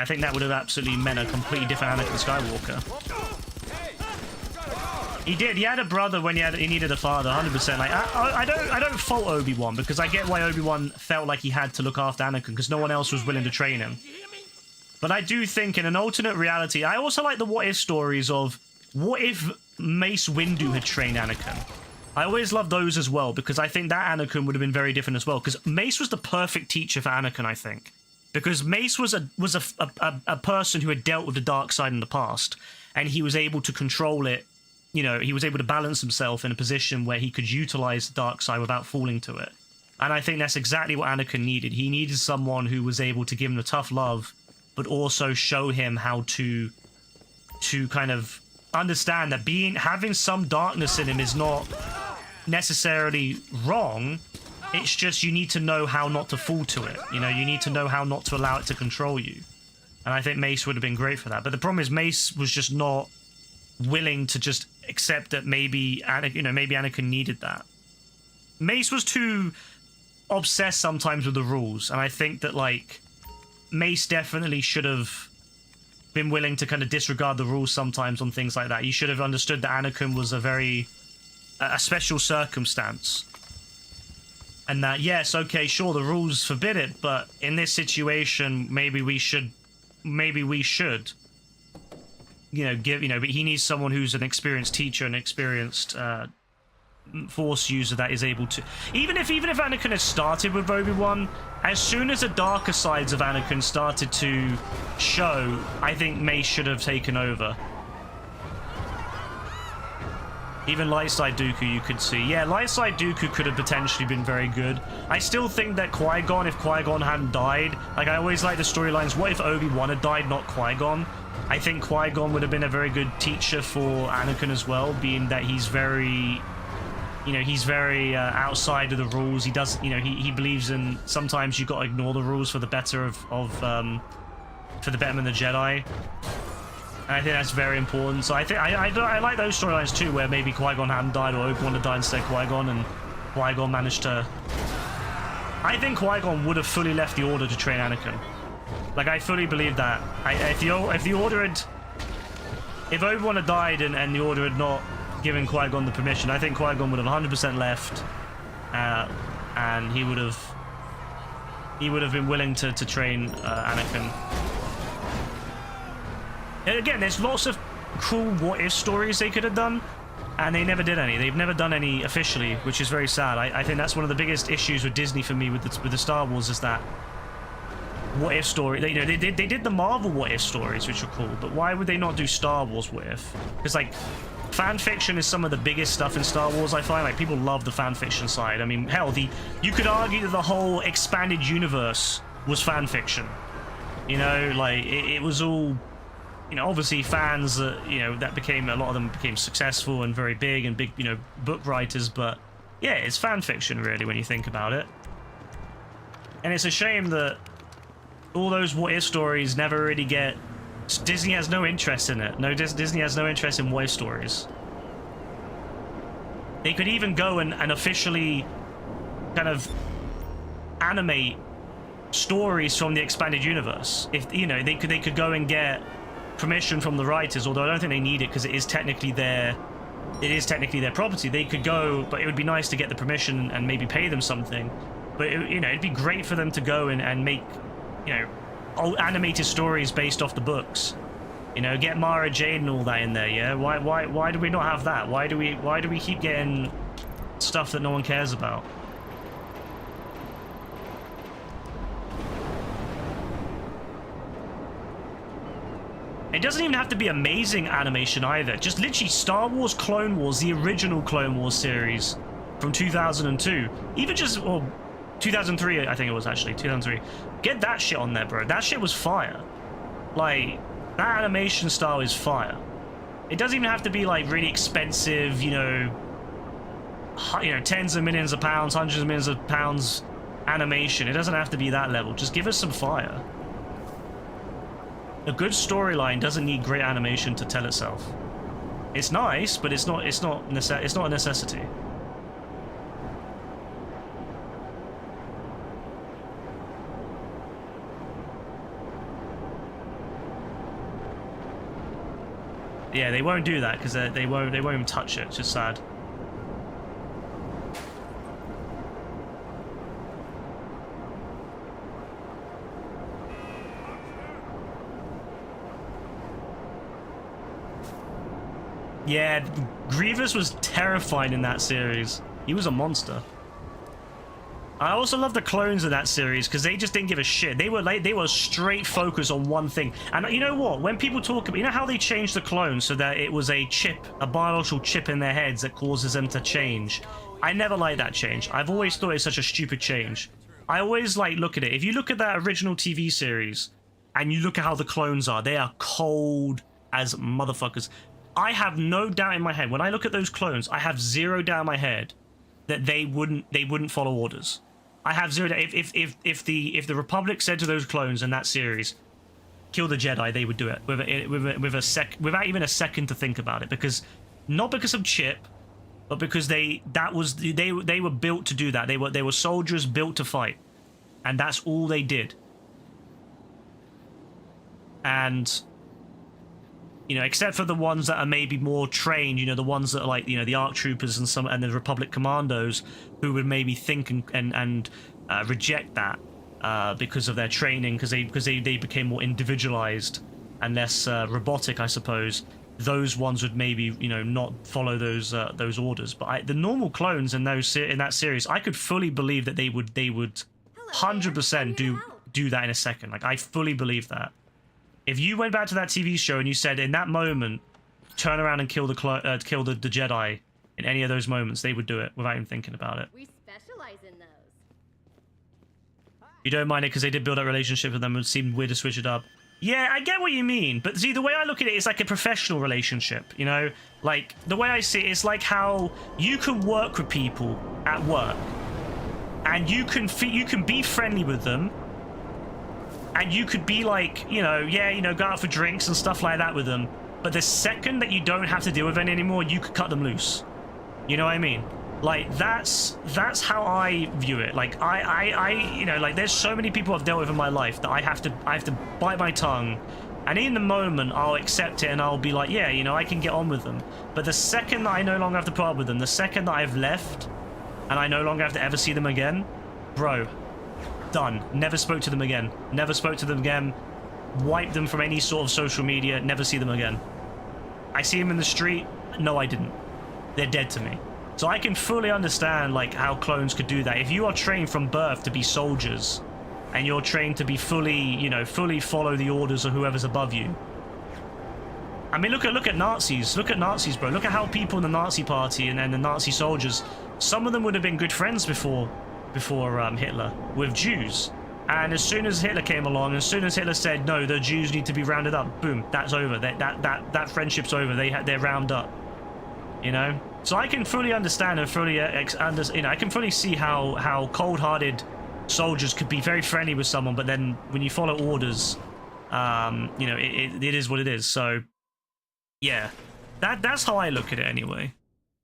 think that would have absolutely meant a completely different Anakin Skywalker. He did. He had a brother when he needed a father, 100%. Like I don't fault Obi-Wan because I get why Obi-Wan felt like he had to look after Anakin because no one else was willing to train him. But I do think in an alternate reality, I also like the what if stories of what if Mace Windu had trained Anakin. I always love those as well because I think that Anakin would have been very different as well because Mace was the perfect teacher for Anakin, I think. Because Mace was a person who had dealt with the dark side in the past and he was able to control it. You know, he was able to balance himself in a position where he could utilize the dark side without falling to it. And I think that's exactly what Anakin needed. He needed someone who was able to give him the tough love, but also show him how to kind of understand that having some darkness in him is not necessarily wrong. It's just you need to know how not to fall to it. You know, you need to know how not to allow it to control you. And I think Mace would have been great for that. But the problem is Mace was just not willing to just accept that maybe Anakin needed that. Mace was too obsessed sometimes with the rules, and I think that like Mace definitely should have been willing to kind of disregard the rules sometimes on things like that. He should have understood that Anakin was a special circumstance, and that yes, okay, sure, the rules forbid it, but in this situation, maybe we should. But he needs someone who's an experienced teacher, an experienced Force user that is able to. Even if Anakin had started with Obi-Wan, as soon as the darker sides of Anakin started to show, I think Mace should have taken over. Even Lightside Dooku, you could see. Yeah, Lightside Dooku could have potentially been very good. I still think that Qui-Gon, if Qui-Gon hadn't died, like I always like the storylines, what if Obi-Wan had died, not Qui-Gon? I think Qui-Gon would have been a very good teacher for Anakin as well, being that he's very, outside of the rules. He does, he believes in sometimes you got to ignore the rules for the better for the betterment of the Jedi. And I think that's very important. So I think I like those storylines too, where maybe Qui-Gon hadn't died or Obi-Wan had died instead of Qui-Gon, and Qui-Gon managed to. I think Qui-Gon would have fully left the Order to train Anakin. Like I fully believe that. If the Order had, if Obi-Wan had died and the Order had not given Qui-Gon the permission, I think Qui-Gon would have 100% left, and he would have been willing to train Anakin. And again, there's lots of cool what-if stories they could have done, and they never did any. They've never done any officially, which is very sad. I think that's one of the biggest issues with Disney for me with the Star Wars is that what-if story. They did the Marvel what-if stories, which are cool, but why would they not do Star Wars what-if? Because like fan fiction is some of the biggest stuff in Star Wars. I find like people love the fan fiction side. I mean, hell, you could argue that the whole expanded universe was fan fiction. Like it was all. Obviously fans that became, a lot of them became successful and very big and big, book writers, but yeah, it's fan fiction really when you think about it. And it's a shame that all those what-if stories never really get. Disney has no interest in it. Disney has no interest in what-if stories. They could even go and officially kind of animate stories from the expanded universe. If they could go and get permission from the writers, although I don't think they need it because it is technically their property. They could go, but it would be nice to get the permission and maybe pay them something. But it'd be great for them to go and make old animated stories based off the books. Get Mara Jade and all that in there. Yeah, why do we not have that? Why do we keep getting stuff that no one cares about? It doesn't even have to be amazing animation either. Just literally Star Wars Clone Wars, the original Clone Wars series from 2002. Even just, or 2003, I think it was actually, 2003. Get that shit on there, bro. That shit was fire. Like, that animation style is fire. It doesn't even have to be like really expensive, tens of millions of pounds, hundreds of millions of pounds animation. It doesn't have to be that level. Just give us some fire. A good storyline doesn't need great animation to tell itself. It's nice, but it's not a necessity. Yeah, they won't do that because they won't even touch it. It's just sad. Yeah, Grievous was terrifying in that series. He was a monster. I also love the clones of that series because they just didn't give a shit. They were straight focused on one thing. And you know what? When people talk about, you know how they changed the clones so that it was a chip, a biological chip in their heads that causes them to change. I never liked that change. I've always thought it's such a stupid change. I always look at it. If you look at that original TV series and you look at how the clones are, they are cold as motherfuckers. I have no doubt in my head, when I look at those clones, I have zero doubt in my head that they wouldn't follow orders. I have zero doubt. If the Republic said to those clones in that series, kill the Jedi, they would do it without even a second to think about it, because not because of Chip, but because they were built to do that. They were soldiers built to fight, and that's all they did. And you know, except for the ones that are maybe more trained, you know, the ones that are like, you know, the ARC troopers and the Republic commandos, who would maybe think and reject that because of their training, because they became more individualized and less robotic, I suppose. Those ones would maybe, you know, not follow those orders. But the normal clones in that series, I could fully believe that they would 100% do that in a second. Like, I fully believe that. If you went back to that TV show and you said in that moment, turn around and kill the Jedi, in any of those moments, they would do it without even thinking about it. We specialize in those. You don't mind it because they did build that relationship with them. It seemed weird to switch it up. Yeah, I get what you mean, but see, the way I look at it is like a professional relationship, you know? Like, the way I see it is like how you can work with people at work, and you can be friendly with them, and you could be like, you know, yeah, you know, go out for drinks and stuff like that with them. But the second that you don't have to deal with it anymore, you could cut them loose. You know what I mean? Like, that's how I view it. Like, I you know, like, there's so many people I've dealt with in my life that I have to bite my tongue. And in the moment, I'll accept it and I'll be like, yeah, you know, I can get on with them. But the second that I no longer have to put up with them, the second that I've left and I no longer have to ever see them again, bro, done. Never spoke to them again. Never spoke to them again. Wiped them from any sort of social media. Never see them again. I see them in the street. No, I didn't. They're dead to me. So I can fully understand like how clones could do that. If you are trained from birth to be soldiers, and you're trained to be fully follow the orders of whoever's above you. I mean, look at Nazis. Look at Nazis, bro. Look at how people in the Nazi party and the Nazi soldiers, some of them would have been good friends before Hitler with Jews. And as soon as Hitler came along, as soon as Hitler said, no, the Jews need to be rounded up, boom, that's over. That friendship's over. They're round up, you know? So I can fully understand and fully, I can fully see how cold-hearted soldiers could be very friendly with someone, but then when you follow orders, you know, it is what it is. So, yeah, that's how I look at it anyway.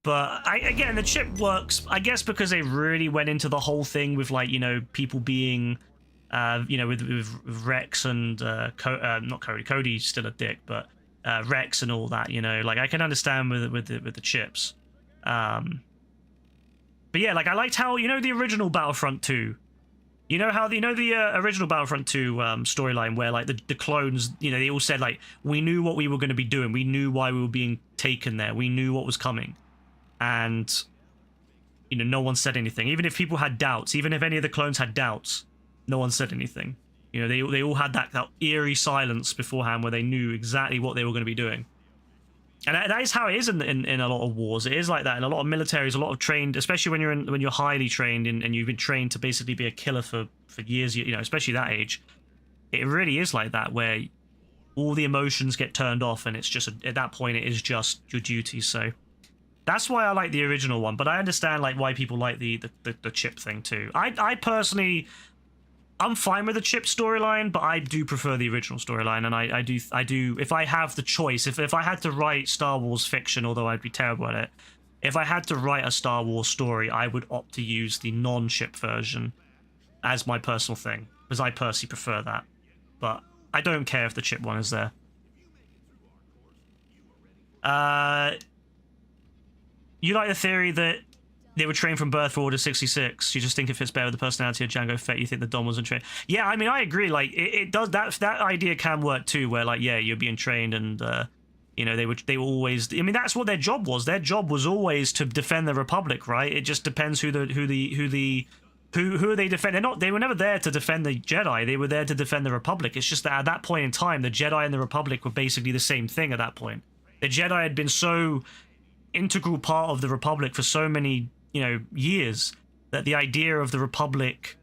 But again, the chip works, I guess, because they really went into the whole thing with, like, you know, people being, you know, with Rex and not Cody. Cody's still a dick, but Rex and all that, you know, like I can understand with the chips. But yeah, like I liked how, you know, the original Battlefront 2. You know how the original Battlefront 2 storyline where like the clones, you know, they all said like, we knew what we were going to be doing, we knew why we were being taken there, we knew what was coming. And, you know, no one said anything. Even if people had doubts, even if any of the clones had doubts, no one said anything. You know, they all had that eerie silence beforehand where they knew exactly what they were going to be doing. And that is how it is in a lot of wars. It is like that in a lot of militaries, a lot of trained, especially when you're highly trained and you've been trained to basically be a killer for years, you know, especially that age. It really is like that where all the emotions get turned off and it's just, at that point, it is just your duty. So that's why I like the original one, but I understand like why people like the chip thing too. I personally, I'm fine with the chip storyline, but I do prefer the original storyline, and I do. If I have the choice, if I had to write Star Wars fiction, although I'd be terrible at it, if I had to write a Star Wars story, I would opt to use the non-chip version as my personal thing, because I personally prefer that. But I don't care if the chip one is there. You like the theory that they were trained from birth for Order 66. You just think it fits better with the personality of Jango Fett. You think the Dom wasn't trained. Yeah, I mean, I agree. Like, it does, that idea can work too, where, like, yeah, you're being trained and, you know, they were always, I mean, that's what their job was. Their job was always to defend the Republic, right? It just depends who are they defend. They were never there to defend the Jedi. They were there to defend the Republic. It's just that at that point in time, the Jedi and the Republic were basically the same thing at that point. The Jedi had been so integral part of the Republic for so many, you know, years that the idea of the Republic,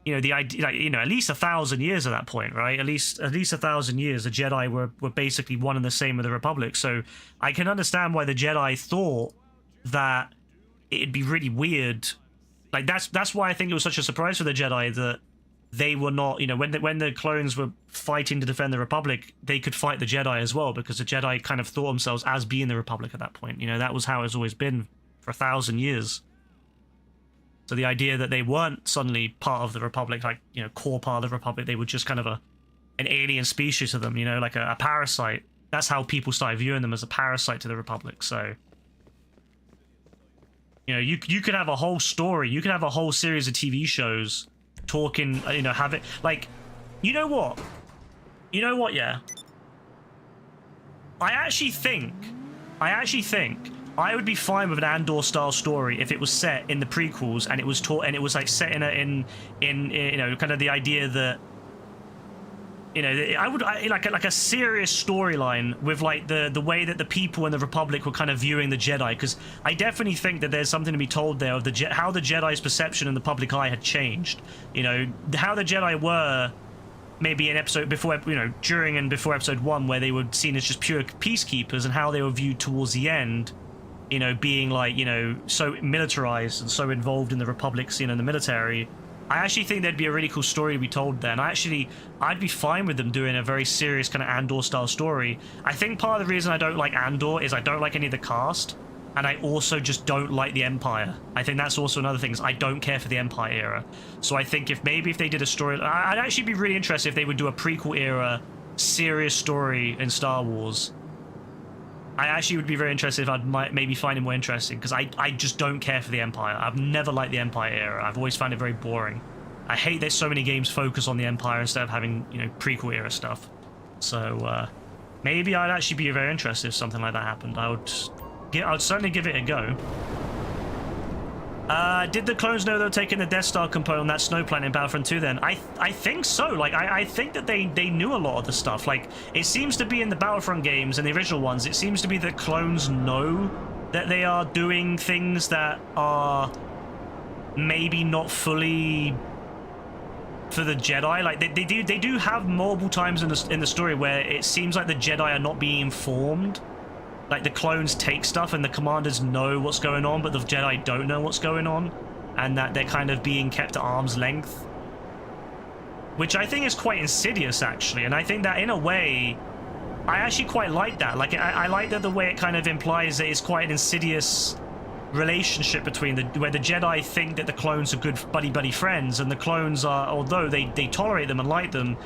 you know, the idea, like, you know, at least 1,000 years at that point, right? At least 1,000 years, the Jedi were basically one and the same with the Republic. So I can understand why the Jedi thought that it'd be really weird. Like, that's why I think it was such a surprise for the Jedi that they were not, you know, when the clones were fighting to defend the Republic, they could fight the Jedi as well, because the Jedi kind of thought themselves as being the Republic at that point. You know, that was how it's always been for 1,000 years. So the idea that they weren't suddenly part of the Republic, like, you know, core part of the Republic, they were just kind of an alien species to them, you know, like a parasite. That's how people started viewing them, as a parasite to the Republic. So, you know, you could have a whole story, you could have a whole series of TV shows talking, you know, have it, like, you know what, yeah, I actually think I would be fine with an Andor style story if it was set in the prequels and it was taught, and it was like set in you know, kind of the idea that, you know, like a serious storyline with, like, the way that the people in the Republic were kind of viewing the Jedi, because I definitely think that there's something to be told there of how the Jedi's perception in the public eye had changed. You know, how the Jedi were maybe in episode before, you know, during and before episode 1, where they were seen as just pure peacekeepers, and how they were viewed towards the end, you know, being, like, you know, so militarized and so involved in the Republic's, you know, in the military. I actually think there'd be a really cool story to be told there, and I'd be fine with them doing a very serious kind of Andor-style story. I think part of the reason I don't like Andor is I don't like any of the cast, and I also just don't like the Empire. I think that's also another thing, is I don't care for the Empire era. So I think if they did a story, I'd actually be really interested if they would do a prequel era serious story in Star Wars. I actually would be very interested if I'd maybe find it more interesting, because I just don't care for the Empire. I've never liked the Empire era. I've always found it very boring. I hate that so many games focus on the Empire instead of having, you know, prequel era stuff. So maybe I'd actually be very interested if something like that happened. I would certainly give it a go. Did the clones know they were taking the Death Star component on that snow planet in Battlefront 2 then? I think so. Like, I think that they knew a lot of the stuff. Like, it seems to be in the Battlefront games and the original ones, it seems to be that clones know that they are doing things that are maybe not fully for the Jedi. Like, they do have multiple times in the story where it seems like the Jedi are not being informed. Like, the clones take stuff and the commanders know what's going on, but the Jedi don't know what's going on, and that they're kind of being kept at arm's length, which I think is quite insidious, actually. And I think that, in a way, I actually quite like that. Like, I like that the way it kind of implies that it's quite an insidious relationship between where the Jedi think that the clones are good buddy friends, and the clones are, although they tolerate them and like them,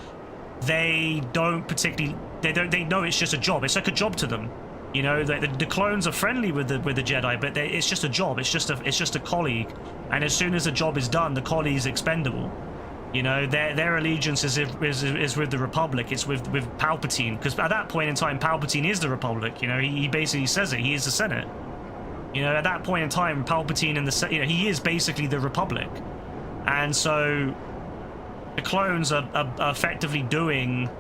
they don't particularly, they know it's just a job. It's like a job to them. You know, the clones are friendly with the Jedi, but it's just a job. It's just a colleague, and as soon as the job is done, the colleague is expendable. You know, their allegiance is with the Republic. It's with Palpatine, because at that point in time, Palpatine is the Republic. You know, he basically says it. He is the Senate. You know, at that point in time, Palpatine and he is basically the Republic, and so the clones are effectively doing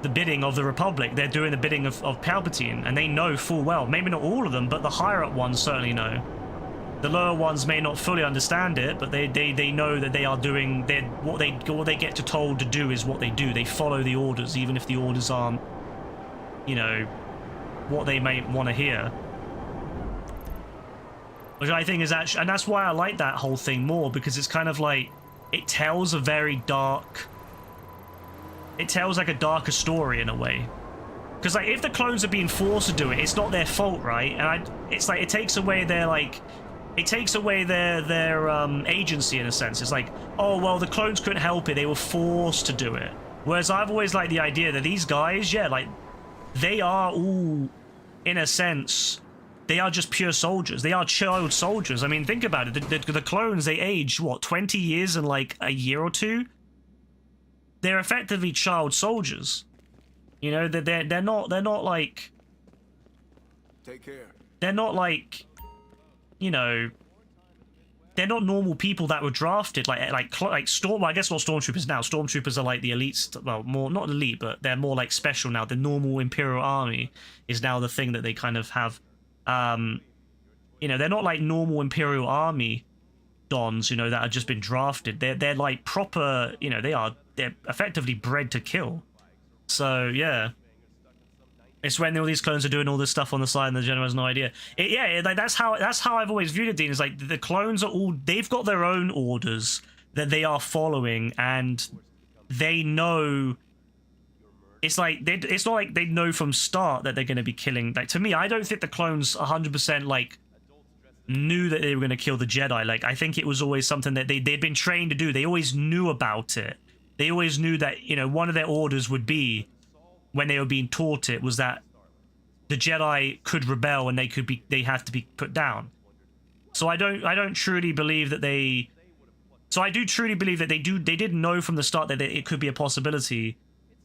the bidding of the Republic. They're doing the bidding of Palpatine, and they know full well, maybe not all of them, but the higher up ones certainly know. The lower ones may not fully understand it, but they know that they are doing what they get told to do is what they do. They follow the orders, even if the orders aren't, you know, what they may want to hear. Which I think is actually, and that's why I like that whole thing more, because it's kind of like, it tells a very dark, it tells like a darker story in a way. Because, like, if the clones are being forced to do it, it's not their fault, right? And it's like, it takes away their, like, it takes away their agency in a sense. It's like, oh, well, the clones couldn't help it, they were forced to do it. Whereas I've always liked the idea that these guys, yeah, like, they are all, in a sense, they are just pure soldiers. They are child soldiers. I mean, think about it. The clones, they age, what, 20 years in like a year or two? They're effectively child soldiers. You know, they're not like... Take care. They're not like, you know, they're not normal people that were drafted like Storm. Well, I guess not Stormtroopers now. Stormtroopers are like the elites. Well, more not elite, but they're more like special now. The normal Imperial Army is now the thing that they kind of have. You know, they're not like normal Imperial Army dons. You know, that have just been drafted. They're like proper. You know, they're effectively bred to kill. So yeah. It's when all these clones are doing all this stuff on the side and the General has no idea. Like that's how I've always viewed it, Dean. Is like the clones are all, they've got their own orders that they are following, and they know. It's like it's not like they know from start that they're going to be killing. Like, to me, I don't think the clones 100% like knew that they were going to kill the Jedi. Like, I think it was always something that they'd been trained to do. They always knew about it. They always knew that, you know, one of their orders would be, when they were being taught it, was that the Jedi could rebel and they have to be put down. So I don't truly believe that they. So I do truly believe that they did know from the start that it could be a possibility,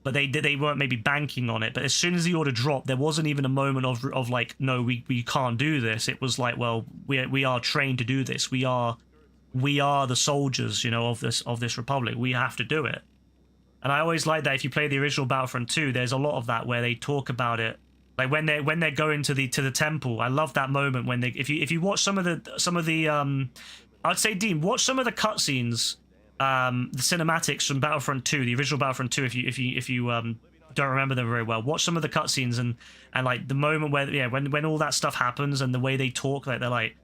but they weren't maybe banking on it. But as soon as the order dropped, there wasn't even a moment of like, no, we can't do this. It was like, well, we are trained to do this. We are the soldiers, you know, of this republic. We have to do it. And I always like that. If you play the original Battlefront 2, there's a lot of that where they talk about it, like when they're going to the temple. I love that moment when if you watch some of the I'd say, Dean, watch some of the cutscenes, the cinematics from Battlefront 2, the original Battlefront 2. If you don't remember them very well, watch some of the cutscenes and like the moment where when all that stuff happens and the way they talk, like they're like,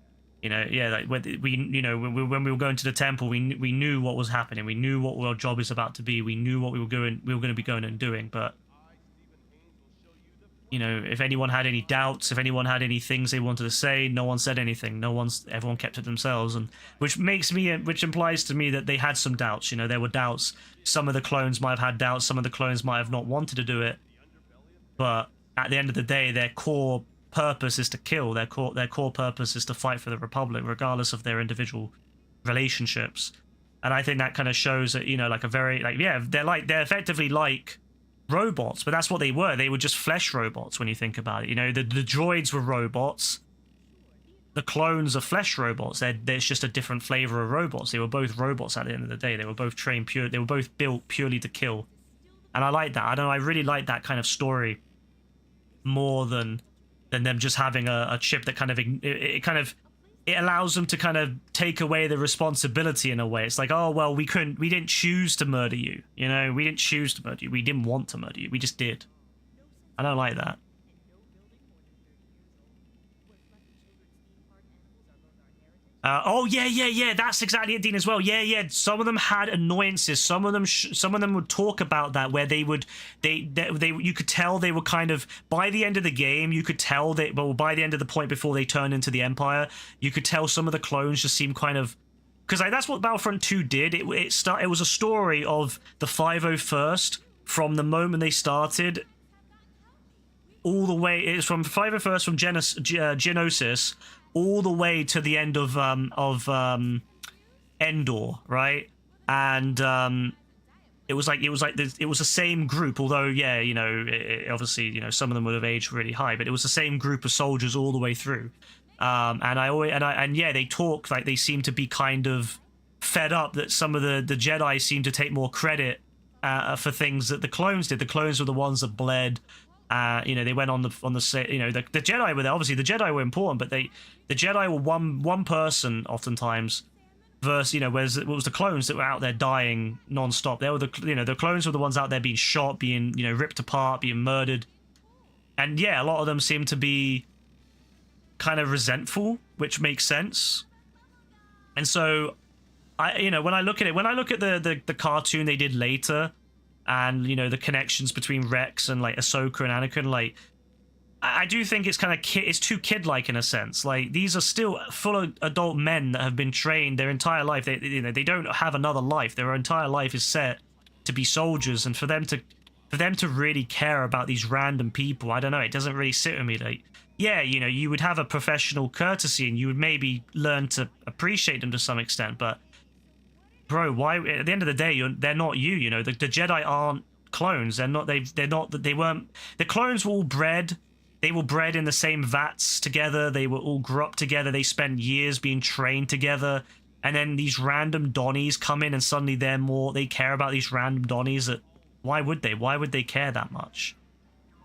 you know, like when we were going to the temple, we knew what was happening. We knew what our job is about to be. We knew what we were going to be going and doing. But, you know, if anyone had any doubts, if anyone had any things they wanted to say, no one said anything. Everyone kept it themselves, and which implies to me that they had some doubts. You know, there were doubts. Some of the clones might have had doubts. Some of the clones might have not wanted to do it. But at the end of the day, their core purpose is to kill. Their core purpose is to fight for the Republic, regardless of their individual relationships. And I think that kind of shows that, you know, like a very, like, yeah, they're effectively like robots, but that's what they were. They were just flesh robots when you think about it. You know, the droids were robots. The clones are flesh robots. There's just a different flavor of robots. They were both robots at the end of the day. They were both trained they were both built purely to kill. And I like that. I really like that kind of story more than them just having a chip that kind of it allows them to kind of take away the responsibility in a way. It's like, oh well, we didn't choose to murder you, you know, we didn't choose to murder you, we didn't want to murder you, we just did. I don't like that. Oh yeah, that's exactly it, Dean, as well. Yeah. Some of them had annoyances. Some of them would talk about that, where you could tell they were kind of, by the end of the game, you could tell by the end of the point before they turned into the Empire, you could tell some of the clones just seemed kind of, because like, that's what Battlefront 2 did. It was a story of the 501st from the moment they started all the way. It's from 501st from Geonosis all the way to the end of Endor, right? And it was the same group, although yeah, you know, obviously, you know, some of them would have aged really high, but it was the same group of soldiers all the way through. And yeah, they talk like they seem to be kind of fed up that some of the Jedi seem to take more credit for things that the clones did. The clones were the ones that bled. You know, they went on the you know, the Jedi were there. Obviously, the Jedi were important, but the Jedi were one person oftentimes. Versus, you know, whereas it was the clones that were out there dying non-stop. They were the clones were the ones out there being shot, being, you know, ripped apart, being murdered. And yeah, a lot of them seem to be kind of resentful, which makes sense. And so, when I look at the cartoon they did later, and, you know, the connections between Rex and like Ahsoka and Anakin, like, I do think it's kind of it's too kid-like in a sense. Like, these are still full adult men that have been trained their entire life. They don't have another life. Their entire life is set to be soldiers, and for them for them to really care about these random people, I don't know, it doesn't really sit with me. Like, yeah, you know, you would have a professional courtesy and you would maybe learn to appreciate them to some extent, but bro, why, at the end of the day, they're not you, you know, the Jedi aren't clones. The clones were all bred. They were bred in the same vats together. They were all grew up together. They spent years being trained together. And then these random Donnies come in and suddenly they care about these random Donnies. That, why would they? Why would they care that much?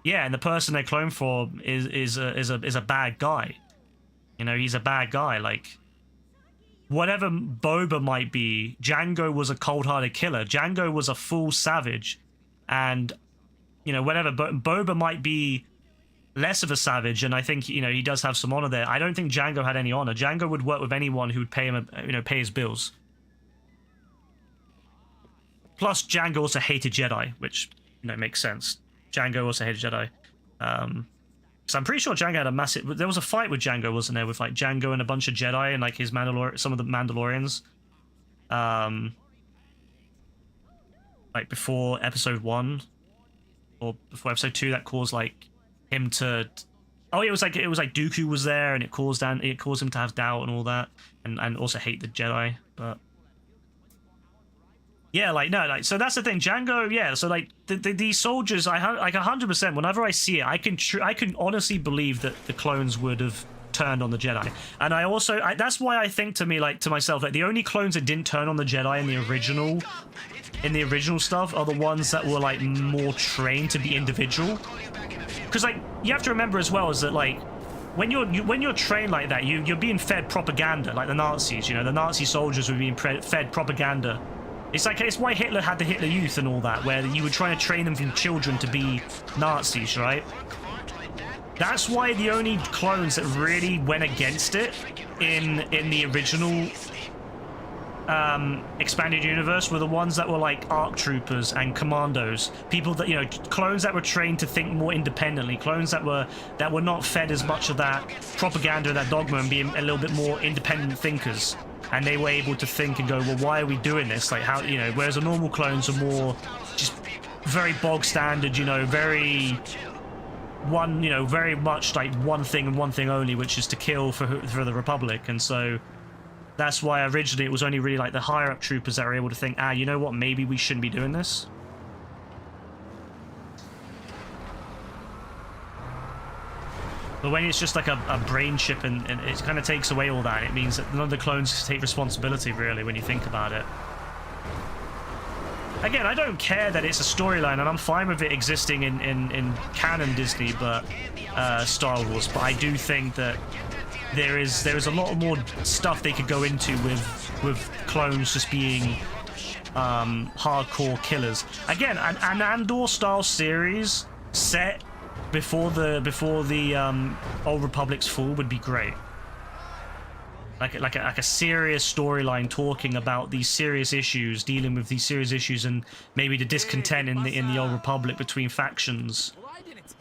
Yeah, and the person they clone for is a bad guy. You know, he's a bad guy. Like, whatever Boba might be, Jango was a cold-hearted killer. Jango was a full savage. And, you know, whatever, Boba might be less of a savage, and I think, you know, he does have some honor there. I don't think Jango had any honor. Jango would work with anyone who would pay him, you know, pay his bills. Plus, Jango also hated Jedi, which, you know, makes sense. Jango also hated Jedi. So I'm pretty sure Jango had a massive... There was a fight with Jango, wasn't there? With, like, Jango and a bunch of Jedi and, like, his some of the Mandalorians. Like, before Episode 1. Or before Episode 2, that caused, like, him to... Oh, it was like Dooku was there, and it caused him to have doubt and all that. And also hate the Jedi, but... Yeah, like, no, like, so that's the thing, Jango, yeah, so, like, these soldiers, like, 100%, whenever I see it, I can honestly believe that the clones would have turned on the Jedi. And I also, that's why I think to myself, like, the only clones that didn't turn on the Jedi in the original stuff are the ones that were, like, more trained to be individual. Because, like, you have to remember as well is that, like, when you're trained like that, you're being fed propaganda, like the Nazis, you know, the Nazi soldiers were being fed propaganda. It's why Hitler had the Hitler Youth and all that, where you were trying to train them from children to be Nazis, right? That's why the only clones that really went against it in the original expanded universe were the ones that were like ARC troopers and commandos, people that, you know, clones that were trained to think more independently, clones that were not fed as much of that propaganda, that dogma, and being a little bit more independent thinkers. And they were able to think and go, well, why are we doing this? Like, how, you know, whereas the normal clones are more just very bog standard, you know, very much like one thing and one thing only, which is to kill for the Republic. And so that's why originally it was only really like the higher up troopers that were able to think, you know what, maybe we shouldn't be doing this. But when it's just like a brain chip and it kind of takes away all that, it means that none of the clones take responsibility, really, when you think about it. Again, I don't care that it's a storyline, and I'm fine with it existing in canon Disney, but Star Wars, but I do think that there is a lot more stuff they could go into with clones just being hardcore killers. Again, an Andor-style series set before the Old Republic's fall would be great. Like a serious storyline talking about these serious issues, dealing with these serious issues, and maybe the discontent in the Old Republic between factions.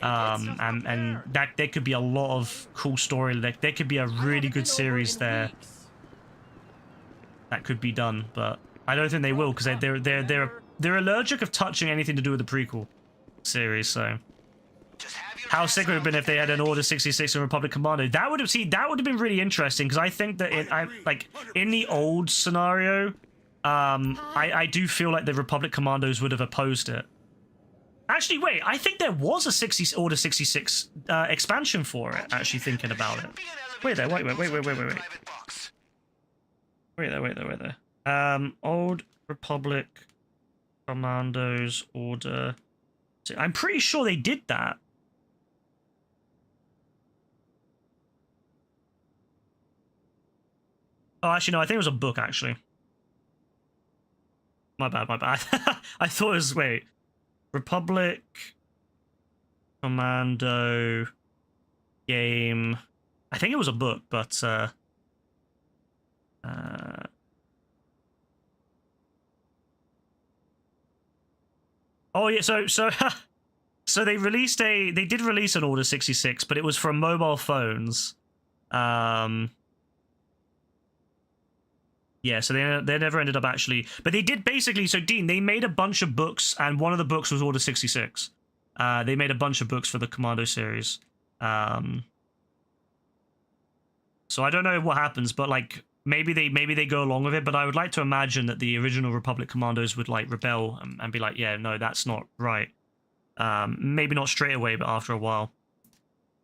And that there could be a lot of cool story. Like, there could be a really good series there that could be done, but I don't think they will, because they're allergic of touching anything to do with the prequel series. So how sick would it have been if they had an Order 66 and Republic Commando? That would have been really interesting, because I think that in the old scenario, I do feel like the Republic Commandos would have opposed it. Actually, wait, I think there was a Order 66 expansion for it, actually thinking about it. Wait there. Old Republic Commandos Order... I'm pretty sure they did that. Oh, actually, no, I think it was a book, actually. My bad. I thought it was... Wait. Republic Commando game. I think it was a book, but oh yeah, so so they did release an Order 66, but it was for mobile phones. Yeah, so they never ended up actually, but they did basically. So Dean, they made a bunch of books, and one of the books was Order 66. They made a bunch of books for the Commando series. So I don't know what happens, but like maybe they go along with it. But I would like to imagine that the original Republic Commandos would like rebel and be like, yeah, no, that's not right. Maybe not straight away, but after a while.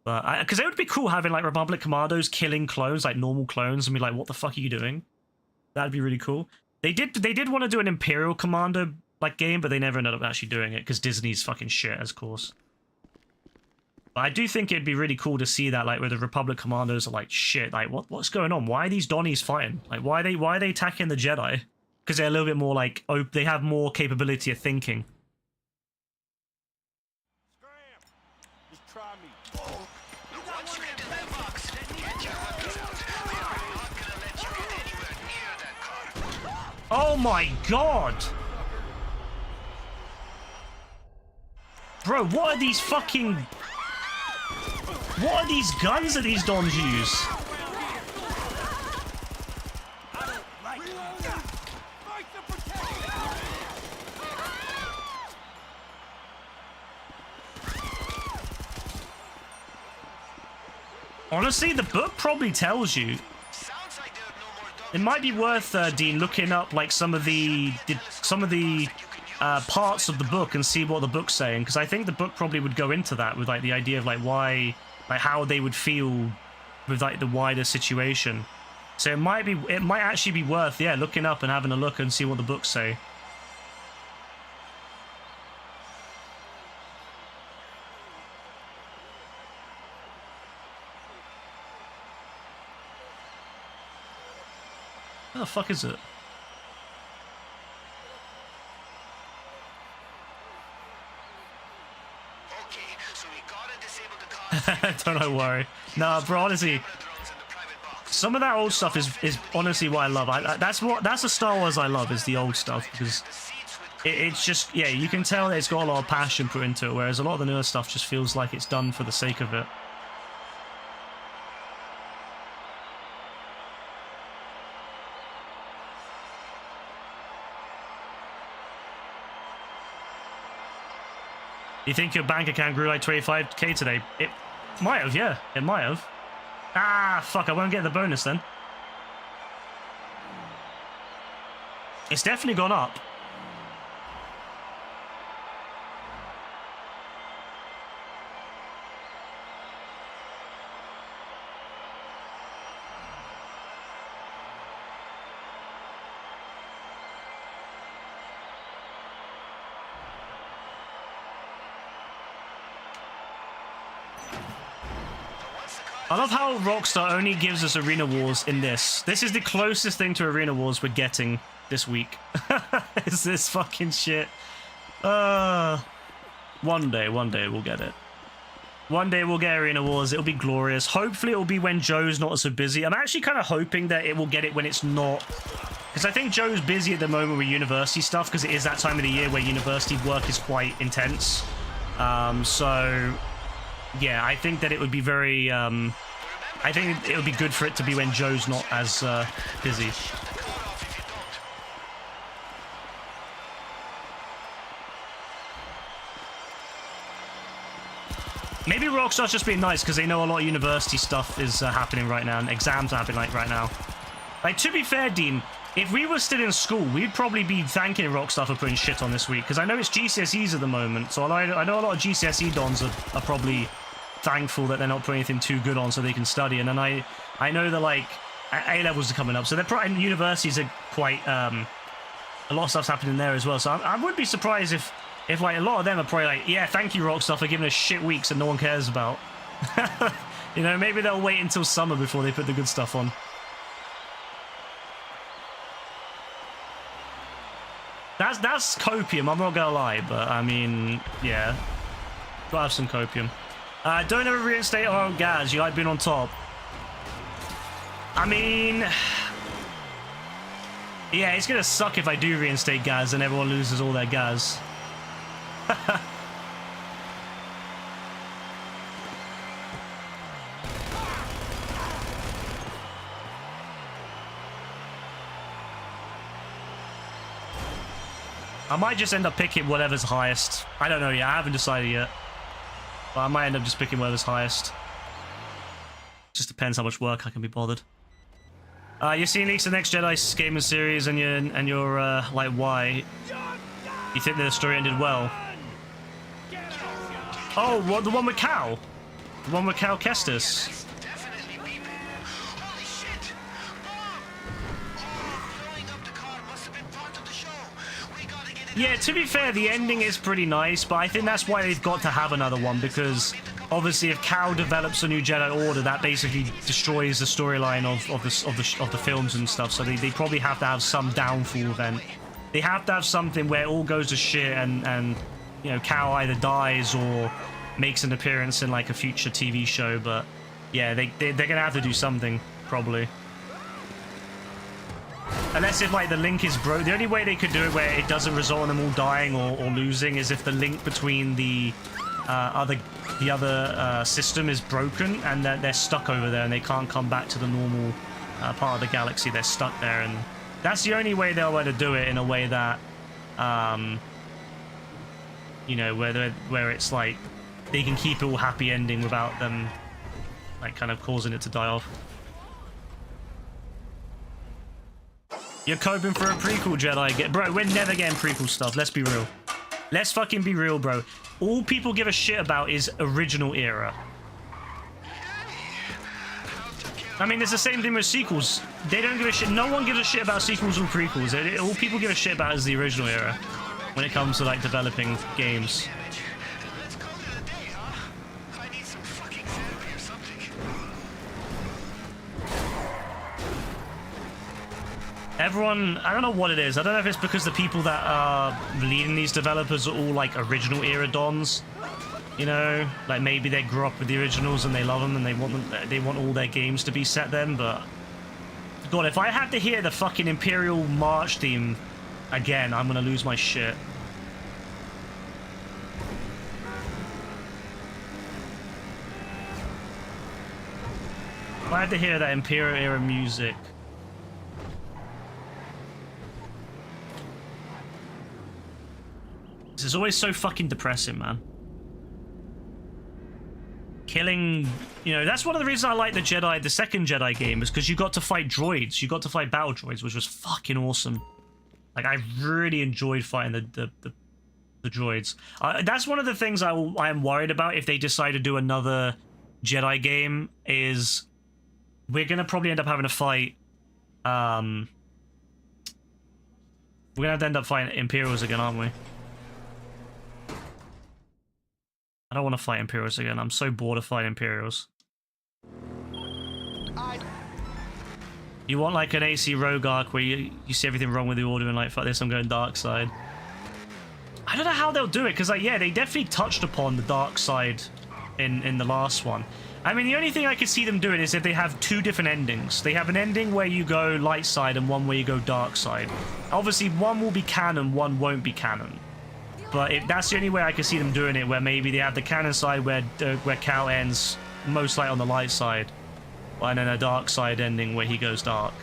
But because it would be cool having like Republic Commandos killing clones, like normal clones, and be like, what the fuck are you doing? That'd be really cool. They did want to do an Imperial Commando like game, but they never ended up actually doing it because Disney's fucking shit, of course. But I do think it'd be really cool to see that, like, where the Republic Commandos are like, shit, like, what's going on? Why are these Donnies fighting? Like, why are they attacking the Jedi? Because they're a little bit more like, they have more capability of thinking. Just try me. Once you get in that box, get your weapons out. We are not gonna let you get anywhere near that car. Oh my god! Bro, what are these fucking... What are these guns that these Dons use? Honestly, the book probably tells you. Sounds like there are no more It might be worth, Dean, looking up like some of the parts of the book and see what the book's saying, because I think the book probably would go into that with like the idea of like why, like how they would feel with like the wider situation. So it might actually be worth, yeah, looking up and having a look and see what the books say. Where the fuck is it? Okay, so we gotta disable the car. Don't worry. Nah, bro, honestly, Drones in the private box. some of that old stuff is honestly what I love. That's the Star Wars I love, is the old stuff, because The seats with it's just, yeah, you can tell that it's got a lot of passion put into it, whereas a lot of the newer stuff just feels like it's done for the sake of it. You think your bank account grew like 25k today? It might have, yeah. It might have. Ah, fuck, I won't get the bonus then. It's definitely gone up. I love how Rockstar only gives us Arena Wars in this. This is the closest thing to Arena Wars we're getting this week. Is this fucking shit. One day we'll get it. One day we'll get Arena Wars. It'll be glorious. Hopefully it'll be when Joe's not so busy. I'm actually kind of hoping that it will get it when it's not. Because I think Joe's busy at the moment with university stuff, because it is that time of the year where university work is quite intense. So... yeah, I think that it would be very, I think it would be good for it to be when Joe's not as, busy. Maybe Rockstar's just being nice because they know a lot of university stuff is happening right now, and exams are happening like right now. Like, to be fair, Dean, if we were still in school, we'd probably be thanking Rockstar for putting shit on this week, because I know it's GCSEs at the moment, so I know a lot of GCSE dons are probably thankful that they're not putting anything too good on so they can study. And then I know that like A-levels are coming up, so they're probably, universities are quite a lot of stuff's happening there as well. So I would be surprised if like a lot of them are probably like, yeah, thank you Rockstar for giving us shit weeks that no one cares about. You know, maybe they'll wait until summer before they put the good stuff on. That's copium, I'm not gonna lie, but I mean, yeah, gotta have some copium. Don't ever reinstate oil gas. You like being on top. I mean, yeah, it's gonna suck if I do reinstate gas and everyone loses all their gas. I might just end up picking whatever's highest. I don't know yet. I haven't decided yet. But I might end up just picking whatever's highest. Just depends how much work I can be bothered. You're seeing Lisa Next Jedi gaming series, and you're like, why? You think that the story ended well? Oh, what, the one with Cal? The one with Cal Kestis? That's definitely people. Holy shit! Bomb! Oh, blowing up the car must have been part of the show. We gotta get it Yeah, out. to be fair, the ending is pretty nice, but I think that's why they've got to have another one, because obviously if Cal develops a new Jedi Order, that basically destroys the storyline of the films and stuff, so they probably have to have some downfall event. They have to have something where it all goes to shit and you know, Cal either dies or makes an appearance in like a future TV show, but yeah, they're gonna have to do something, probably. Unless if like the link is broke. The only way they could do it where it doesn't result in them all dying or losing is if the link between the other system is broken and that they're stuck over there and they can't come back to the normal part of the galaxy. They're stuck there, and that's the only way they'll be able to do it in a way that you know, where it's like they can keep it all happy ending without them like kind of causing it to die off. You're coping for a prequel, Jedi. Bro, we're never getting prequel stuff. Let's be real. Let's fucking be real, bro. All people give a shit about is original era. I mean, it's the same thing with sequels. They don't give a shit. No one gives a shit about sequels or prequels. All people give a shit about is the original era when it comes to, like, developing games. Let's call it a day, huh? I need some fucking therapy or something. Everyone, I don't know what it is. I don't know if it's because the people that are leading these developers are all, like, original era dons. You know, like maybe they grew up with the originals and they love them and they want all their games to be set then, but God, if I had to hear the fucking Imperial March theme again, I'm gonna lose my shit. If I had to hear that Imperial era music. This is always so fucking depressing, man. Killing, you know, that's one of the reasons I like the second Jedi game, is because you got to fight droids. You got to fight battle droids, which was fucking awesome. Like, I really enjoyed fighting the droids. That's one of the things I am worried about if they decide to do another Jedi game, is we're going to probably end up having to fight, we're going to have to end up fighting Imperials again, aren't we? I don't want to fight Imperials again. I'm so bored of fighting Imperials. You want like an AC Rogue arc where you see everything wrong with the Order and like, fuck this, I'm going dark side. I don't know how they'll do it, because like, yeah, they definitely touched upon the dark side in the last one. I mean, the only thing I could see them doing is if they have two different endings. They have an ending where you go light side and one where you go dark side. Obviously, one will be canon, one won't be canon. But that's the only way I can see them doing it, where maybe they have the canon side where Cal ends most likely on the light side, and then a dark side ending where he goes dark.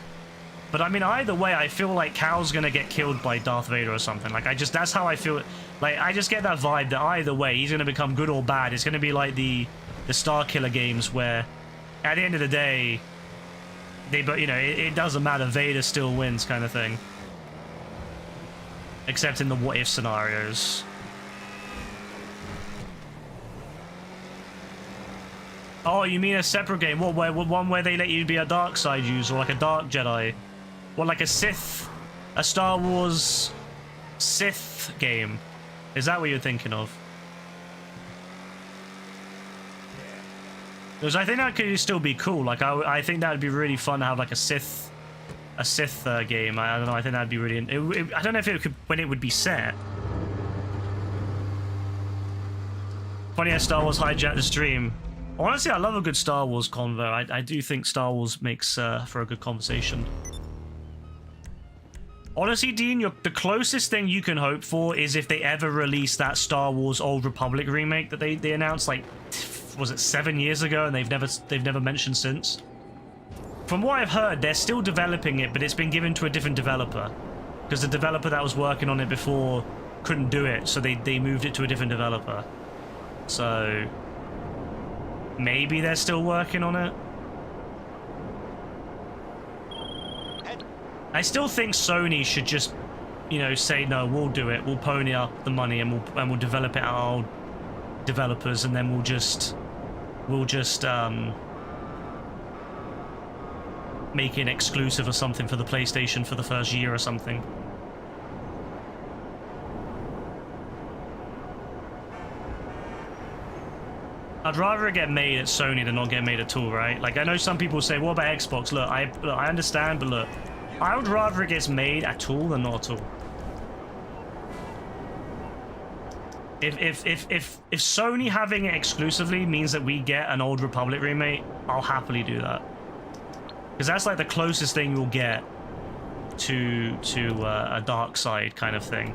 But I mean, either way, I feel like Cal's gonna get killed by Darth Vader or something. Like, that's how I feel. Like, I just get that vibe that either way, he's gonna become good or bad. It's gonna be like the Star Killer games, where at the end of the day, you know, it doesn't matter. Vader still wins, kind of thing. Except in the what-if scenarios. Oh, you mean a separate game? What, one where they let you be a dark side user, or like a dark Jedi? What, like a Sith? A Star Wars Sith game? Is that what you're thinking of? Because I think that could still be cool. Like, I think that would be really fun to have like a Sith game. I don't know. I think that'd be really. I don't know if it could, when it would be set. Funny how Star Wars hijacked the stream. Honestly, I love a good Star Wars convo. I do think Star Wars makes for a good conversation. Honestly, Dean, the closest thing you can hope for is if they ever release that Star Wars Old Republic remake that they announced, like, was it 7 years ago, and they've never mentioned since. From what I've heard, they're still developing it, but it's been given to a different developer. because the developer that was working on it before couldn't do it, so they moved it to a different developer. So maybe they're still working on it. I still think Sony should just, you know, say no, we'll do it. We'll pony up the money and we'll develop it our developers, and then we'll just make it exclusive or something for the PlayStation for the first year or something. I'd rather it get made at Sony than not get made at all, right? Like, I know some people say, what about Xbox? Look, I understand, but look, I would rather it gets made at all than not at all. If Sony having it exclusively means that we get an Old Republic remake, I'll happily do that. Because that's like the closest thing you'll get to a dark side kind of thing.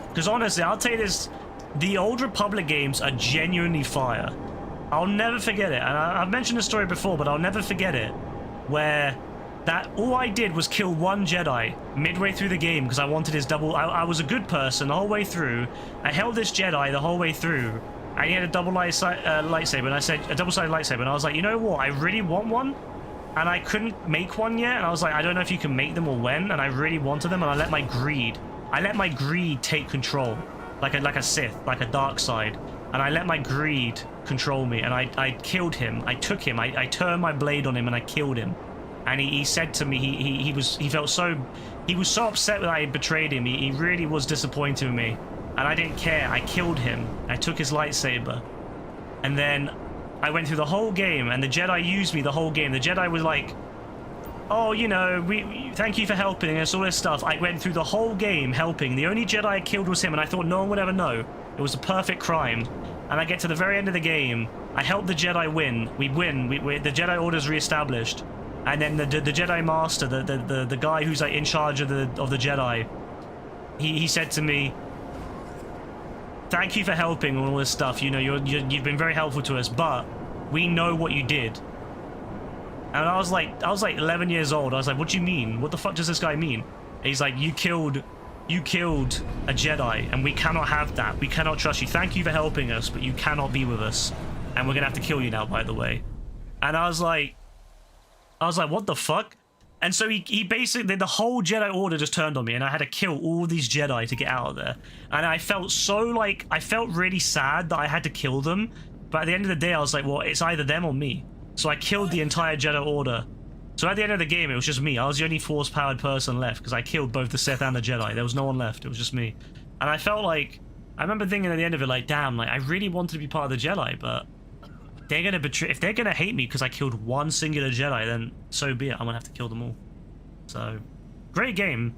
Because honestly, I'll tell you this, the Old Republic games are genuinely fire. I'll never forget it. And I've mentioned this story before, but I'll never forget it. Where that all I did was kill one Jedi midway through the game because I wanted his double. I was a good person the whole way through. I held this Jedi the whole way through. And he had a double lightsaber, and I said a double-sided lightsaber, and I was like, you know what? I really want one, and I couldn't make one yet. And I was like, I don't know if you can make them or when. And I really wanted them, and I let my greed take control, like a Sith, like a dark side. And I let my greed control me, and I killed him. I took him. I turned my blade on him, and I killed him. And he said to me, he was so upset that I had betrayed him. He really was disappointed in me. And I didn't care. I killed him. I took his lightsaber. And then I went through the whole game, and the Jedi used me the whole game. The Jedi was like, oh, you know, we thank you for helping us, all this stuff. I went through the whole game helping. The only Jedi I killed was him, and I thought no one would ever know. It was a perfect crime. And I get to the very end of the game. I help the Jedi win. We win. The Jedi Order's reestablished. And then the Jedi Master, the guy who's like in charge of the Jedi, he said to me, thank you for helping and all this stuff. You know, you've been very helpful to us, but we know what you did. And I was like 11 years old. I was like, what do you mean? What the fuck does this guy mean? And he's like, you killed a Jedi, and we cannot have that. We cannot trust you. Thank you for helping us, but you cannot be with us, and we're gonna have to kill you now, by the way. And I was like, what the fuck? And so he basically, the whole Jedi Order just turned on me, and I had to kill all these Jedi to get out of there. And I felt I felt really sad that I had to kill them. But at the end of the day, I was like, well, it's either them or me. So I killed the entire Jedi Order. So at the end of the game, it was just me. I was the only Force-powered person left, because I killed both the Sith and the Jedi. There was no one left. It was just me. And I felt like, I remember thinking at the end of it, like, damn, like, I really wanted to be part of the Jedi, but they're gonna betray. If they're gonna hate me because I killed one singular Jedi, then so be it. I'm gonna have to kill them all. So, great game.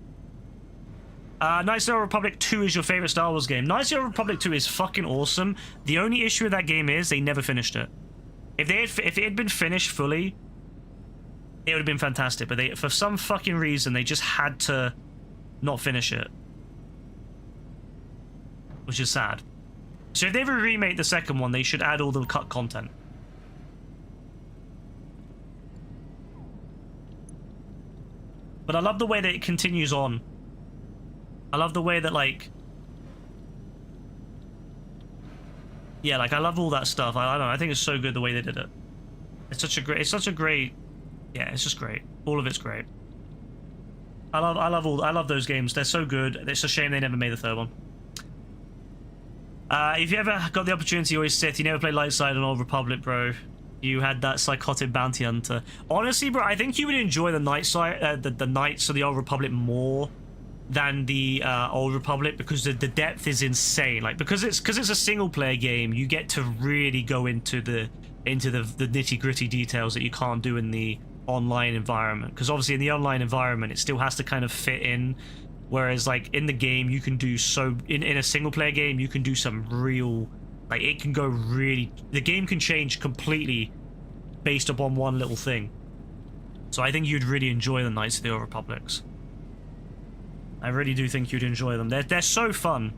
Knights of the Old Republic 2 is your favorite Star Wars game. Knights of the Old Republic 2 is fucking awesome. The only issue with that game is they never finished it. If it had been finished fully, it would have been fantastic. But for some fucking reason, they just had to not finish it, which is sad. So if they ever remake the second one, they should add all the cut content. But I love the way that it continues on. I love the way that, like, yeah, like, I love all that stuff. I don't know. I think it's so good the way they did it. It's such a great. Yeah, it's just great. All of it's great. I love those games. They're so good. It's a shame they never made the third one. If you ever got the opportunity, always Sith. You never played light side on Old Republic, bro. You had that psychotic bounty hunter. Honestly, bro, I think you would enjoy the night side, the Knights of the Old Republic more than the Old Republic, because the depth is insane. Like, because it's a single player game, you get to really go into the nitty gritty details that you can't do in the online environment. Because obviously in the online environment, it still has to kind of fit in. Whereas, like, in the game, you can do in a single player game, you can do some real, like, it can go really, the game can change completely based upon one little thing. So I think you'd really enjoy the Knights of the Old Republics. I really do think you'd enjoy them. They're so fun.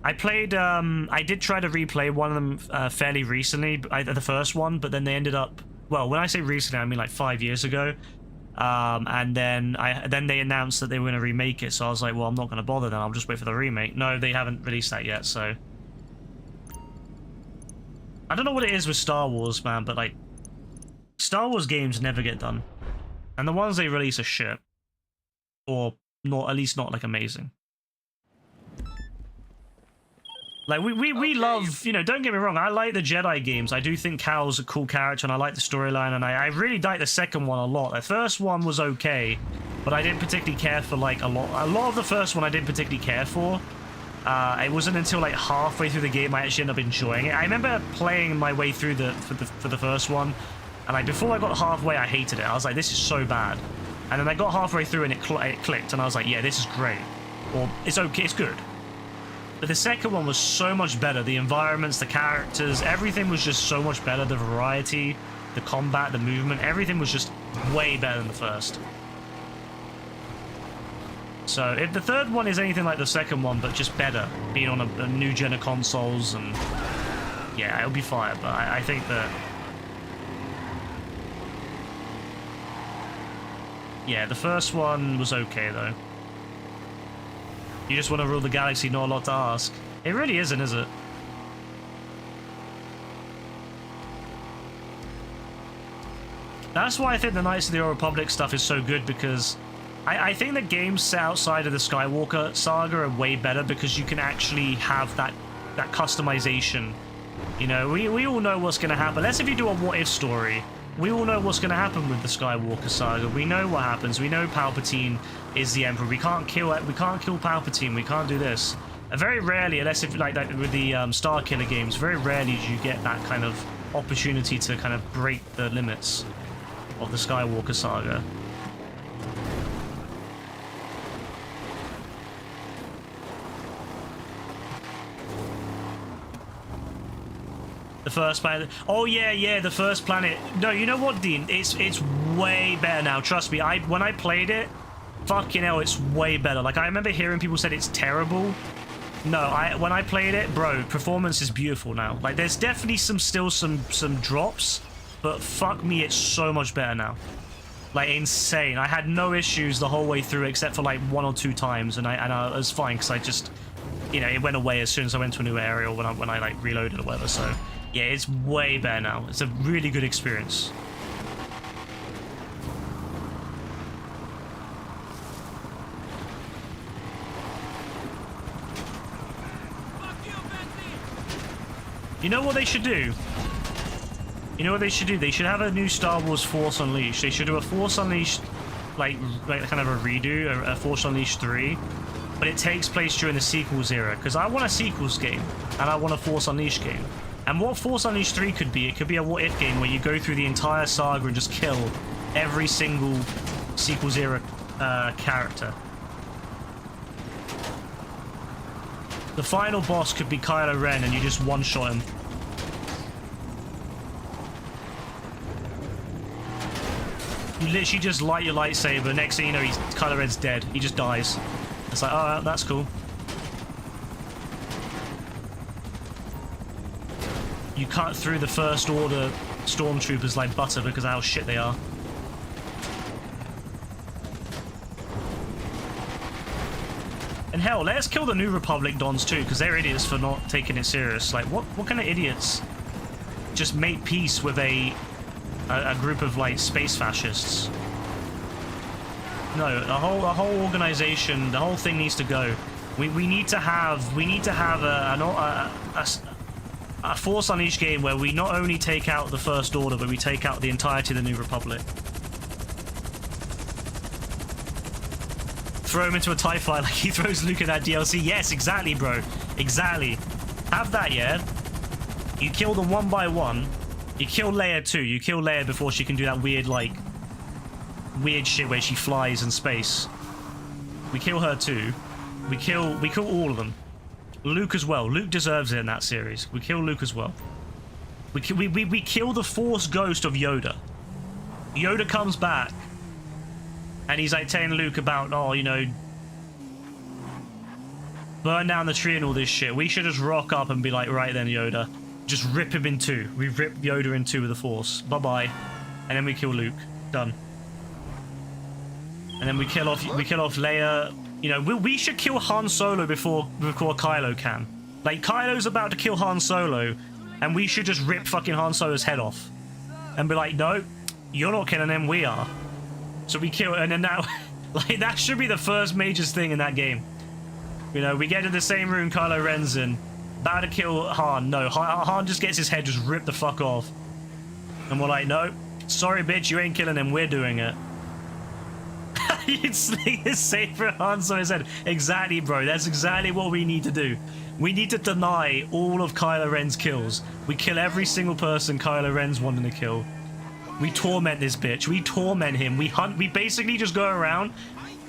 I did try to replay one of them fairly recently, the first one, but then they ended up, well, when I say recently, I mean like 5 years ago. And then they announced that they were going to remake it, so I was like, well, I'm not going to bother then, I'll just wait for the remake. No, they haven't released that yet, so... I don't know what it is with Star Wars, man, but like... Star Wars games never get done. And the ones they release are shit. Or not, at least not like amazing. Like, we love, you know, don't get me wrong, I like the Jedi games. I do think Cal's a cool character, and I like the storyline, and I really like the second one a lot. The first one was okay, but I didn't particularly care for, like, a lot of the first one I didn't particularly care for. It wasn't until, like, halfway through the game I actually ended up enjoying it. I remember playing my way through for the first one, and, like, before I got halfway, I hated it. I was like, this is so bad. And then I got halfway through, and it clicked, and I was like, yeah, this is great. Or, it's okay, it's good. But the second one was so much better. The environments, the characters, everything was just so much better. The variety, the combat, the movement, everything was just way better than the first. So if the third one is anything like the second one, but just better, being on a new gen of consoles, and yeah, it'll be fire. But I think that, yeah, the first one was okay though. You just want to rule the galaxy, not a lot to ask. It really isn't, is it? That's why I think the Knights of the Old Republic stuff is so good, because I think the games set outside of the Skywalker saga are way better, because you can actually have that customization. You know, we all know what's going to happen. Let's if you do a what-if story. We all know what's going to happen with the Skywalker saga. We know what happens. We know Palpatine is the Emperor. We can't kill Palpatine. We can't do this. Very rarely, unless if like that with the Star Killer games, very rarely do you get that kind of opportunity to kind of break the limits of the Skywalker saga. The first planet. Oh yeah, the first planet. No, you know what, Dean? It's way better now. Trust me. When I played it, fucking hell, it's way better. Like I remember hearing people said it's terrible. No, when I played it, bro, performance is beautiful now. Like there's definitely still some drops, but fuck me, it's so much better now. Like insane. I had no issues the whole way through except for like 1 or 2 times, and I was fine because I just, you know, it went away as soon as I went to a new area or when I like reloaded or whatever. So. Yeah, it's way better now. It's a really good experience. You know what they should do? You know what they should do? They should have a new Star Wars Force Unleashed. They should do a Force Unleashed, like kind of a redo, a Force Unleashed 3. But it takes place during the sequels era. Because I want a sequels game, and I want a Force Unleashed game. And what Force Unleashed 3 could be, it could be a what-if game where you go through the entire saga and just kill every single sequels era character. The final boss could be Kylo Ren and you just one-shot him. You literally just light your lightsaber, next thing you know, Kylo Ren's dead. He just dies. It's like, oh, that's cool. You cut through the First Order stormtroopers like butter because of how shit they are. And hell, let's kill the New Republic Dons too, because they're idiots for not taking it serious. Like, what kind of idiots just make peace with a group of like space fascists? No, the whole organization, the whole thing needs to go. We need to have a Force Unleashed game where we not only take out the First Order, but we take out the entirety of the New Republic. Throw him into a TIE fighter like he throws Luke in that DLC. Yes, exactly, bro. Exactly. Have that, yeah? You kill them one by one. You kill Leia too. You kill Leia before she can do that weird shit where she flies in space. We kill her too. We kill all of them. Luke as well. Luke deserves it in that series. We kill Luke as well. We kill the Force ghost of Yoda. Yoda comes back, and he's like telling Luke about, oh, you know, burn down the tree and all this shit. We should just rock up and be like, right then, Yoda. Just rip him in two. We rip Yoda in two with the Force. Bye-bye. And then we kill Luke. Done. And then we kill off Leia. You know, we should kill Han Solo before Kylo can. Like, Kylo's about to kill Han Solo, and we should just rip fucking Han Solo's head off. And be like, no, you're not killing him, we are. So we kill, and then now, like, that should be the first major thing in that game. You know, we get to the same room Kylo Ren's in, about to kill Han. No, Han just gets his head just ripped the fuck off. And we're like, no, sorry bitch, you ain't killing him, we're doing it. You'd sling his saber Han Solo's head. Exactly, bro, that's exactly what we need to do. We need to deny all of Kylo Ren's kills. We kill every single person Kylo Ren's wanting to kill. We torment this bitch. We torment him. We hunt. We basically just go around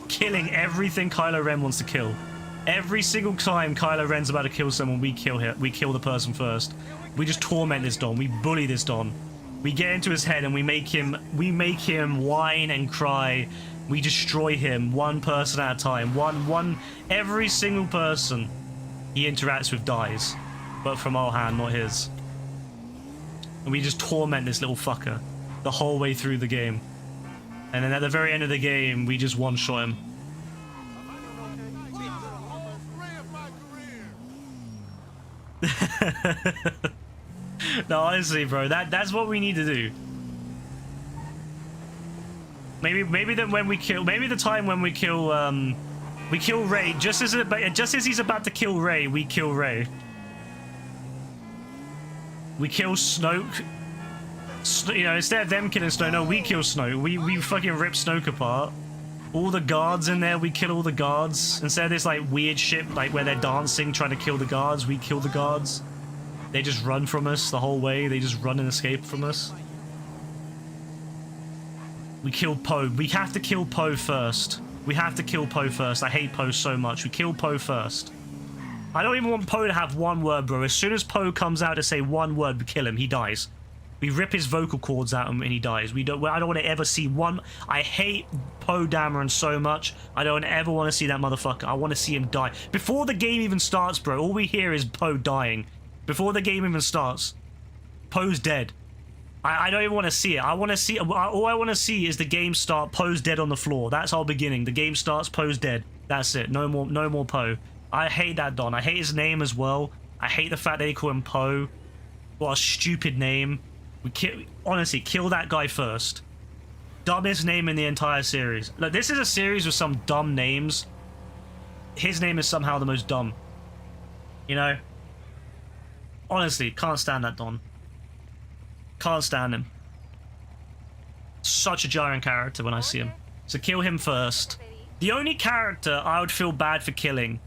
killing everything Kylo Ren wants to kill. Every single time Kylo Ren's about to kill someone, we kill him. We kill the person first. We just torment this Don. We bully this Don. We get into his head and we make him whine and cry. We destroy him one person at a time. Every single person he interacts with dies, but from our hand, not his. And we just torment this little fucker the whole way through the game. And then at the very end of the game, we just one-shot him. No, honestly, bro, that's what we need to do. Maybe that when we kill, maybe the time when we kill Rey, just as he's about to kill Rey, we kill Rey. We kill Snoke. You know, instead of them killing Snoke, no, we kill Snoke. We fucking rip Snoke apart. All the guards in there, we kill all the guards. Instead of this like weird shit, like where they're dancing trying to kill the guards, we kill the guards. They just run from us the whole way. They just run and escape from us. We kill Poe. We have to kill Poe first. We have to kill Poe first. I hate Poe so much. We kill Poe first. I don't even want Poe to have one word, bro. As soon as Poe comes out to say one word, we kill him. He dies. We rip his vocal cords out and he dies. I don't want to ever see one. I hate Poe Dameron so much. I don't ever want to see that motherfucker. I want to see him die. Before the game even starts, bro, all we hear is Poe dying. Before the game even starts, Poe's dead. I don't even want to see it. I want to see. All I want to see is the game start. Poe's dead on the floor. That's our beginning. The game starts. Poe's dead. That's it. No more Poe. I hate that Don. I hate his name as well. I hate the fact that they call him Poe. What a stupid name. Honestly, kill that guy first. Dumbest name in the entire series. Look, this is a series with some dumb names. His name is somehow the most dumb. You know? Honestly, can't stand that Don. Can't stand him. Such a jarring character when I see him. So kill him first. The only character I would feel bad for killing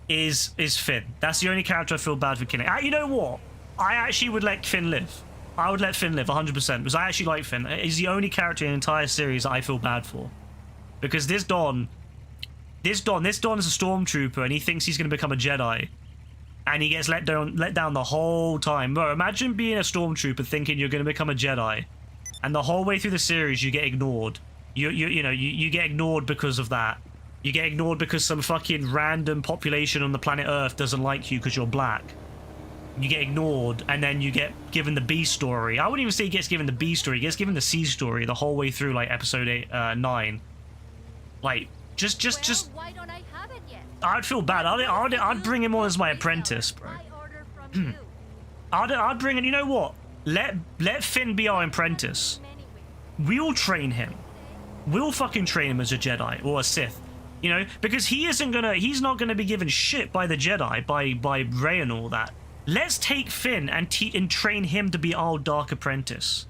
is Finn. That's the only character I feel bad for killing. You know what? I actually would let Finn live. I would let Finn live 100% because I actually like Finn. He's the only character in the entire series that I feel bad for. Because this Don is a stormtrooper and he thinks he's going to become a Jedi. And he gets let down the whole time. Bro, imagine being a stormtrooper thinking you're going to become a Jedi. And the whole way through the series you get ignored. You get ignored because of that. You get ignored because some fucking random population on the planet Earth doesn't like you because you're black. You get ignored, and then you get given the B story. I wouldn't even say he gets given the B story. He gets given the C story the whole way through, like, episode 9. Like, just... Why don't I have it yet? I'd feel bad. I'd bring him on as my apprentice, bro. I'd bring in... You know what? Let Finn be our apprentice. We'll train him. We'll fucking train him as a Jedi or a Sith. You know? Because he's not gonna be given shit by the Jedi, by Rey and all that. Let's take Finn and train him to be our Dark Apprentice.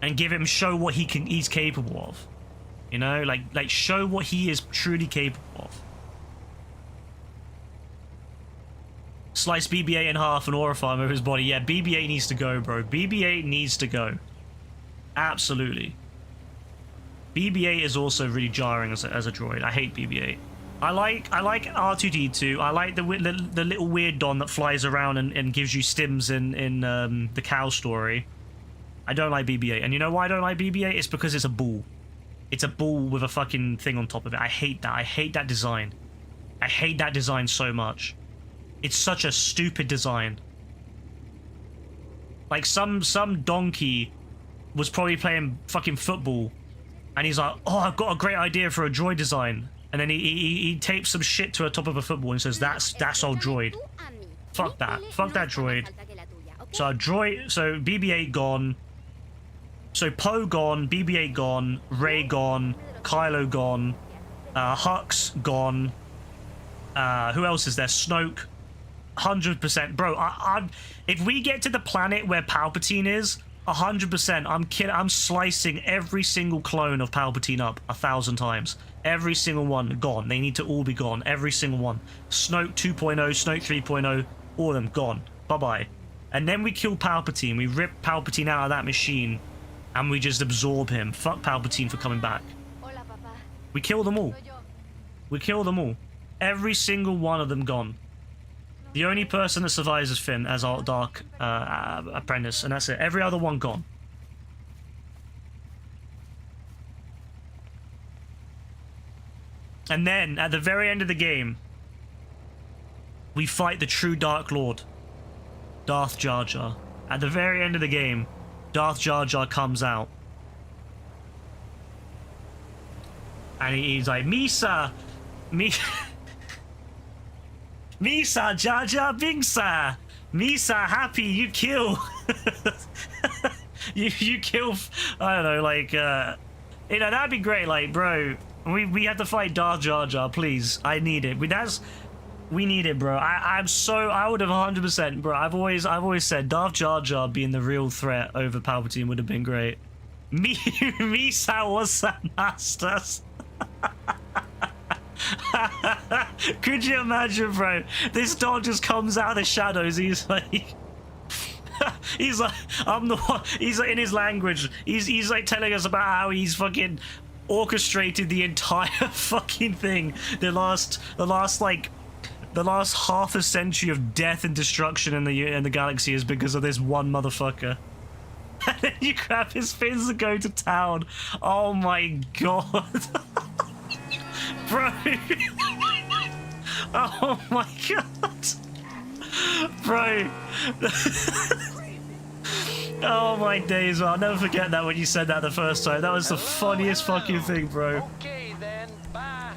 And show what he's capable of. You know, like show what he is truly capable of. Slice BB-8 in half and aurify him over his body. Yeah, BB-8 needs to go, bro. BB-8 needs to go. Absolutely. BB-8 is also really jarring as a droid. I hate BB-8. I like R2-D2. I like the little weird Don that flies around and gives you stims in the cow story. I don't like BB-8. And you know why I don't like BB-8? It's because it's a ball. It's a ball with a fucking thing on top of it. I hate that. I hate that design. I hate that design so much. It's such a stupid design. Like some donkey was probably playing fucking football And he's like, oh, I've got a great idea for a droid design. And then he tapes some shit to the top of a football and says, that's our droid. Fuck that. Fuck that droid. So BB-8 gone. So Poe gone, BB-8 gone, Rey gone, Kylo gone, Hux gone. Who else is there? Snoke. 100%. Bro, if we get to the planet where Palpatine is, 100%, I'm slicing every single clone of Palpatine up 1,000 times. Every single one gone. They need to all be gone. Every single one. Snoke 2.0, Snoke 3.0, all of them gone. Bye-bye. And then we kill Palpatine. We rip Palpatine out of that machine, and we just absorb him. Fuck Palpatine for coming back. We kill them all. We kill them all. Every single one of them gone. The only person that survives is Finn as our Dark Apprentice, and that's it. Every other one gone. And then, at the very end of the game, we fight the true Dark Lord, Darth Jar Jar. At the very end of the game, Darth Jar Jar comes out. And he's like, Misa! Misa, Jar Jar Binks-a! Misa, happy, you kill! you kill, I don't know, like, you know, that'd be great, like, bro, we have to fight Darth Jar Jar, please. I need it. We need it, bro. I would have 100%, bro. I've always said Darth Jar Jar being the real threat over Palpatine would have been great. Misa was that masters. Could you imagine, bro? This dog just comes out of the shadows. He's like, he's like, I'm the one. He's like in his language. He's like telling us about how he's fucking orchestrated the entire fucking thing. The last half a century of death and destruction in the galaxy is because of this one motherfucker. And then you grab his fins and go to town. Oh my god. Bro. Oh my god. Bro. Oh my days, I'll never forget that when you said that the first time. That was the funniest fucking thing, bro. Okay, then. Bye.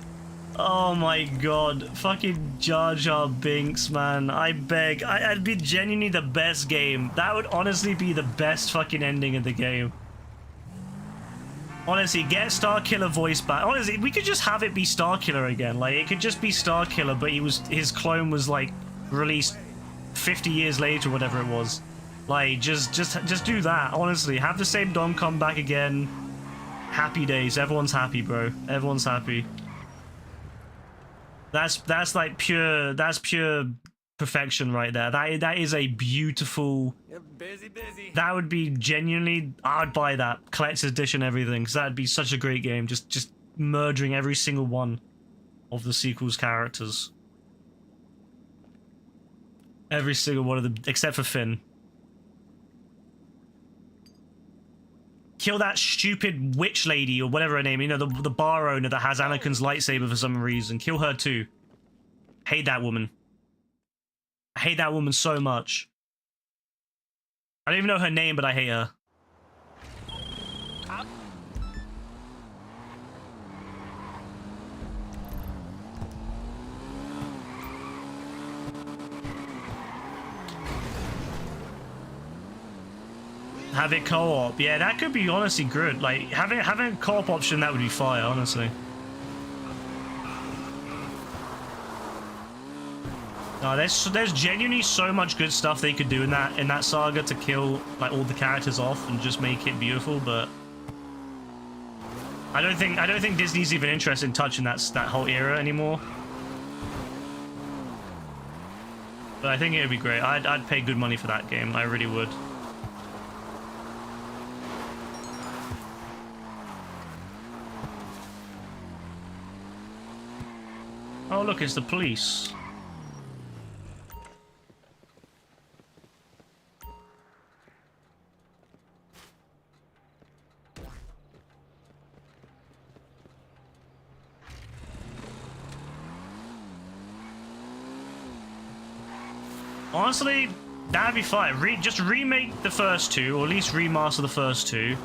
Oh my god. Fucking Jar Jar Binks, man. I beg. I'd be genuinely the best game. That would honestly be the best fucking ending of the game. Honestly, get Starkiller voice back. Honestly, we could just have it be Starkiller again. Like, it could just be Starkiller, but his clone was, like, released 50 years later, whatever it was. Like, just do that, honestly. Have the same Dom come back again. Happy days. Everyone's happy, bro. Everyone's happy. That's like pure perfection right there. That is a beautiful... You're busy. That would be genuinely... I'd buy that. Collector's edition, everything. Because that'd be such a great game. Just merging every single one of the sequel's characters. Every single one of them, except for Finn. Kill that stupid witch lady or whatever her name, you know, the bar owner that has Anakin's lightsaber for some reason. Kill her too. Hate that woman. I hate that woman so much. I don't even know her name, but I hate her. Have it co-op. Yeah, that could be honestly good. Like, having a co-op option, that would be fire, honestly. No, there's genuinely so much good stuff they could do in that saga to kill like all the characters off and just make it beautiful, but I don't think Disney's even interested in touching that whole era anymore. But I think it would be great. I'd pay good money for that game. I really would. Oh look, it's the police. Honestly, that'd be fine. Just remake the first two, or at least remaster the first two,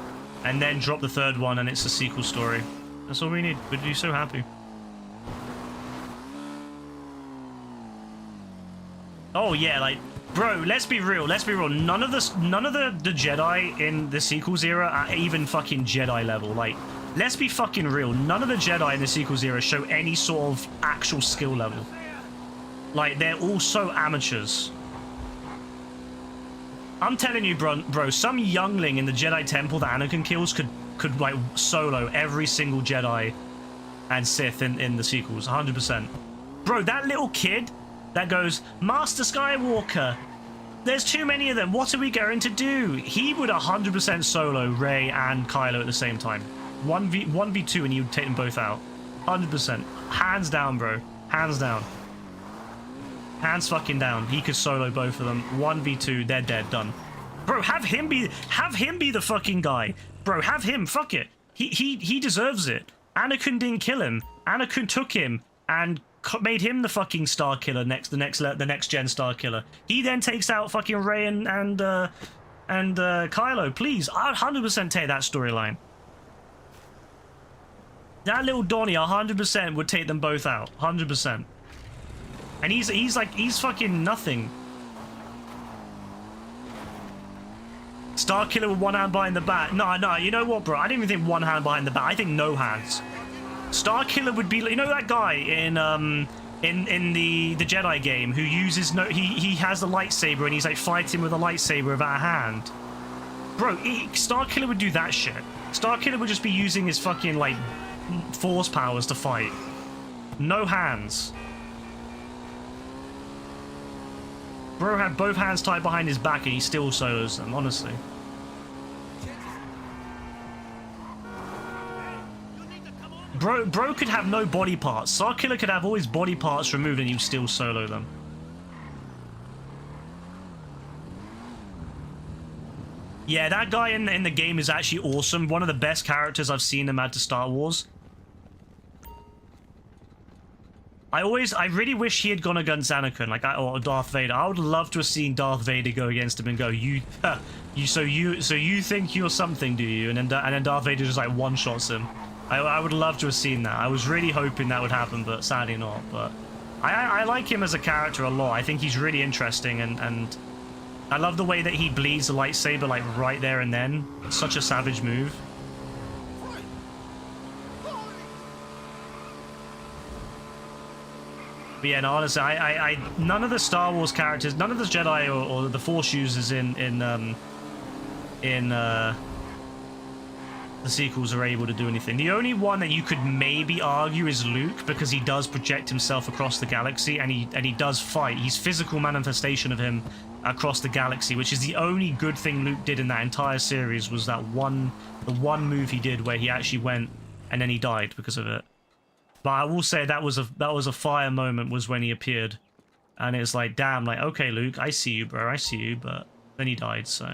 and then drop the third one, and it's a sequel story. That's all we need. We'd be so happy. Oh yeah, like, bro, let's be real. Let's be real. None of the Jedi in the sequels era are even fucking Jedi level. Like, let's be fucking real. None of the Jedi in the sequels era show any sort of actual skill level. Like, they're all so amateurs. I'm telling you, bro, some youngling in the Jedi Temple that Anakin kills could like solo every single Jedi and Sith in the sequels, 100%. Bro, that little kid that goes, Master Skywalker, there's too many of them, what are we going to do? He would 100% solo Rey and Kylo at the same time. 1v2 and he would take them both out. 100%. Hands down, bro. Hands down. Hands fucking down. He could solo both of them. 1v2, they're dead, done. Bro, have him be the fucking guy. Bro, have him, fuck it. He deserves it. Anakin didn't kill him. Anakin took him and made him the fucking star killer, the next gen star killer. He then takes out fucking Rey and Kylo. Please, I'd 100% take that storyline. That little Donnie 100% would take them both out. 100%. And he's fucking nothing. Star Killer with one hand behind the back. No, you know what, bro? I didn't even think one hand behind the back. I think no hands. Star Killer would be, you know that guy in the Jedi game who uses he has the lightsaber and he's like fighting with a lightsaber without a hand. Bro, Star Killer would do that shit. Star Killer would just be using his fucking like force powers to fight. No hands. Bro had both hands tied behind his back and he still solos them, honestly. Bro could have no body parts. Star Killer could have all his body parts removed and you still solo them. Yeah, that guy in the game is actually awesome. One of the best characters I've seen them add to Star Wars. I really wish he had gone against Anakin, like, or Darth Vader. I would love to have seen Darth Vader go against him and go, so you think you're something, do you? And then Darth Vader just like one-shots him. I would love to have seen that. I was really hoping that would happen, but sadly not. But I like him as a character a lot. I think he's really interesting, and I love the way that he bleeds the lightsaber like right there and then. It's such a savage move. But yeah, no, honestly, I none of the Star Wars characters, none of the Jedi or the Force users in the sequels are able to do anything. The only one that you could maybe argue is Luke, because he does project himself across the galaxy and he does fight. He's physical manifestation of him across the galaxy, which is the only good thing Luke did in that entire series, was the one move he did where he actually went and then he died because of it. But I will say that was a fire moment, was when he appeared, and it's like, damn, like, okay, Luke, I see you, bro, I see you, but then he died, so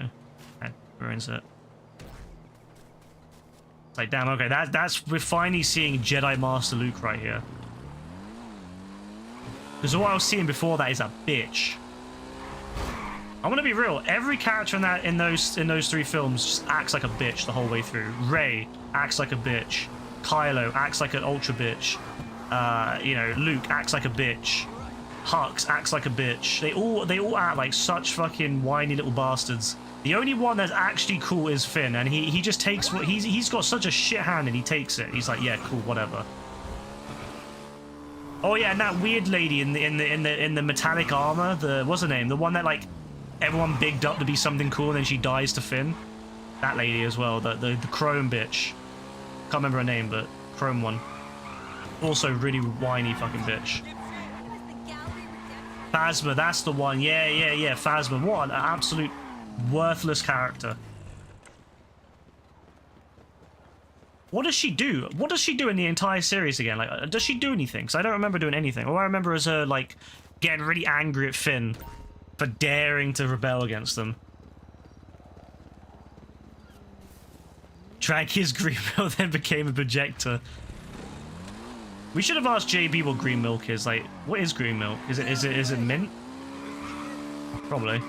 that ruins it. It's like, damn, okay, we're finally seeing Jedi Master Luke right here. Because what I was seeing before that is a bitch. I'm gonna be real. Every character in those three films just acts like a bitch the whole way through. Rey acts like a bitch. Kylo acts like an ultra bitch. You know, Luke acts like a bitch. Hux acts like a bitch. They all act like such fucking whiny little bastards. The only one that's actually cool is Finn, and he just takes what he's got such a shit hand and he takes it. He's like, yeah, cool, whatever. Oh yeah, and that weird lady in the metallic armor, what's her name? The one that like everyone bigged up to be something cool and then she dies to Finn. That lady as well, the chrome bitch. Can't remember her name, but chrome one. Also really whiny fucking bitch. Phasma, that's the one. Yeah, Phasma. What an absolute worthless character. What does she do? What does she do in the entire series again? Like, does she do anything? Because I don't remember doing anything. All I remember is her, like, getting really angry at Finn for daring to rebel against them. Drank his green milk, then became a projector. We should have asked JB what green milk is. Like, what is green milk? Is it mint? Probably.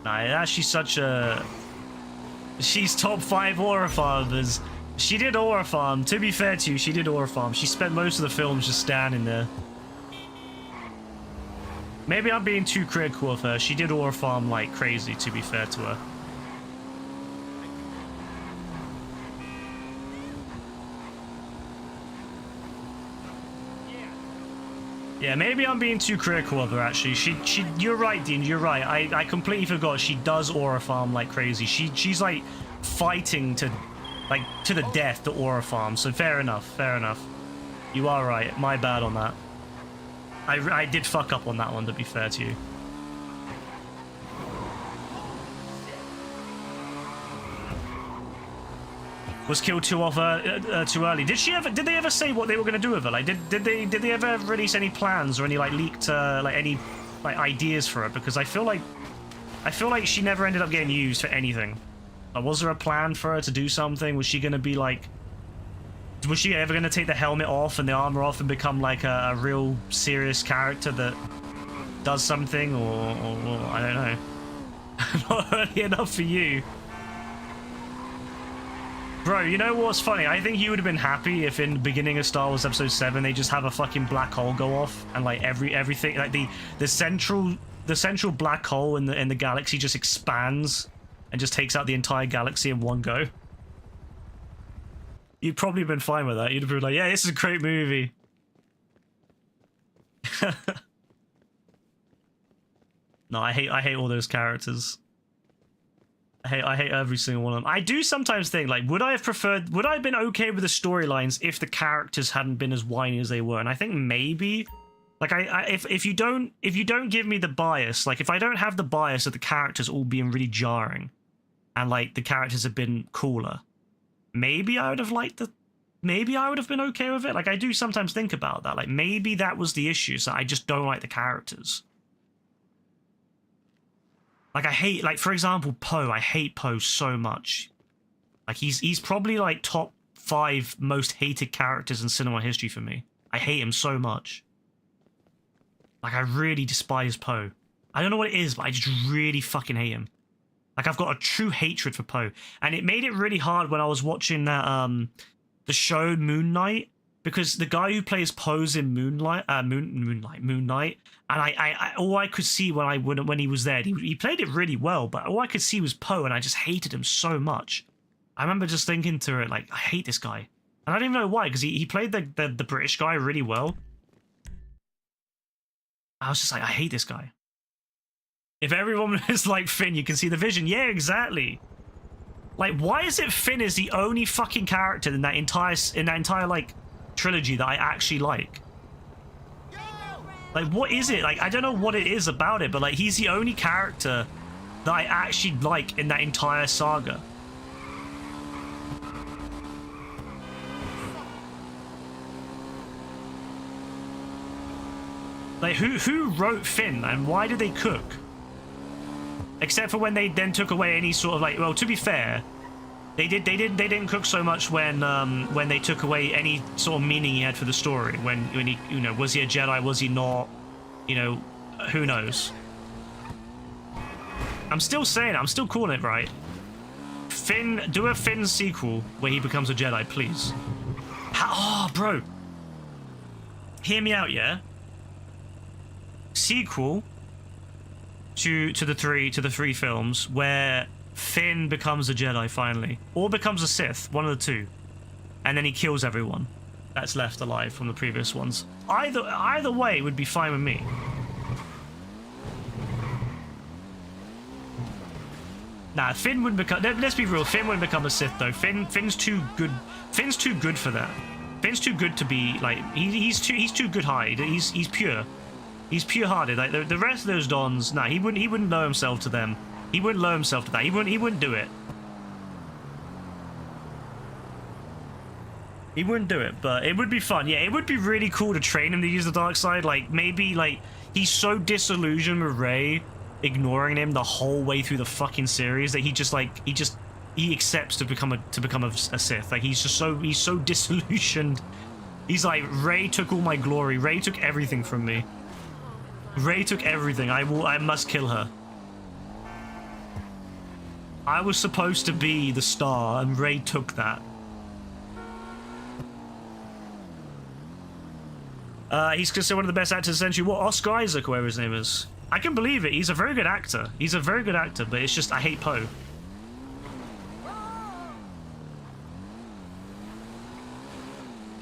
Nah, it's actually such a... She's top 5 Aura farmers. She did Aura farm. To be fair to you, she did Aura farm. She spent most of the films just standing there. Maybe I'm being too critical of her. She did Aura farm like crazy, to be fair to her. Yeah, maybe I'm being too critical of her, actually. You're right, Dean, you're right. I completely forgot she does Aura farm like crazy. She's like fighting to the death to Aura farm, so fair enough, fair enough. You are right, my bad on that. I did fuck up on that one, to be fair to you. Was killed too early. Did they ever say what they were going to do with her? Like, did they ever release any plans or any like leaked any ideas for it? Because I feel like she never ended up getting used for anything. Like, was there a plan for her to do something? Was she going to be like? Was she ever going to take the helmet off and the armor off and become like a real serious character that does something, or I don't know. Not early enough for you. Bro, you know what's funny? I think you would have been happy if in the beginning of Star Wars Episode 7 they just have a fucking black hole go off and like everything, like the central black hole in the galaxy just expands and just takes out the entire galaxy in one go. You'd probably have been fine with that. You'd have been like, yeah, this is a great movie. No, I hate all those characters. I hate every single one of them. I do sometimes think, like, would I have been okay with the storylines if the characters hadn't been as whiny as they were? And I think maybe, like, if you don't give me the bias, like, if I don't have the bias of the characters all being really jarring, and like the characters have been cooler, maybe I would have been okay with it. Like, I do sometimes think about that. Like, maybe that was the issue, so I just don't like the characters. Like, I hate, like, for example, Poe. I hate Poe so much. Like, he's probably, like, top 5 most hated characters in cinema history for me. I hate him so much. Like, I really despise Poe. I don't know what it is, but I just really fucking hate him. Like, I've got a true hatred for Poe. And it made it really hard when I was watching that, the show Moon Knight. Because the guy who plays Poe's in Moon Knight, and I all I could see when he was there, he played it really well, but all I could see was Poe, and I just hated him so much. I remember just thinking to it, like, I hate this guy, and I don't even know why, because he played the British guy really well. I was just like, I hate this guy. If everyone is like Finn, you can see the vision. Yeah, exactly. Like, why is it Finn is the only fucking character in that entire like trilogy that I actually like? Like, what is it? Like, I don't know what it is about it, but like, he's the only character that I actually like in that entire saga. Like, who wrote Finn and why did they cook? Except for when they then took away any sort of like, well, to be fair, they didn't cook so much when they took away any sort of meaning he had for the story. When he, you know, was he a Jedi? Was he not? You know, who knows? I'm still saying it. I'm still calling it right. Finn, do a Finn sequel where he becomes a Jedi, please. Oh, bro. Hear me out, yeah? Sequel to the three films where Finn becomes a Jedi finally, or becomes a Sith, one of the two, and then he kills everyone that's left alive from the previous ones. Either way would be fine with me. Nah, Finn wouldn't become. Let's be real. Finn wouldn't become a Sith though. Finn's too good. Finn's too good for that. Finn's too good to be like. He's too good-hearted. He's pure. He's pure-hearted. Like the rest of those Dons, nah, he wouldn't lower himself to them. He wouldn't lower himself to that. He wouldn't do it. He wouldn't do it, but it would be fun. Yeah, it would be really cool to train him to use the dark side. Like, maybe, like, he's so disillusioned with Rey ignoring him the whole way through the fucking series that he accepts to become a Sith. Like, he's so disillusioned. He's like, Rey took all my glory. Rey took everything from me. Rey took everything. I must kill her. I was supposed to be the star, and Rey took that. He's considered one of the best actors of the century. What, Oscar Isaac, whatever his name is? I can believe it. He's a very good actor. He's a very good actor, but it's just I hate Poe.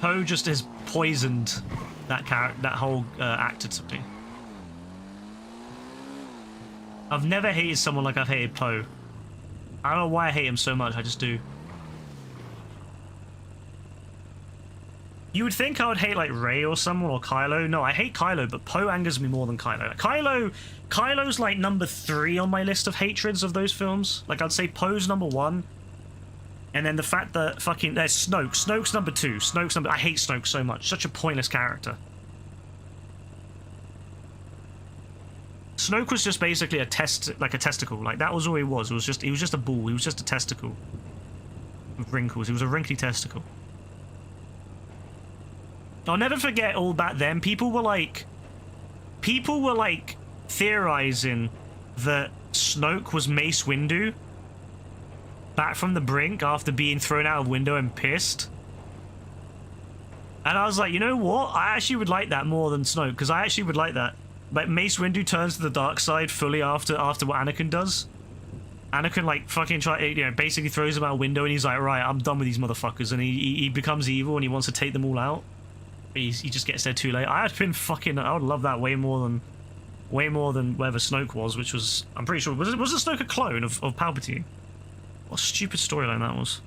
Poe just has poisoned that whole actor to me. I've never hated someone like I've hated Poe. I don't know why I hate him so much. I just do. You would think I would hate like Rey or someone or Kylo. No, I hate Kylo, but Poe angers me more than Kylo. Kylo's like number 3 on my list of hatreds of those films. Like I'd say Poe's number 1. And then the fact that fucking there's Snoke. Snoke's number 2. I hate Snoke so much. Such a pointless character. Snoke was just basically a testicle. Like that was all he was. He was just a ball. He was just a testicle with wrinkles. He was a wrinkly testicle. I'll never forget all back then. People were like theorizing that Snoke was Mace Windu back from the brink after being thrown out of window and pissed. And I was like, you know what? I actually would like that more than Snoke, because I actually would like that. Like Mace Windu turns to the dark side fully after what Anakin does. Anakin like fucking basically throws him out a window and he's like, right, I'm done with these motherfuckers, and he becomes evil and he wants to take them all out. He just gets there too late. I would love that way more than whatever Snoke was, which was, I'm pretty sure, was the Snoke a clone of Palpatine? What a stupid storyline that was.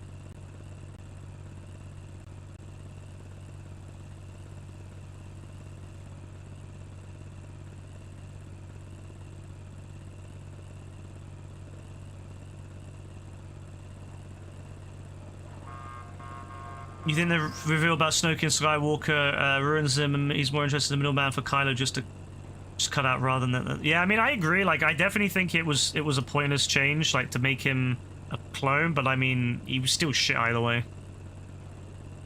You think the reveal about Snoke and Skywalker ruins him, and he's more interested in the middleman for Kylo just to cut out rather than that? Yeah, I mean, I agree. Like, I definitely think it was a pointless change, like to make him a clone. But I mean, he was still shit either way.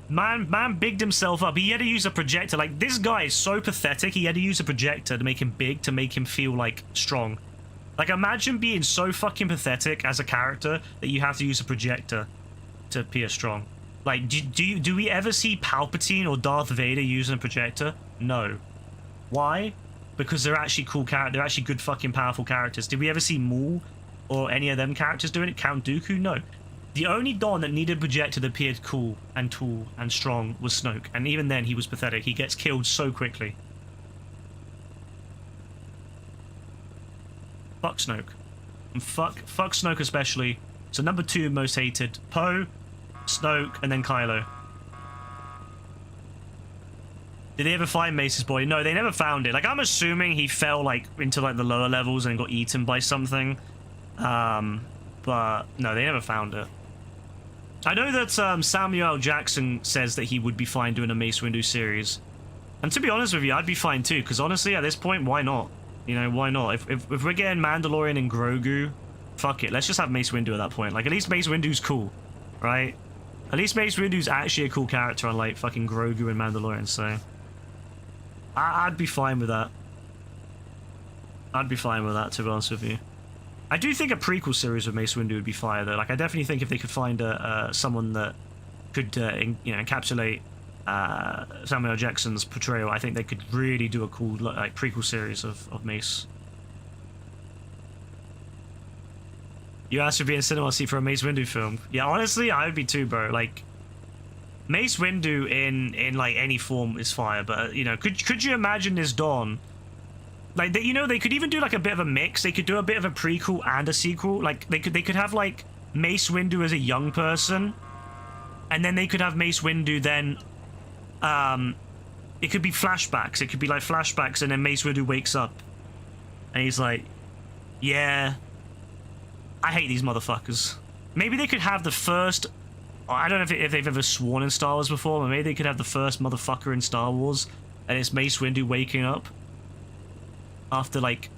Man bigged himself up. He had to use a projector. Like, this guy is so pathetic. He had to use a projector to make him big, to make him feel like strong. Like, imagine being so fucking pathetic as a character that you have to use a projector to appear strong. Like, do we ever see Palpatine or Darth Vader using a projector? No. Why? Because they're actually cool characters. They're actually good fucking powerful characters. Did we ever see Maul or any of them characters doing it? Count Dooku? No. The only Don that needed a projector that appeared cool and tall and strong was Snoke. And even then, he was pathetic. He gets killed so quickly. Fuck Snoke. And fuck Snoke especially. So number 2 most hated. Poe, Snoke, and then Kylo. Did they ever find Mace's body? No, they never found it. Like, I'm assuming he fell like into like the lower levels and got eaten by something. But no, they never found it. I know that Samuel L. Jackson says that he would be fine doing a Mace Windu series. And to be honest with you, I'd be fine too, because honestly, at this point, why not? You know, why not? If we're getting Mandalorian and Grogu, fuck it. Let's just have Mace Windu at that point. Like, at least Mace Windu's cool, right? At least Mace Windu's actually a cool character, unlike fucking Grogu and Mandalorian, so... I'd be fine with that. I'd be fine with that, to be honest with you. I do think a prequel series of Mace Windu would be fire, though. Like, I definitely think if they could find someone that could, encapsulate Samuel L. Jackson's portrayal, I think they could really do a cool, like, prequel series of Mace. You asked to be in cinema seat for a Mace Windu film. Yeah, honestly, I would be too, bro. Like, Mace Windu in like any form is fire, but you know, could you imagine this Dawn? Like, they could even do like a bit of a mix. They could do a bit of a prequel and a sequel. Like, they could have like Mace Windu as a young person, and then they could have Mace Windu then. It could be flashbacks. It could be like flashbacks, and then Mace Windu wakes up, and he's like, "Yeah, I hate these motherfuckers." Maybe they could have the first... I don't know if they've ever sworn in Star Wars before, but maybe they could have the first motherfucker in Star Wars, and it's Mace Windu waking up after, like,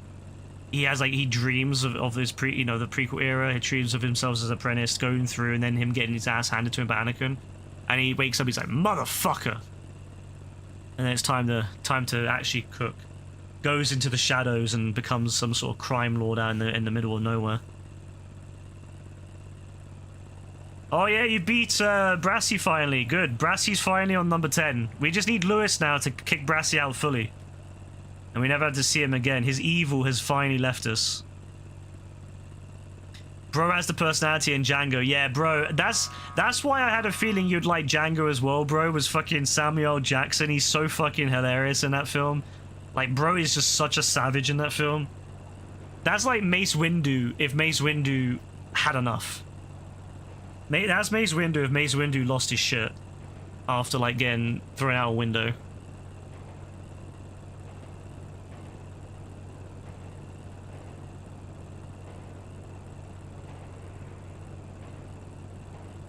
he dreams of his the prequel era. He dreams of himself as an apprentice going through, and then him getting his ass handed to him by Anakin, and he wakes up, he's like, motherfucker, and then it's time to actually cook. Goes into the shadows and becomes some sort of crime lord out in the middle of nowhere. Oh yeah, you beat Brassy finally. Good. Brassy's finally on number 10. We just need Lewis now to kick Brassy out fully. And we never had to see him again. His evil has finally left us. Bro has the personality in Django. Yeah, bro. That's why I had a feeling you'd like Django as well, bro. Was fucking Samuel Jackson. He's so fucking hilarious in that film. Like, bro is just such a savage in that film. That's like Mace Windu if Mace Windu had enough. That's Mace Windu if Mace Windu lost his shit after like getting thrown out a window.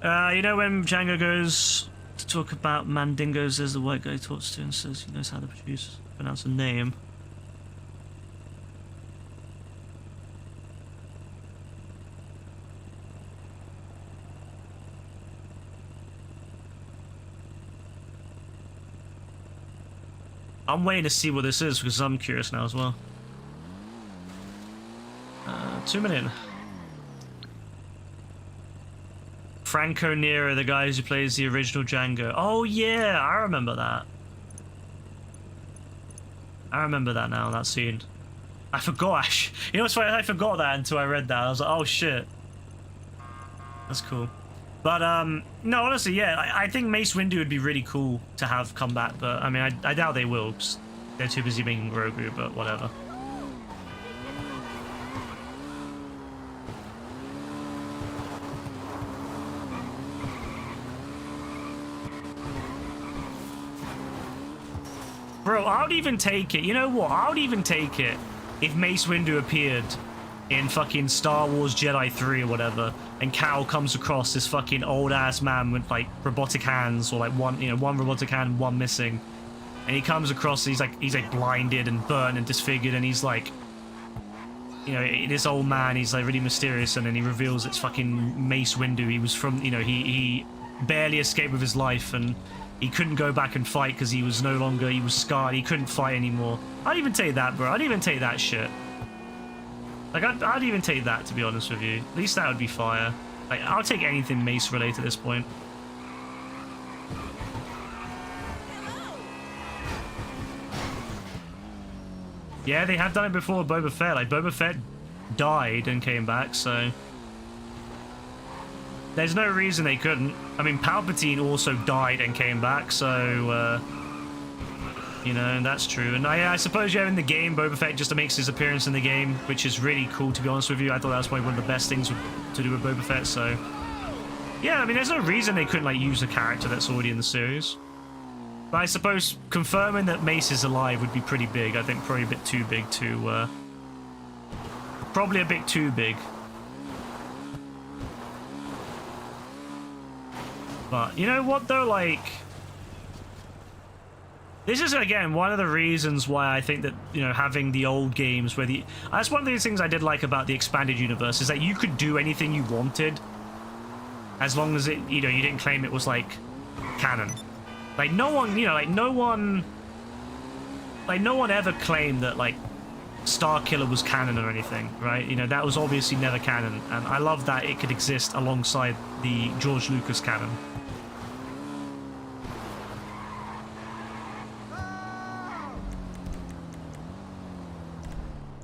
You know when Django goes to talk about Mandingos, there's the white guy he talks to and says he knows how to pronounce a name. I'm waiting to see what this is because I'm curious now as well. 2 minutes. Franco Nero, the guy who plays the original Django. Oh yeah, I remember that. I remember that now, that scene. I forgot, you know what's funny? I forgot that until I read that. I was like, oh shit. That's cool. But, no, honestly, yeah, I think Mace Windu would be really cool to have come back, but, I mean, I doubt they will, because they're too busy making Grogu, but whatever. Bro, I would even take it. You know what? I would even take it if Mace Windu appeared in fucking Star Wars Jedi 3 or whatever, and Cal comes across this fucking old-ass man with, like, robotic hands, or, like, one robotic hand, one missing. And he comes across, he's like blinded and burnt and disfigured, and he's like, you know, this old man, he's, like, really mysterious, and then he reveals it's fucking Mace Windu. He was from, you know, he barely escaped with his life, and he couldn't go back and fight because he was scarred, he couldn't fight anymore. I'd even take that, bro. I'd even take that shit. Like, I'd even take that, to be honest with you. At least that would be fire. Like, I'll take anything Mace related at this point. Yeah, they have done it before with Boba Fett. Like, Boba Fett died and came back, so there's no reason they couldn't. I mean, Palpatine also died and came back, so, you know, that's true. And I suppose, yeah, in the game, Boba Fett just makes his appearance in the game, which is really cool, to be honest with you. I thought that was probably one of the best things to do with Boba Fett, so yeah, I mean, there's no reason they couldn't, like, use a character that's already in the series. But I suppose confirming that Mace is alive would be pretty big. I think probably a bit too big to, probably a bit too big. But, you know what, though, like, this is, again, one of the reasons why I think that, you know, having the old games where that's one of the things I did like about the expanded universe, is that you could do anything you wanted as long as it, you know, you didn't claim it was, like, canon. Like, no one, you know, like, no one ever claimed that, like, Starkiller was canon or anything, right? You know, that was obviously never canon, and I love that it could exist alongside the George Lucas canon.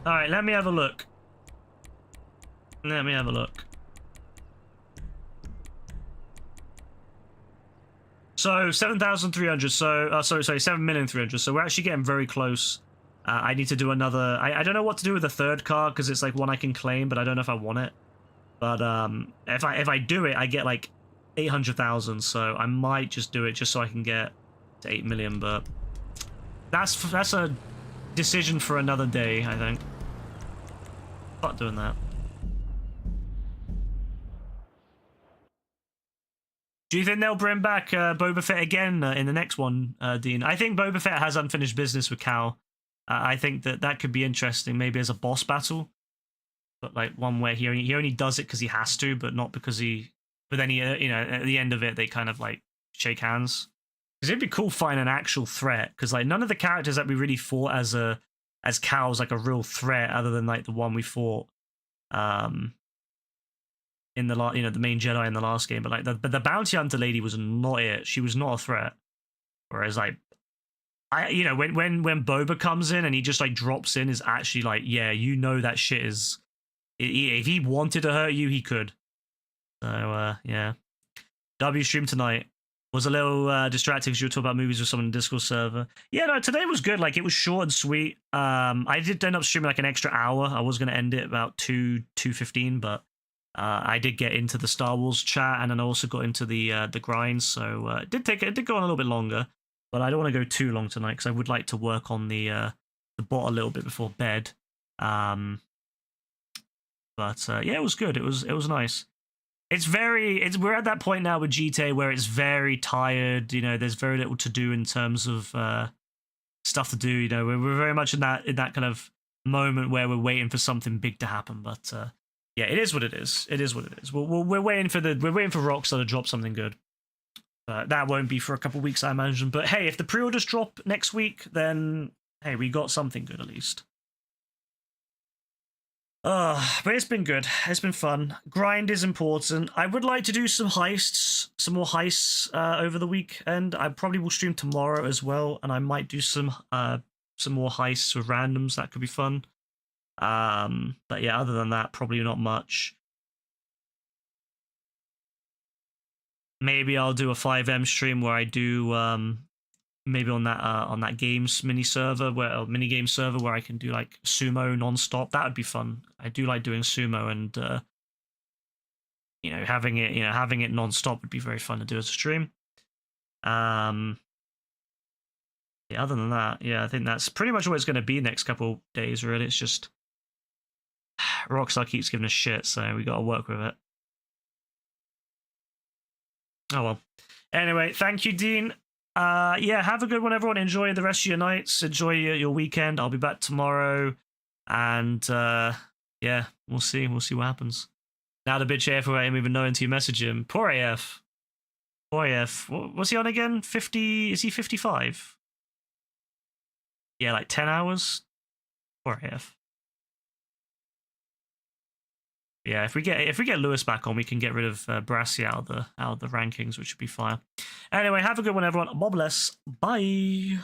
Alright, let me have a look. Let me have a look. So, 7,300, so, sorry, 7,300,000, so we're actually getting very close. I need to do another, I don't know what to do with the third car, because it's like one I can claim, but I don't know if I want it. But, if I do it, I get like 800,000, so I might just do it just so I can get to 8 million, but that's a decision for another day, I think. Not doing that. Do you think they'll bring back Boba Fett again in the next one, Dean? I think Boba Fett has unfinished business with Cal. I think that could be interesting, maybe as a boss battle, but like one where he only does it because he has to, but not because he. But then he, you know, at the end of it, they kind of like shake hands. Because it'd be cool finding an actual threat. Because like none of the characters that we really fought as Cal's like a real threat, other than like the one we fought, in the the main Jedi in the last game, but like the bounty hunter lady was not it. She was not a threat. Whereas like when Boba comes in and he just like drops in is actually like, yeah, that shit is, if he wanted to hurt you, he could. So yeah. W stream tonight was a little distracting because you were talking about movies with someone in the Discord server. Yeah, no, today was good. Like, it was short and sweet. I did end up streaming like an extra hour. I was going to end it about 2:15, but I did get into the Star Wars chat, and then I also got into the grind. So it did go on a little bit longer, but I don't want to go too long tonight because I would like to work on the bot a little bit before bed. But yeah, it was good. It was nice. We're at that point now with GTA where it's very tired. There's very little to do in terms of stuff to do. We're very much in that kind of moment where we're waiting for something big to happen. But yeah, it is what it is. It is what it is. We're waiting for Rockstar to drop something good. That won't be for a couple of weeks, I imagine. But hey, if the pre-orders drop next week, then hey, we got something good at least. But it's been good. It's been fun. Grind is important. I would like to do some more heists over the weekend. I probably will stream tomorrow as well, and I might do some more heists with randoms. That could be fun. But yeah, other than that, probably not much. Maybe I'll do a 5M stream where I do maybe on that games mini game server where I can do like sumo non-stop. That would be fun. I do like doing sumo, and having it non-stop would be very fun to do as a stream. Yeah, other than that, yeah, I think that's pretty much what it's going to be next couple days, really. It's just Rockstar keeps giving us shit, so we got to work with it. Oh well. Anyway, thank you, Dean. Yeah, have a good one, everyone. Enjoy the rest of your nights. Enjoy your weekend. I'll be back tomorrow, and yeah, we'll see what happens. Now the bitch AF without him even knowing to message him. Poor AF. Poor AF. What's he on again? 50? Is he 55? Yeah, like 10 hours. Poor AF. Yeah, if we get Lewis back on, we can get rid of Brassi out of the rankings, which would be fire. Anyway, have a good one, everyone. God bless. Bye.